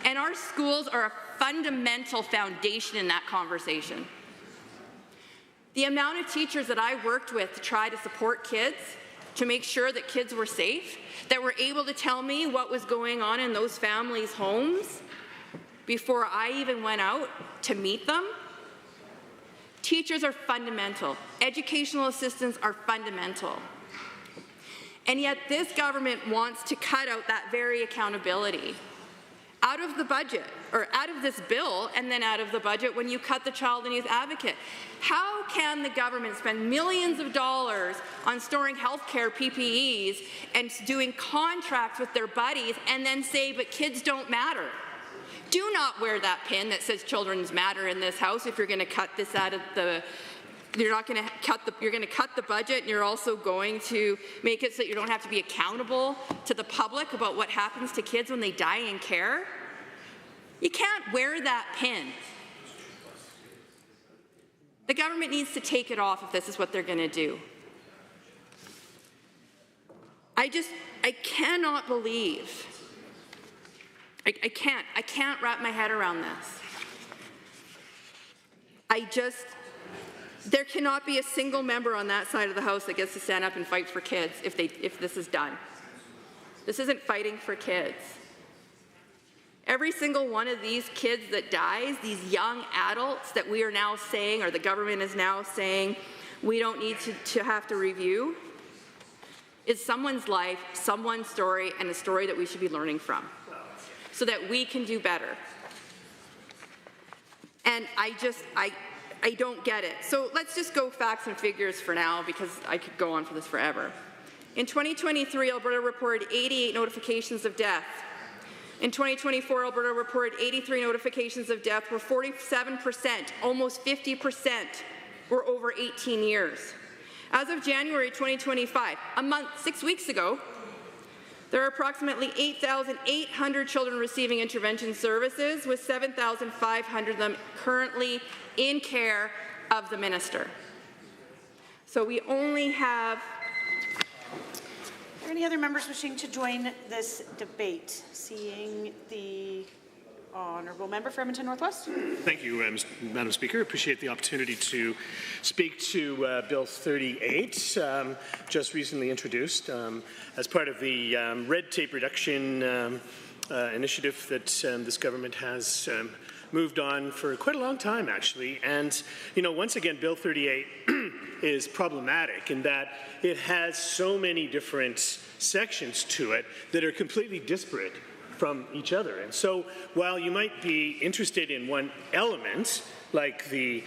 And our schools are a fundamental foundation in that conversation. The amount of teachers that I worked with to try to support kids, to make sure that kids were safe, that were able to tell me what was going on in those families' homes before I even went out to meet them. Teachers are fundamental. Educational assistants are fundamental. And yet this government wants to cut out that very accountability out of the budget, or out of this bill, and then out of the budget when you cut the Child and Youth Advocate. How can the government spend millions of dollars on storing healthcare PPEs and doing contracts with their buddies and then say, but kids don't matter? Do not wear that pin that says children's matter in this house if you're going to cut this out of the you're going to cut the budget, and you're also going to make it so that you don't have to be accountable to the public about what happens to kids when they die in care. You can't wear that pin. The government needs to take it off if this is what they're going to do. I cannot believe, I can't wrap my head around this. There cannot be a single member on that side of the House that gets to stand up and fight for kids if this is done. This isn't fighting for kids. Every single one of these kids that dies, these young adults that we are now saying, or the government is now saying, we don't need to have to review, is someone's life, someone's story, and a story that we should be learning from so that we can do better. And I don't get it. So let's just go facts and figures for now, because I could go on for this forever. In 2023, Alberta reported 88 notifications of death. In 2024, Alberta reported 83 notifications of death, where 47%, almost 50%, were over 18 years. As of January 2025, a month, 6 weeks ago, there are approximately 8,800 children receiving intervention services, with 7,500 of them currently in care of the minister. So we only have... Are there any other members wishing to join this debate? Seeing the honourable member for Edmonton Northwest. Thank you, Madam Speaker. I appreciate the opportunity to speak to Bill 38, just recently introduced as part of the red tape reduction initiative that this government has moved on for quite a long time, actually. And, you know, once again, Bill 38 is problematic in that it has so many different sections to it that are completely disparate from each other. And so while you might be interested in one element, like the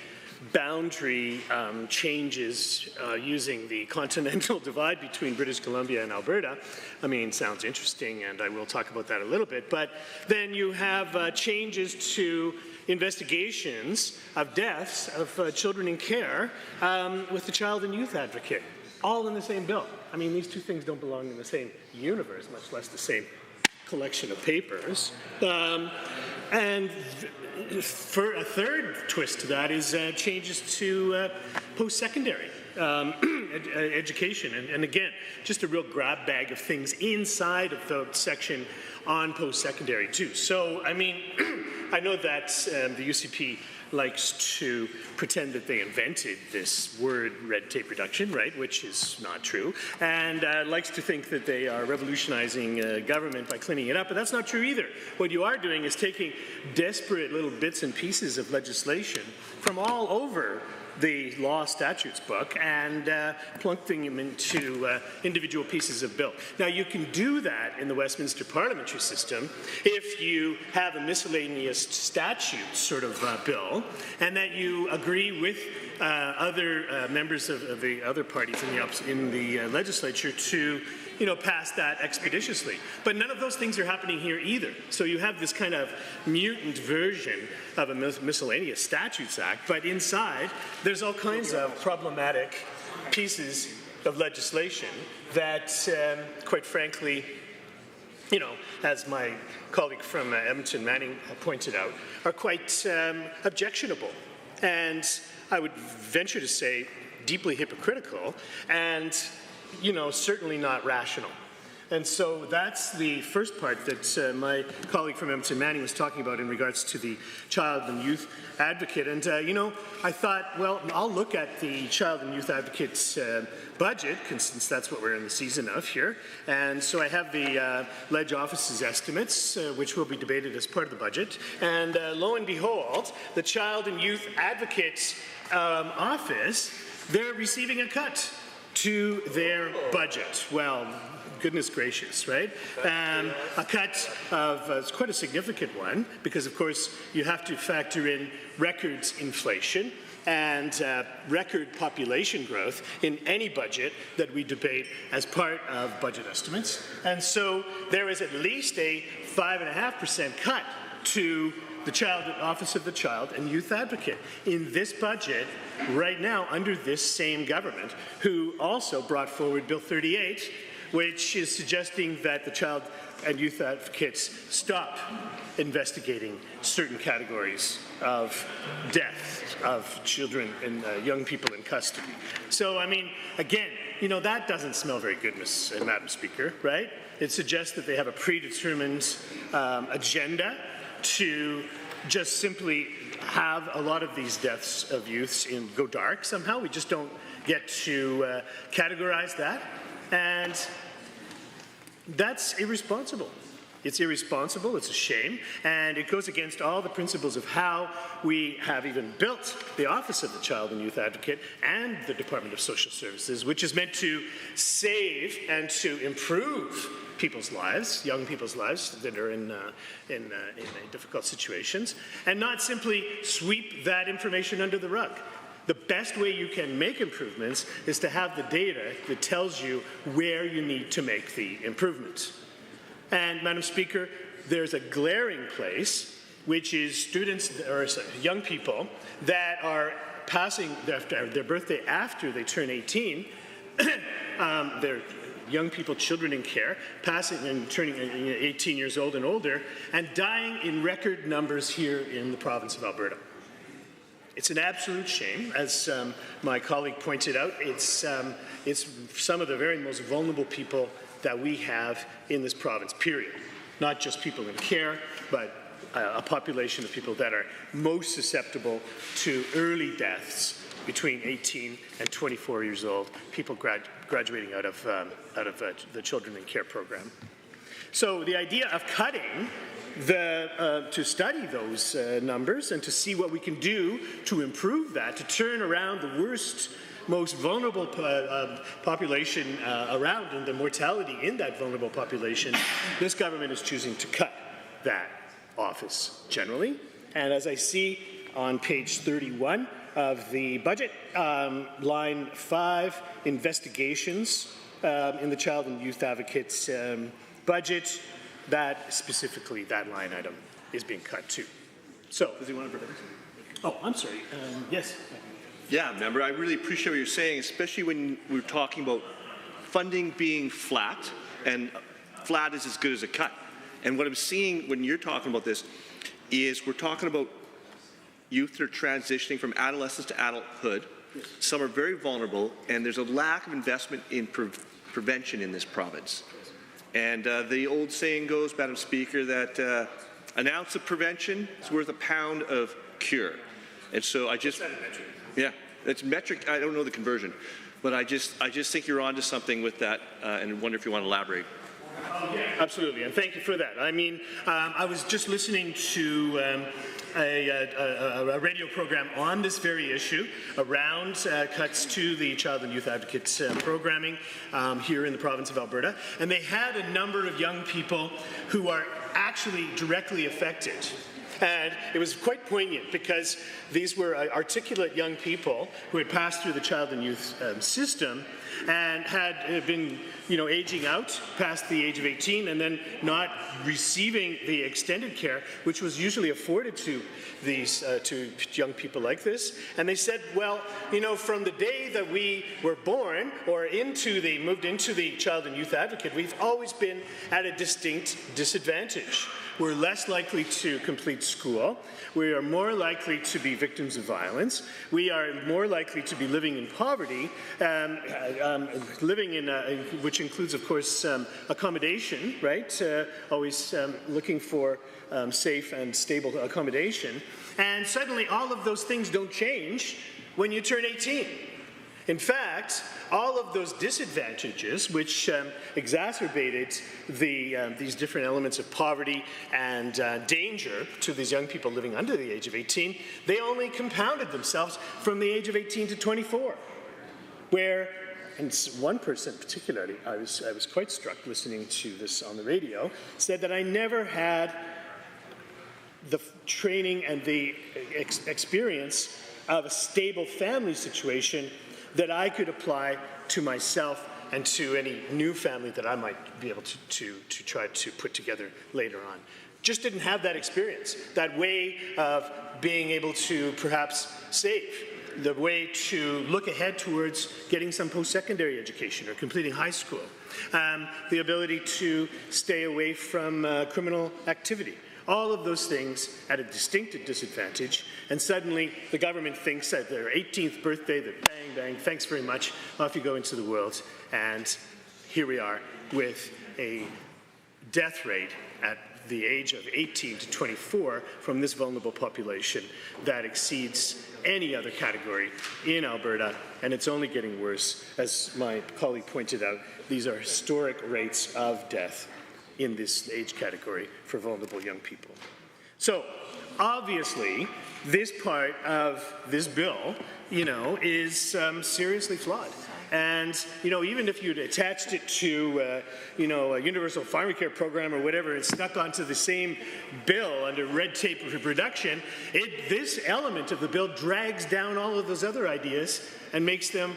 boundary changes using the continental divide between British Columbia and Alberta. I mean, sounds interesting, and I will talk about that a little bit. But then you have changes to investigations of deaths of children in care with the Child and Youth Advocate, all in the same bill. I mean, these two things don't belong in the same universe, much less the same collection of papers. And for a third twist to that is changes to post-secondary education. And again, just a real grab bag of things inside of the section on post-secondary too. So, I mean, I know that the UCP likes to pretend that they invented this word red tape reduction, right, which is not true, and likes to think that they are revolutionizing government by cleaning it up, but that's not true either. What you are doing is taking desperate little bits and pieces of legislation from all over the law statutes book and plunking them into individual pieces of bill. Now, you can do that in the Westminster parliamentary system if you have a miscellaneous statute sort of bill and that you agree with other members of the other parties in the legislature to pass that expeditiously. But none of those things are happening here either. So you have this kind of mutant version of a miscellaneous statutes act, but inside there's all kinds of problematic pieces of legislation that, quite frankly, as my colleague from Edmonton, Manning, pointed out, are quite objectionable. And I would venture to say deeply hypocritical and certainly not rational. And so that's the first part that my colleague from Edmonton, Manning, was talking about in regards to the Child and Youth Advocate. And, I thought, well, I'll look at the Child and Youth Advocate's budget, since that's what we're in the season of here. And so I have the Ledge Office's estimates, which will be debated as part of the budget. And lo and behold, the Child and Youth Advocate's office, they're receiving a cut to their budget. Well, goodness gracious, right? A cut of, it's quite a significant one, because of course you have to factor in records inflation and record population growth in any budget that we debate as part of budget estimates. And so there is at least a 5.5% cut to the Office of the Child and Youth Advocate in this budget right now under this same government, who also brought forward Bill 38, which is suggesting that the Child and Youth Advocates stop investigating certain categories of death of children and young people in custody. So, I mean, again, that doesn't smell very good, Madam Speaker, right? It suggests that they have a predetermined agenda to just simply have a lot of these deaths of youths go dark somehow. We just don't get to categorize that. And that's irresponsible. It's irresponsible, it's a shame, and it goes against all the principles of how we have even built the Office of the Child and Youth Advocate and the Department of Social Services, which is meant to save and to improve people's lives, young people's lives that are in difficult situations, and not simply sweep that information under the rug. The best way you can make improvements is to have the data that tells you where you need to make the improvements. And, Madam Speaker, there's a glaring place, which is students, or young people, that are passing their birthday after they turn 18. They're young people, children in care, passing and turning 18 years old and older, and dying in record numbers here in the province of Alberta. It's an absolute shame. As my colleague pointed out, it's some of the very most vulnerable people that we have in this province, period. Not just people in care, but a population of people that are most susceptible to early deaths between 18 and 24 years old, people graduating out of the Children in Care program. So the idea of cutting to study those numbers and to see what we can do to improve that, to turn around the worst, most vulnerable population around and the mortality in that vulnerable population, this government is choosing to cut that office generally. And as I see on page 31 of the budget, line 5, investigations in the Child and Youth Advocates budget, that specifically, that line item is being cut too. So, does he want to? Oh, I'm sorry. Yes. Yeah, member, I really appreciate what you're saying, especially when we're talking about funding being flat, and flat is as good as a cut. And what I'm seeing when you're talking about this is we're talking about youth that are transitioning from adolescence to adulthood. Yes. Some are very vulnerable, and there's a lack of investment in prevention in this province. And the old saying goes, Madam Speaker, that an ounce of prevention is worth a pound of cure. And so I just, yeah, it's metric. I don't know the conversion, but I just think you're onto something with that, and wonder if you want to elaborate. Absolutely, and thank you for that. I mean, I was just listening to a radio program on this very issue around cuts to the Child and Youth Advocates programming here in the province of Alberta, and they had a number of young people who are actually directly affected. And it was quite poignant because these were articulate young people who had passed through the child and youth system and had been, aging out past the age of 18 and then not receiving the extended care which was usually afforded to these to young people like this. And they said, well, from the day that we were born or moved into the child and youth advocate, we've always been at a distinct disadvantage. We're less likely to complete school. We are more likely to be victims of violence. We are more likely to be living in poverty, which includes, of course, accommodation, right? Always looking for safe and stable accommodation. And suddenly all of those things don't change when you turn 18. In fact, all of those disadvantages, which exacerbated these different elements of poverty and danger to these young people living under the age of 18, they only compounded themselves from the age of 18 to 24, where, and one person particularly, I was quite struck listening to this on the radio, said that I never had the training and the experience of a stable family situation that I could apply to myself and to any new family that I might be able to try to put together later on. Just didn't have that experience, that way of being able to perhaps save, the way to look ahead towards getting some post-secondary education or completing high school, the ability to stay away from criminal activity. All of those things at a distinct disadvantage, and suddenly the government thinks at their 18th birthday that bang, bang, thanks very much, off you go into the world, and here we are with a death rate at the age of 18 to 24 from this vulnerable population that exceeds any other category in Alberta, and it's only getting worse. As my colleague pointed out, these are historic rates of death in this age category for vulnerable young people. So, obviously, this part of this bill, is seriously flawed. And, even if you'd attached it to, a universal pharmacare program or whatever and stuck onto the same bill under red tape reduction, this element of the bill drags down all of those other ideas and makes them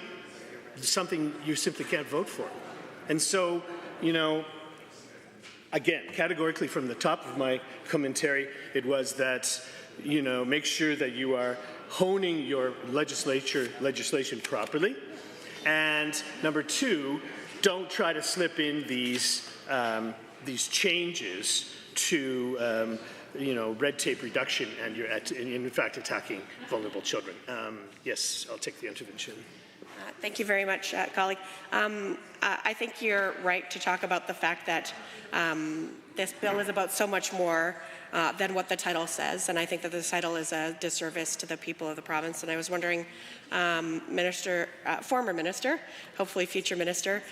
something you simply can't vote for. And so, again, categorically from the top of my commentary, it was that, make sure that you are honing your legislation properly. And number two, don't try to slip in these changes to, red tape reduction and you're in fact attacking vulnerable children. Yes, I'll take the intervention. Thank you very much, colleague. I think you're right to talk about the fact that this bill is about so much more than what the title says, and I think that the title is a disservice to the people of the province. And I was wondering, former minister, hopefully future minister,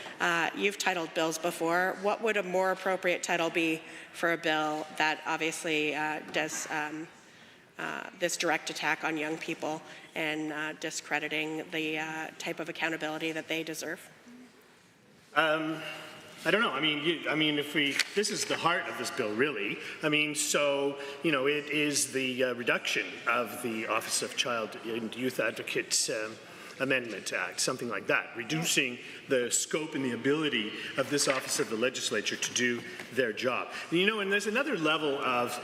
you've titled bills before. What would a more appropriate title be for a bill that obviously does this direct attack on young people and discrediting the type of accountability that they deserve? I don't know. I mean, this is the heart of this bill, really. I mean, so, you know, it is the reduction of the Office of Child and Youth Advocate Amendment Act, something like that, reducing the scope and the ability of this office of the legislature to do their job. And, you know, and there's another level of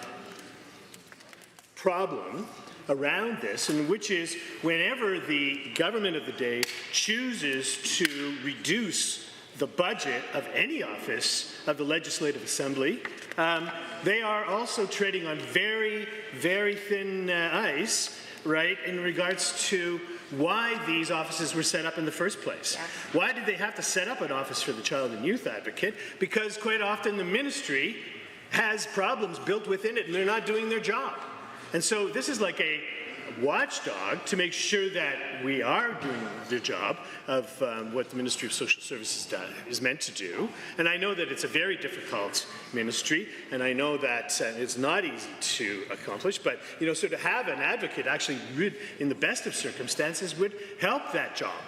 problem around this, and which is whenever the government of the day chooses to reduce the budget of any office of the Legislative Assembly, they are also treading on very, very thin ice, right, in regards to why these offices were set up in the first place. Yeah. Why did they have to set up an office for the Child and Youth Advocate? Because quite often the ministry has problems built within it and they're not doing their job. And so this is like a watchdog to make sure that we are doing the job of what the Ministry of Social Services is meant to do. And I know that it's a very difficult ministry, and I know that it's not easy to accomplish, but, you know, so to have an advocate actually would, in the best of circumstances, would help that job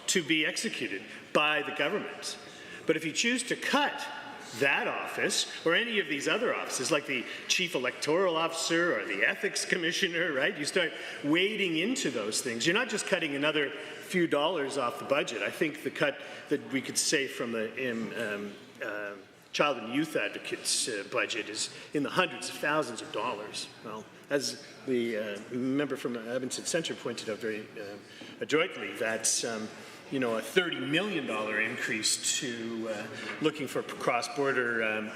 to be executed by the government. But if you choose to cut that office or any of these other offices like the Chief Electoral Officer or the Ethics Commissioner, right? You start wading into those things. You're not just cutting another few dollars off the budget. I think the cut that we could say from the Child and Youth Advocates budget is in the hundreds of thousands of dollars. Well, as the member from Edmonton Centre pointed out very adroitly, that's you know, a $30 million increase to looking for cross-border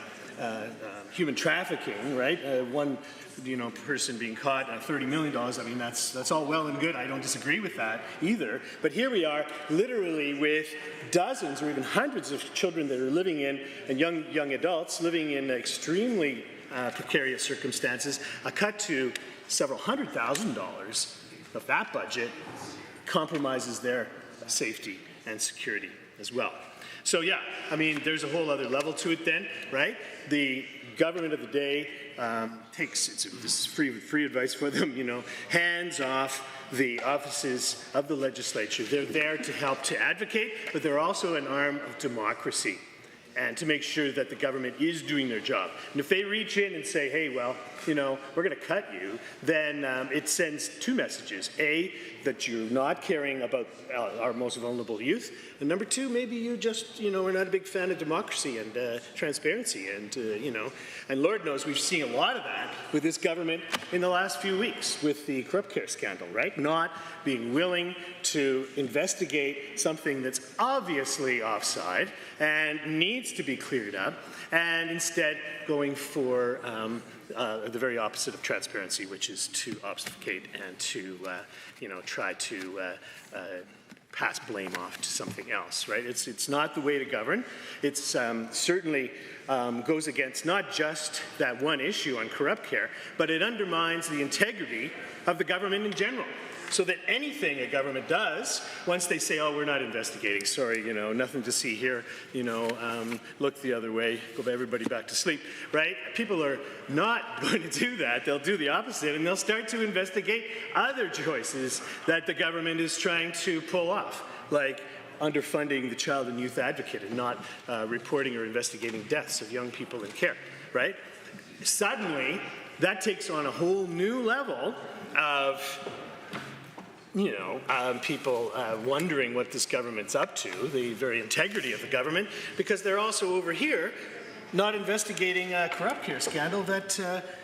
human trafficking, right? One, you know, person being caught, $30 million. I mean, that's all well and good. I don't disagree with that either. But here we are, literally with dozens or even hundreds of children that are living in, and young adults living in extremely precarious circumstances. A cut to several $100,000 of that budget compromises their safety and security as well. So yeah, I mean, there's a whole other level to it then, right? The government of the day takes, this is free advice for them, you know, hands off the offices of the legislature. They're there to help to advocate, but they're also an arm of democracy and to make sure that the government is doing their job. And if they reach in and say, hey, well, you know, we're going to cut you, then it sends two messages. A, that you're not caring about our most vulnerable youth. And number two, maybe you just, you know, are not a big fan of democracy and transparency. And, you know, and Lord knows we've seen a lot of that with this government in the last few weeks with the corrupt care scandal, right? Not being willing to investigate something that's obviously offside and needs to be cleared up, and instead going for the very opposite of transparency, which is to obfuscate and to, you know, try to pass blame off to something else, right? It's not the way to govern. It's certainly goes against not just that one issue on corrupt care, but it undermines the integrity of the government in general. So that anything a government does, once they say, oh, we're not investigating, sorry, you know, nothing to see here, you know, look the other way, go everybody back to sleep, right? People are not going to do that. They'll do the opposite, and they'll start to investigate other choices that the government is trying to pull off, like underfunding the Child and Youth Advocate and not reporting or investigating deaths of young people in care, right? Suddenly, that takes on a whole new level of, you know, people wondering what this government's up to, the very integrity of the government, because they're also over here not investigating a corrupt care scandal that,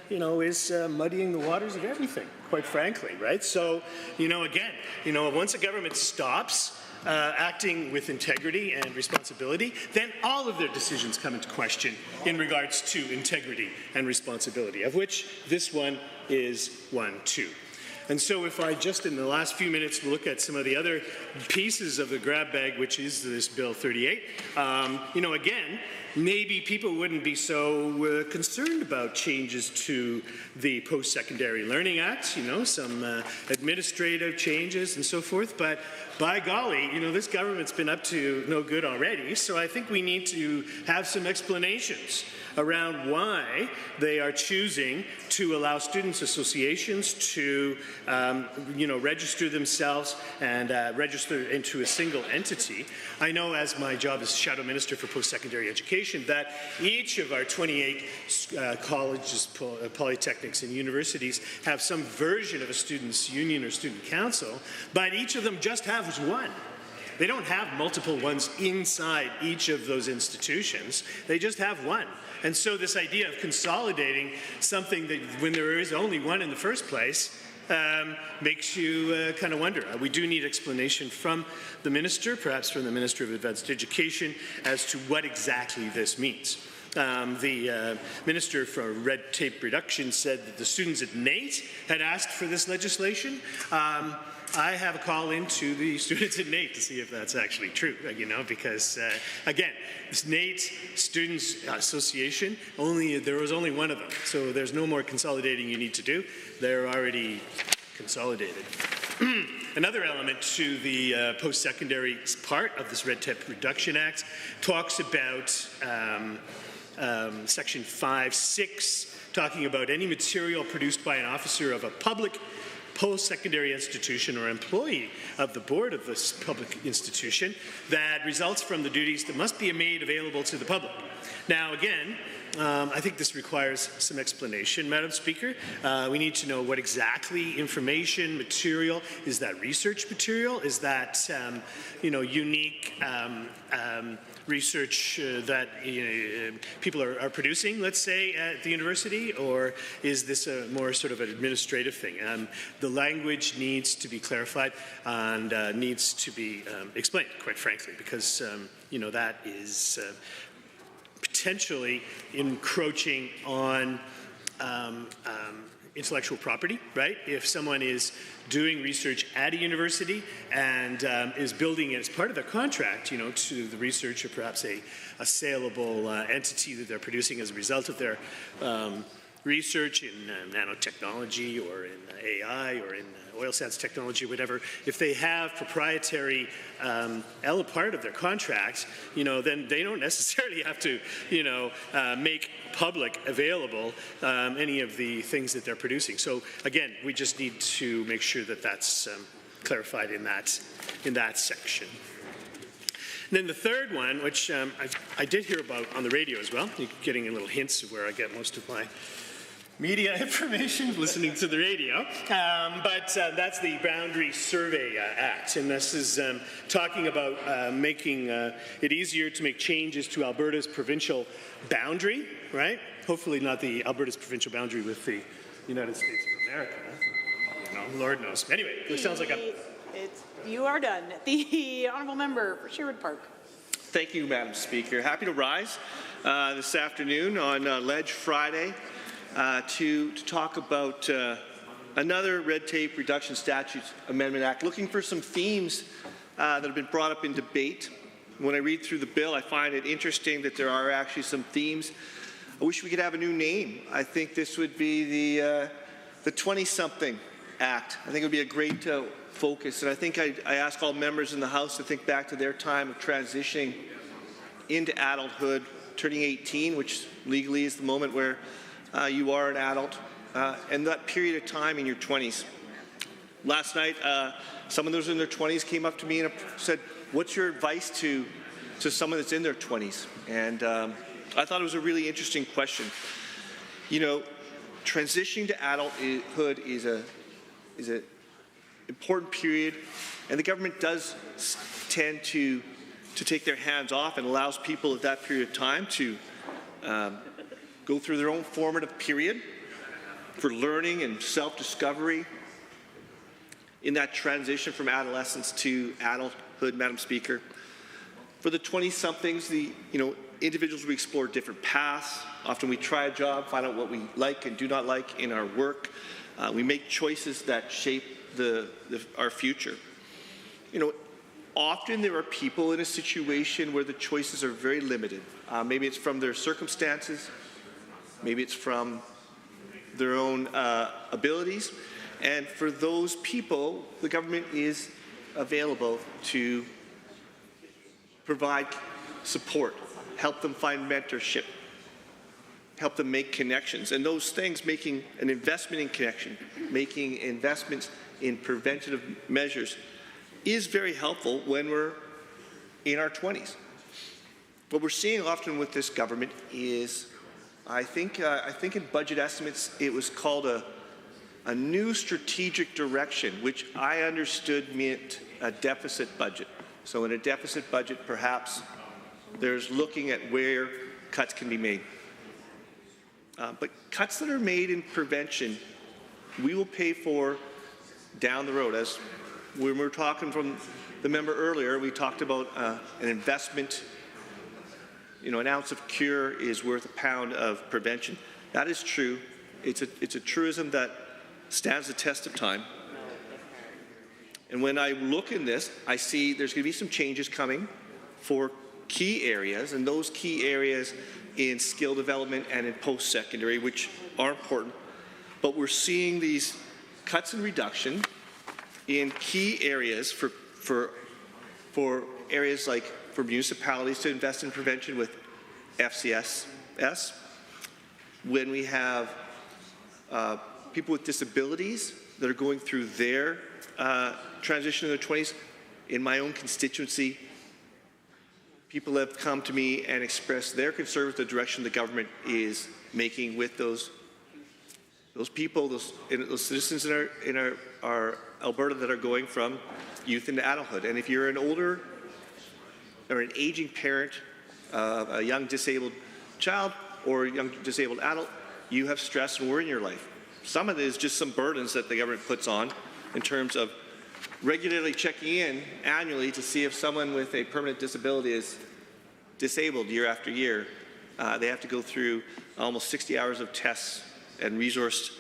you know, is muddying the waters of everything, quite frankly, right? So, you know, again, you know, once a government stops acting with integrity and responsibility, then all of their decisions come into question in regards to integrity and responsibility, of which this one is one too. And so if I just in the last few minutes look at some of the other pieces of the grab bag, which is this Bill 38, you know, again, maybe people wouldn't be so concerned about changes to the Post-Secondary Learning Act, you know, some administrative changes and so forth, but by golly, you know, this government's been up to no good already, so I think we need to have some explanations around why they are choosing to allow students' associations to, you know, register themselves and register into a single entity. I know, as my job as Shadow Minister for Post-Secondary Education, expectation that each of our 28 colleges, polytechnics, and universities have some version of a students' union or student council, but each of them just has one. They don't have multiple ones inside each of those institutions. They just have one. And so this idea of consolidating something that when there is only one in the first place makes you kind of wonder. We do need explanation from the minister, perhaps from the Minister of Advanced Education, as to what exactly this means. The Minister for Red Tape Reduction said that the students at NAIT had asked for this legislation. I have a call into the students at NAIT to see if that's actually true, because, again, this NAIT Students Association, there was only one of them, so there's no more consolidating you need to do. They're already consolidated. Another element to the post-secondary part of this Red Tape Reduction Act talks about Section 5.6, talking about any material produced by an officer of a public post-secondary institution or employee of the board of this public institution that results from the duties that must be made available to the public. Now, again, I think this requires some explanation, Madam Speaker. We need to know what exactly information, material, is that research material? Is that, unique research that people are producing, let's say, at the university, or is this a more sort of an administrative thing? The language needs to be clarified and needs to be explained, quite frankly, because that is potentially encroaching on intellectual property, right? If someone is doing research at a university and is building as part of their contract, to the research or perhaps a saleable entity that they're producing as a result of their research in nanotechnology or in AI or in oil sands technology, whatever, if they have proprietary part of their contract, then they don't necessarily have to, make public available any of the things that they're producing. So again, we just need to make sure that that's clarified in that section. And then the third one, which I did hear about on the radio as well, you're getting a little hints of where I get most of my media information, listening to the radio, but that's the Boundary Survey Act, and this is talking about making it easier to make changes to Alberta's provincial boundary, right? Hopefully not the Alberta's provincial boundary with the United States of America. Lord knows. Anyway, it sounds like you are done. The honourable member for Sherwood Park. Thank you, Madam Speaker. Happy to rise this afternoon on Ledge Friday to talk about another Red Tape Reduction Statutes Amendment Act, looking for some themes that have been brought up in debate. When I read through the bill, I find it interesting that there are actually some themes. I wish we could have a new name. I think this would be the 20-something Act. I think it would be a great focus, and I think I ask all members in the House to think back to their time of transitioning into adulthood, turning 18, which legally is the moment where you are an adult, and that period of time in your 20s. Last night, someone that was in their 20s came up to me and said, what's your advice to someone that's in their 20s? And I thought it was a really interesting question. Transitioning to adulthood is an important period, and the government does tend to take their hands off and allows people at that period of time to go through their own formative period for learning and self-discovery in that transition from adolescence to adulthood, Madam Speaker. For the 20-somethings, the individuals, we explore different paths. Often we try a job, find out what we like and do not like in our work. We make choices that shape our future. Often there are people in a situation where the choices are very limited. Maybe it's from their circumstances, maybe it's from their own abilities, and for those people, the government is available to provide support, help them find mentorship, help them make connections. And those things, making an investment in connection, making investments in preventative measures, is very helpful when we're in our 20s. what we're seeing often with this government is, I think in budget estimates it was called a new strategic direction, which I understood meant a deficit budget. So in a deficit budget, perhaps there's looking at where cuts can be made. But cuts that are made in prevention, we will pay for down the road. As when we were talking from the member earlier, we talked about an investment. You know, an ounce of cure is worth a pound of prevention. That is true. It's a truism that stands the test of time. And when I look in this, I see there's going to be some changes coming for key areas, and those key areas in skill development and in post-secondary, which are important. But we're seeing these cuts and reduction in key areas for areas like for municipalities to invest in prevention with FCSS. When we have people with disabilities that are going through their transition in their 20s, in my own constituency, people have come to me and expressed their concern with the direction the government is making with those people, those citizens in our Alberta that are going from youth into adulthood. And if you're an older or an aging parent, a young disabled child or a young disabled adult, you have stress and worry in your life. Some of it is just some burdens that the government puts on in terms of regularly checking in annually to see if someone with a permanent disability is disabled year after year. They have to go through almost 60 hours of tests and resourced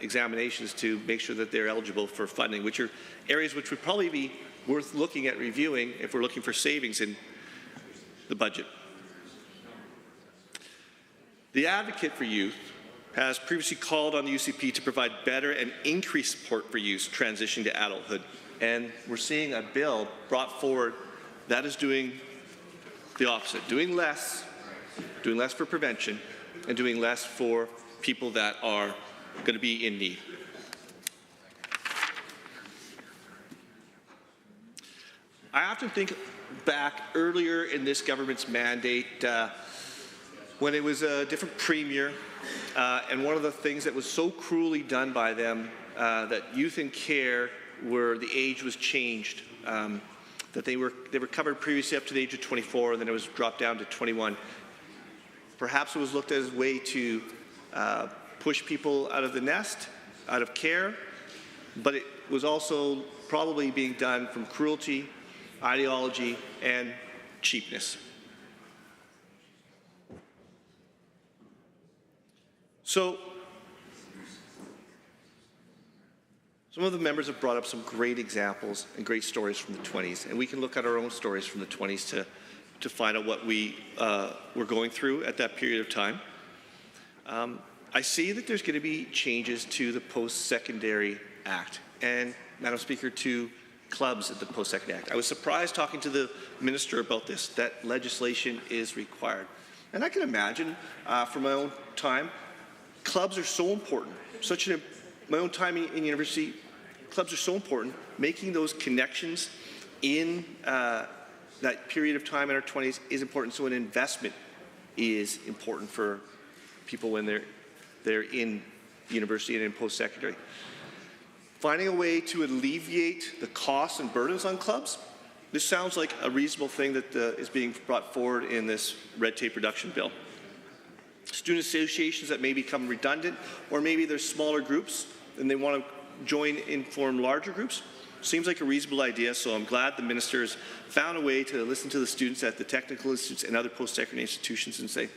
examinations to make sure that they're eligible for funding, which are areas which would probably be worth looking at reviewing if we're looking for savings in the budget. The Advocate for Youth has previously called on the UCP to provide better and increased support for youth transitioning to adulthood. And we're seeing a bill brought forward that is doing the opposite, doing less for prevention and doing less for people that are going to be in need. I often think back earlier in this government's mandate when it was a different premier, and one of the things that was so cruelly done by them, that youth in care, where the age was changed, that they were covered previously up to the age of 24, and then it was dropped down to 21. Perhaps it was looked at as a way to push people out of the nest, out of care, but it was also probably being done from cruelty, ideology, and cheapness. So, some of the members have brought up some great examples and great stories from the 20s, and we can look at our own stories from the 20s to find out what we were going through at that period of time. I see that there's going to be changes to the Post-Secondary Act, and, Madam Speaker, to clubs at the Post-Secondary Act. I was surprised talking to the minister about this, that legislation is required. And I can imagine, from my own time, clubs are so important. My own time in university, clubs are so important. Making those connections in that period of time in our 20s is important. So an investment is important for people when they're in university and in post-secondary. Finding a way to alleviate the costs and burdens on clubs, this sounds like a reasonable thing that is being brought forward in this red tape reduction bill. Student associations that may become redundant, or maybe there's smaller groups and they want to join and form larger groups. Seems like a reasonable idea, so I'm glad the minister has found a way to listen to the students at the technical institutes and other post-secondary institutions and say,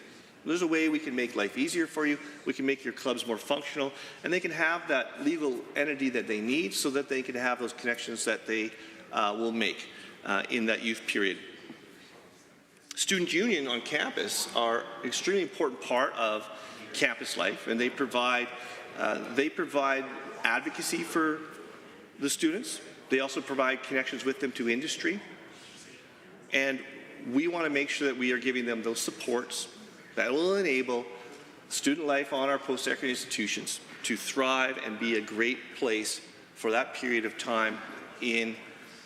there's a way we can make life easier for you, we can make your clubs more functional, and they can have that legal entity that they need so that they can have those connections that they will make in that youth period. Student union on campus are an extremely important part of campus life, and they provide advocacy for the students. They also provide connections with them to industry, and we want to make sure that we are giving them those supports that will enable student life on our post-secondary institutions to thrive and be a great place for that period of time in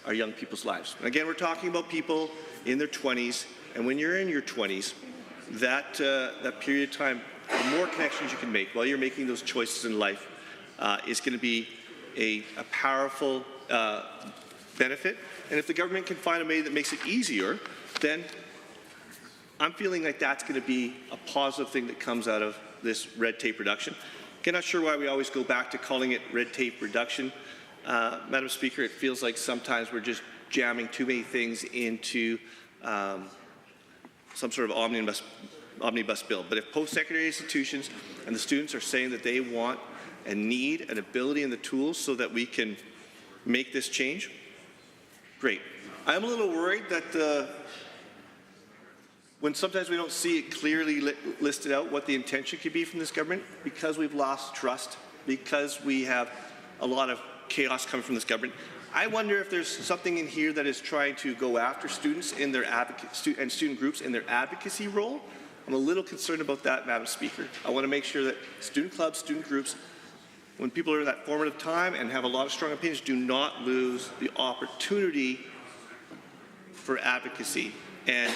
our young people's lives. And again, we're talking about people in their 20s And when you're in your 20s, that period of time, the more connections you can make while you're making those choices in life is going to be a powerful benefit. And if the government can find a way that makes it easier, then I'm feeling like that's going to be a positive thing that comes out of this red tape reduction. I'm not sure why we always go back to calling it red tape reduction. Madam Speaker, it feels like sometimes we're just jamming too many things into some sort of omnibus bill. But if post-secondary institutions and the students are saying that they want and need an ability and the tools so that we can make this change, great. I'm a little worried that when sometimes we don't see it clearly listed out what the intention could be from this government, because we've lost trust, because we have a lot of chaos coming from this government, I wonder if there's something in here that is trying to go after students in their and student groups in their advocacy role. I'm a little concerned about that, Madam Speaker. I want to make sure that student clubs, student groups, when people are in that formative time and have a lot of strong opinions, do not lose the opportunity for advocacy. And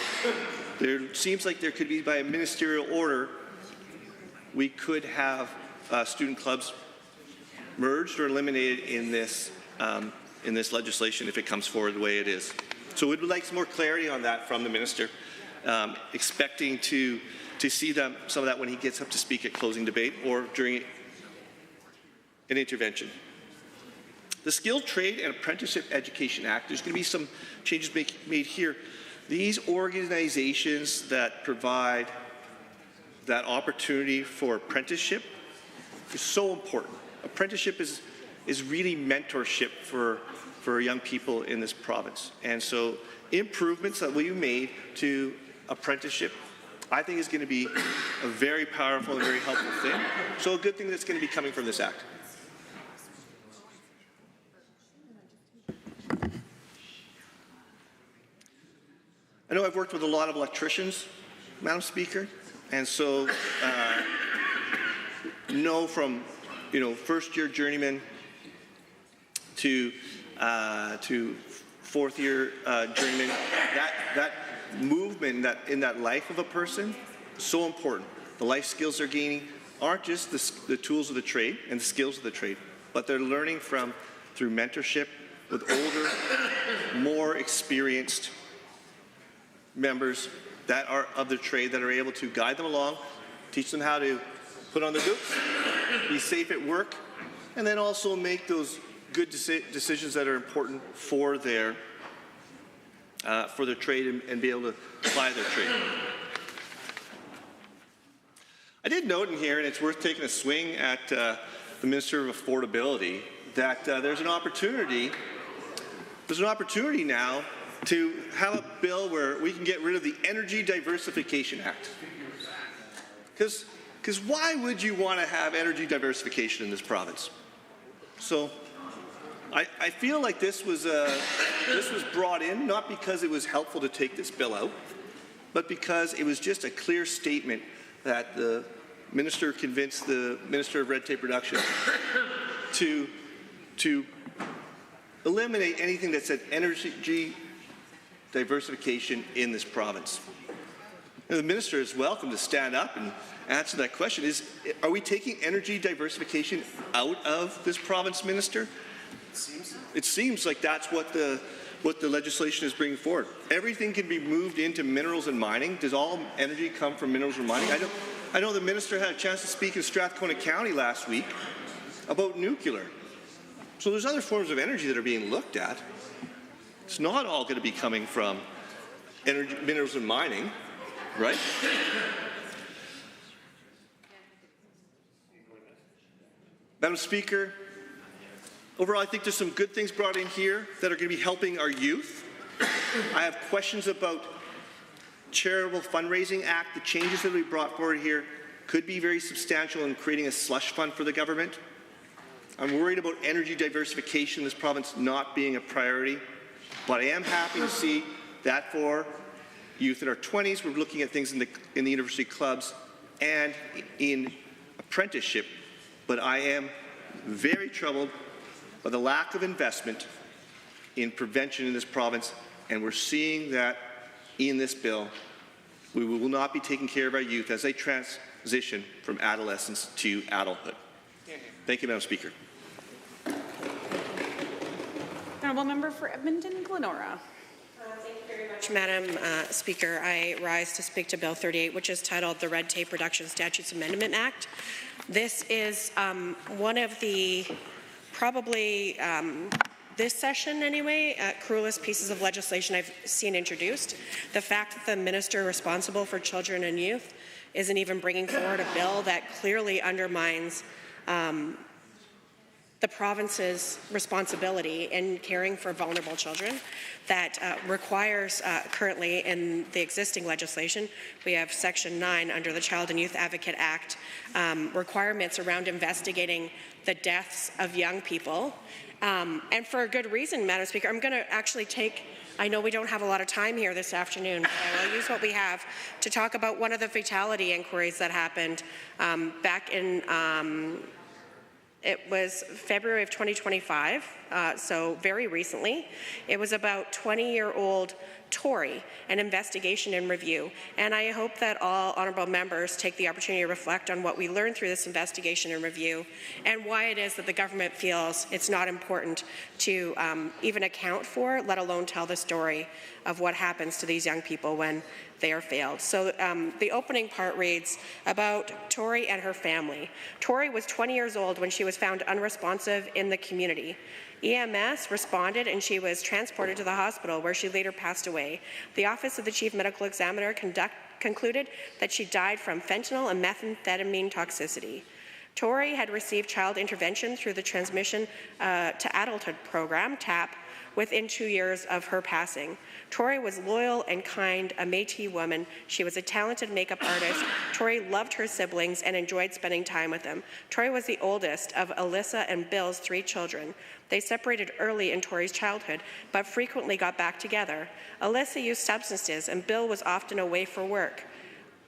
there seems like there could be, by a ministerial order, we could have student clubs merged or eliminated in this legislation if it comes forward the way it is. So we'd like some more clarity on that from the minister, expecting to see some of that when he gets up to speak at closing debate or during an intervention. The Skilled Trade and Apprenticeship Education Act, there's going to be some changes made here. These organizations that provide that opportunity for apprenticeship is so important. Apprenticeship is really mentorship for young people in this province. And so improvements that we made to apprenticeship, I think, is going to be a very powerful and very helpful thing. So a good thing that's going to be coming from this act. I know I've worked with a lot of electricians, Madam Speaker, and so know from first-year journeyman to fourth-year journeyman, that movement in that life of a person is so important. The life skills they're gaining aren't just the tools of the trade and the skills of the trade, but they're learning through mentorship with older, more experienced members that are of the trade that are able to guide them along, teach them how to put on their boots, be safe at work, and then also make those good decisions that are important for their trade and be able to apply their trade. I did note in here, and it's worth taking a swing at the Minister of Affordability, that there's an opportunity now to have a bill where we can get rid of the Energy Diversification Act. Because why would you want to have energy diversification in this province? So I feel like this was brought in not because it was helpful to take this bill out, but because it was just a clear statement that the minister convinced the Minister of Red Tape Reduction to eliminate anything that said energy diversification in this province. And the minister is welcome to stand up and answer that question. Are we taking energy diversification out of this province, Minister? It seems like that's what the legislation is bringing forward. Everything can be moved into minerals and mining. Does all energy come from minerals and mining? I know the minister had a chance to speak in Strathcona County last week about nuclear. So there's other forms of energy that are being looked at. It's not all going to be coming from energy, minerals and mining, right? Madam Speaker, overall, I think there's some good things brought in here that are going to be helping our youth. I have questions about Charitable Fundraising Act. The changes that we brought forward here could be very substantial in creating a slush fund for the government. I'm worried about energy diversification in this province not being a priority. But I am happy to see that for youth in our 20s, we're looking at things in the university clubs and in apprenticeship. But I am very troubled by the lack of investment in prevention in this province, and we're seeing that in this bill, we will not be taking care of our youth as they transition from adolescence to adulthood. Thank you, Madam Speaker. Honourable Member for Edmonton, Glenora. Thank you very much, Madam Speaker. I rise to speak to Bill 38, which is titled the Red Tape Reduction Statutes Amendment Act. This is one of the probably this session anyway, cruelest pieces of legislation I've seen introduced. The fact that the minister responsible for children and youth isn't even bringing forward a bill that clearly undermines the province's responsibility in caring for vulnerable children, that requires currently in the existing legislation, we have Section 9 under the Child and Youth Advocate Act, requirements around investigating the deaths of young people. And for a good reason, Madam Speaker. I'm going to actually take, I know we don't have a lot of time here this afternoon, but I will use what we have to talk about one of the fatality inquiries that happened back in it was February of 2025, so very recently. It was about 20-year-old Tori, an investigation and review. And I hope that all honourable members take the opportunity to reflect on what we learned through this investigation and review and why it is that the government feels it's not important to even account for, let alone tell the story of what happens to these young people when they are failed. So the opening part reads about Tori and her family. Tori was 20 years old when she was found unresponsive in the community. EMS responded and she was transported to the hospital where she later passed away. The Office of the Chief Medical Examiner concluded that she died from fentanyl and methamphetamine toxicity. Tori had received child intervention through the Transmission to Adulthood program, TAP, within 2 years of her passing. Tori was loyal and kind, a Métis woman. She was a talented makeup artist. Tori loved her siblings and enjoyed spending time with them. Tori was the oldest of Alyssa and Bill's 3 children. They separated early in Tori's childhood, but frequently got back together. Alyssa used substances and Bill was often away for work.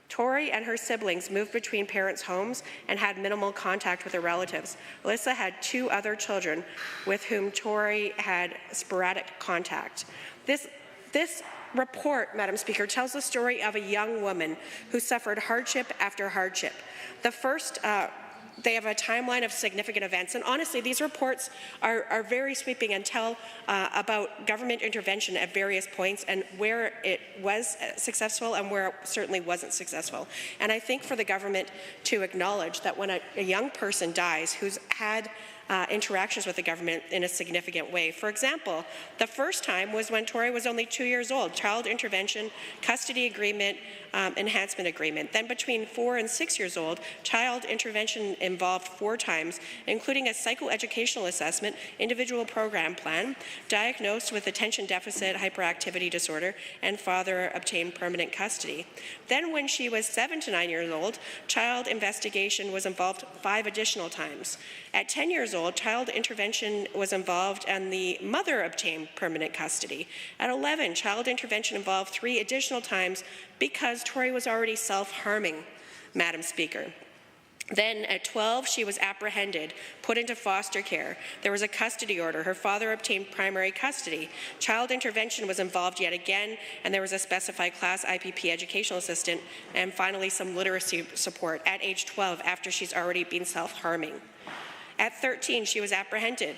Tori and her siblings moved between parents' homes and had minimal contact with their relatives. Alyssa had 2 other children with whom Tori had sporadic contact. This report, Madam Speaker, tells the story of a young woman who suffered hardship after hardship. The first they have a timeline of significant events. And honestly, these reports are very sweeping and tell about government intervention at various points and where it was successful and where it certainly wasn't successful. And I think for the government to acknowledge that when a young person dies who's had interactions with the government in a significant way. For example, the first time was when Tori was only 2 years old, child intervention, custody agreement, enhancement agreement. Then between 4 and 6 years old, child intervention involved 4 times, including a psychoeducational assessment, individual program plan, diagnosed with attention deficit hyperactivity disorder, and father obtained permanent custody. Then when she was 7 to 9 years old, child investigation was involved 5 additional times. At 10 years old, child intervention was involved and the mother obtained permanent custody. At 11, child intervention involved 3 additional times because Tori was already self-harming, Madam Speaker. Then at 12, she was apprehended, put into foster care. There was a custody order. Her father obtained primary custody. Child intervention was involved yet again, and there was a specified class IPP educational assistant, and finally some literacy support at age 12 after she's already been self-harming. At 13, she was apprehended,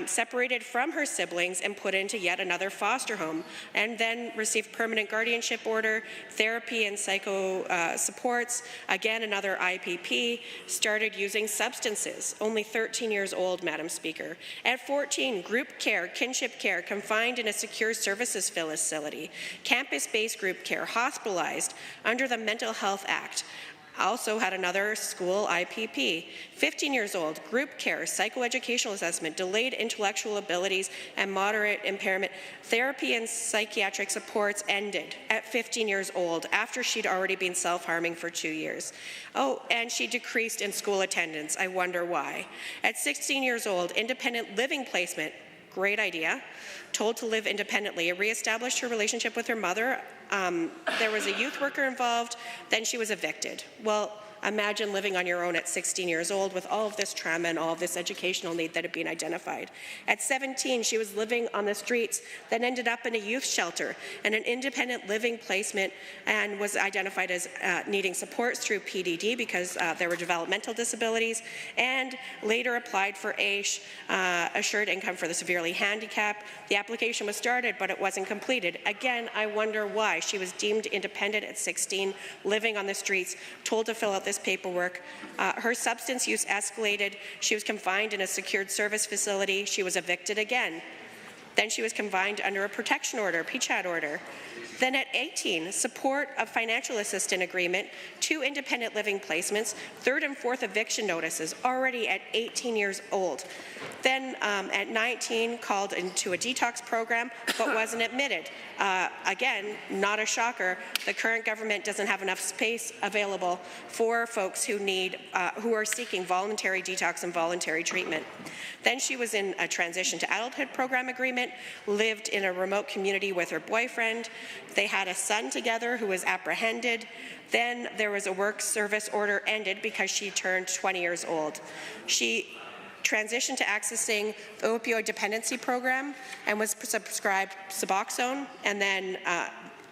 separated from her siblings and put into yet another foster home, and then received permanent guardianship order, therapy and psycho supports, again another IPP, started using substances, only 13 years old, Madam Speaker. At 14, group care, kinship care, confined in a secure services facility, campus-based group care, hospitalized under the Mental Health Act. Also had another school IPP. 15 years old, group care, psychoeducational assessment, delayed intellectual abilities and moderate impairment. Therapy and psychiatric supports ended at 15 years old after she'd already been self-harming for 2 years. Oh, and she decreased in school attendance. I wonder why. At 16 years old, independent living placement. Great idea. Told to live independently, reestablished her relationship with her mother. There was a youth worker involved, then she was evicted. Well, Imagine living on your own at 16 years old with all of this trauma and all of this educational need that had been identified. At 17, she was living on the streets, then ended up in a youth shelter and an independent living placement, and was identified as needing supports through PDD because there were developmental disabilities, and later applied for AISH, Assured Income for the Severely Handicapped. The application was started, but it wasn't completed. Again, I wonder why. She was deemed independent at 16, living on the streets, told to fill out this paperwork. Her substance use escalated. She was confined in a secured service facility. She was evicted again. Then she was confined under a protection order, PCHAD order. Then at 18, support of financial assistance agreement, 2 independent living placements, 3rd and 4th eviction notices, already at 18 years old. Then at 19, called into a detox program, but wasn't admitted. Again, not a shocker, the current government doesn't have enough space available for folks who who are seeking voluntary detox and voluntary treatment. Then she was in a transition to adulthood program agreement, lived in a remote community with her boyfriend. They had a son together who was apprehended. Then there was a work service order ended because she turned 20 years old. She transitioned to accessing the opioid dependency program and was prescribed Suboxone, and then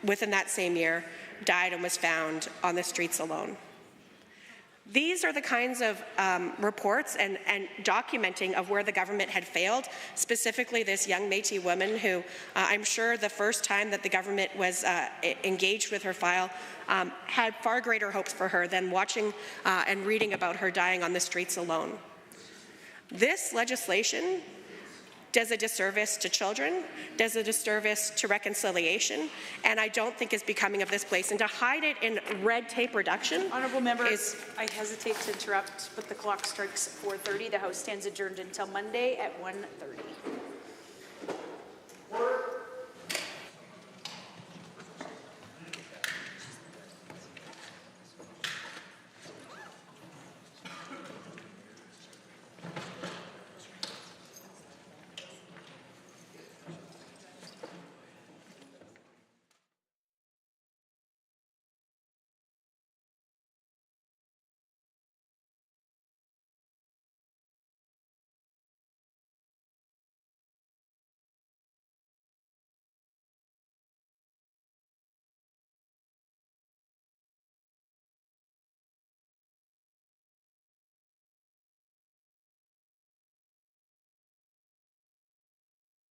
within that same year died and was found on the streets alone. These are the kinds of reports and documenting of where the government had failed, specifically this young Métis woman who I'm sure the first time that the government was engaged with her file had far greater hopes for her than watching and reading about her dying on the streets alone. This legislation does a disservice to children, does a disservice to reconciliation, and I don't think is becoming of this place. And to hide it in red tape reduction. Honourable member, I hesitate to interrupt, but the clock strikes 4:30. The House stands adjourned until Monday at 1:30.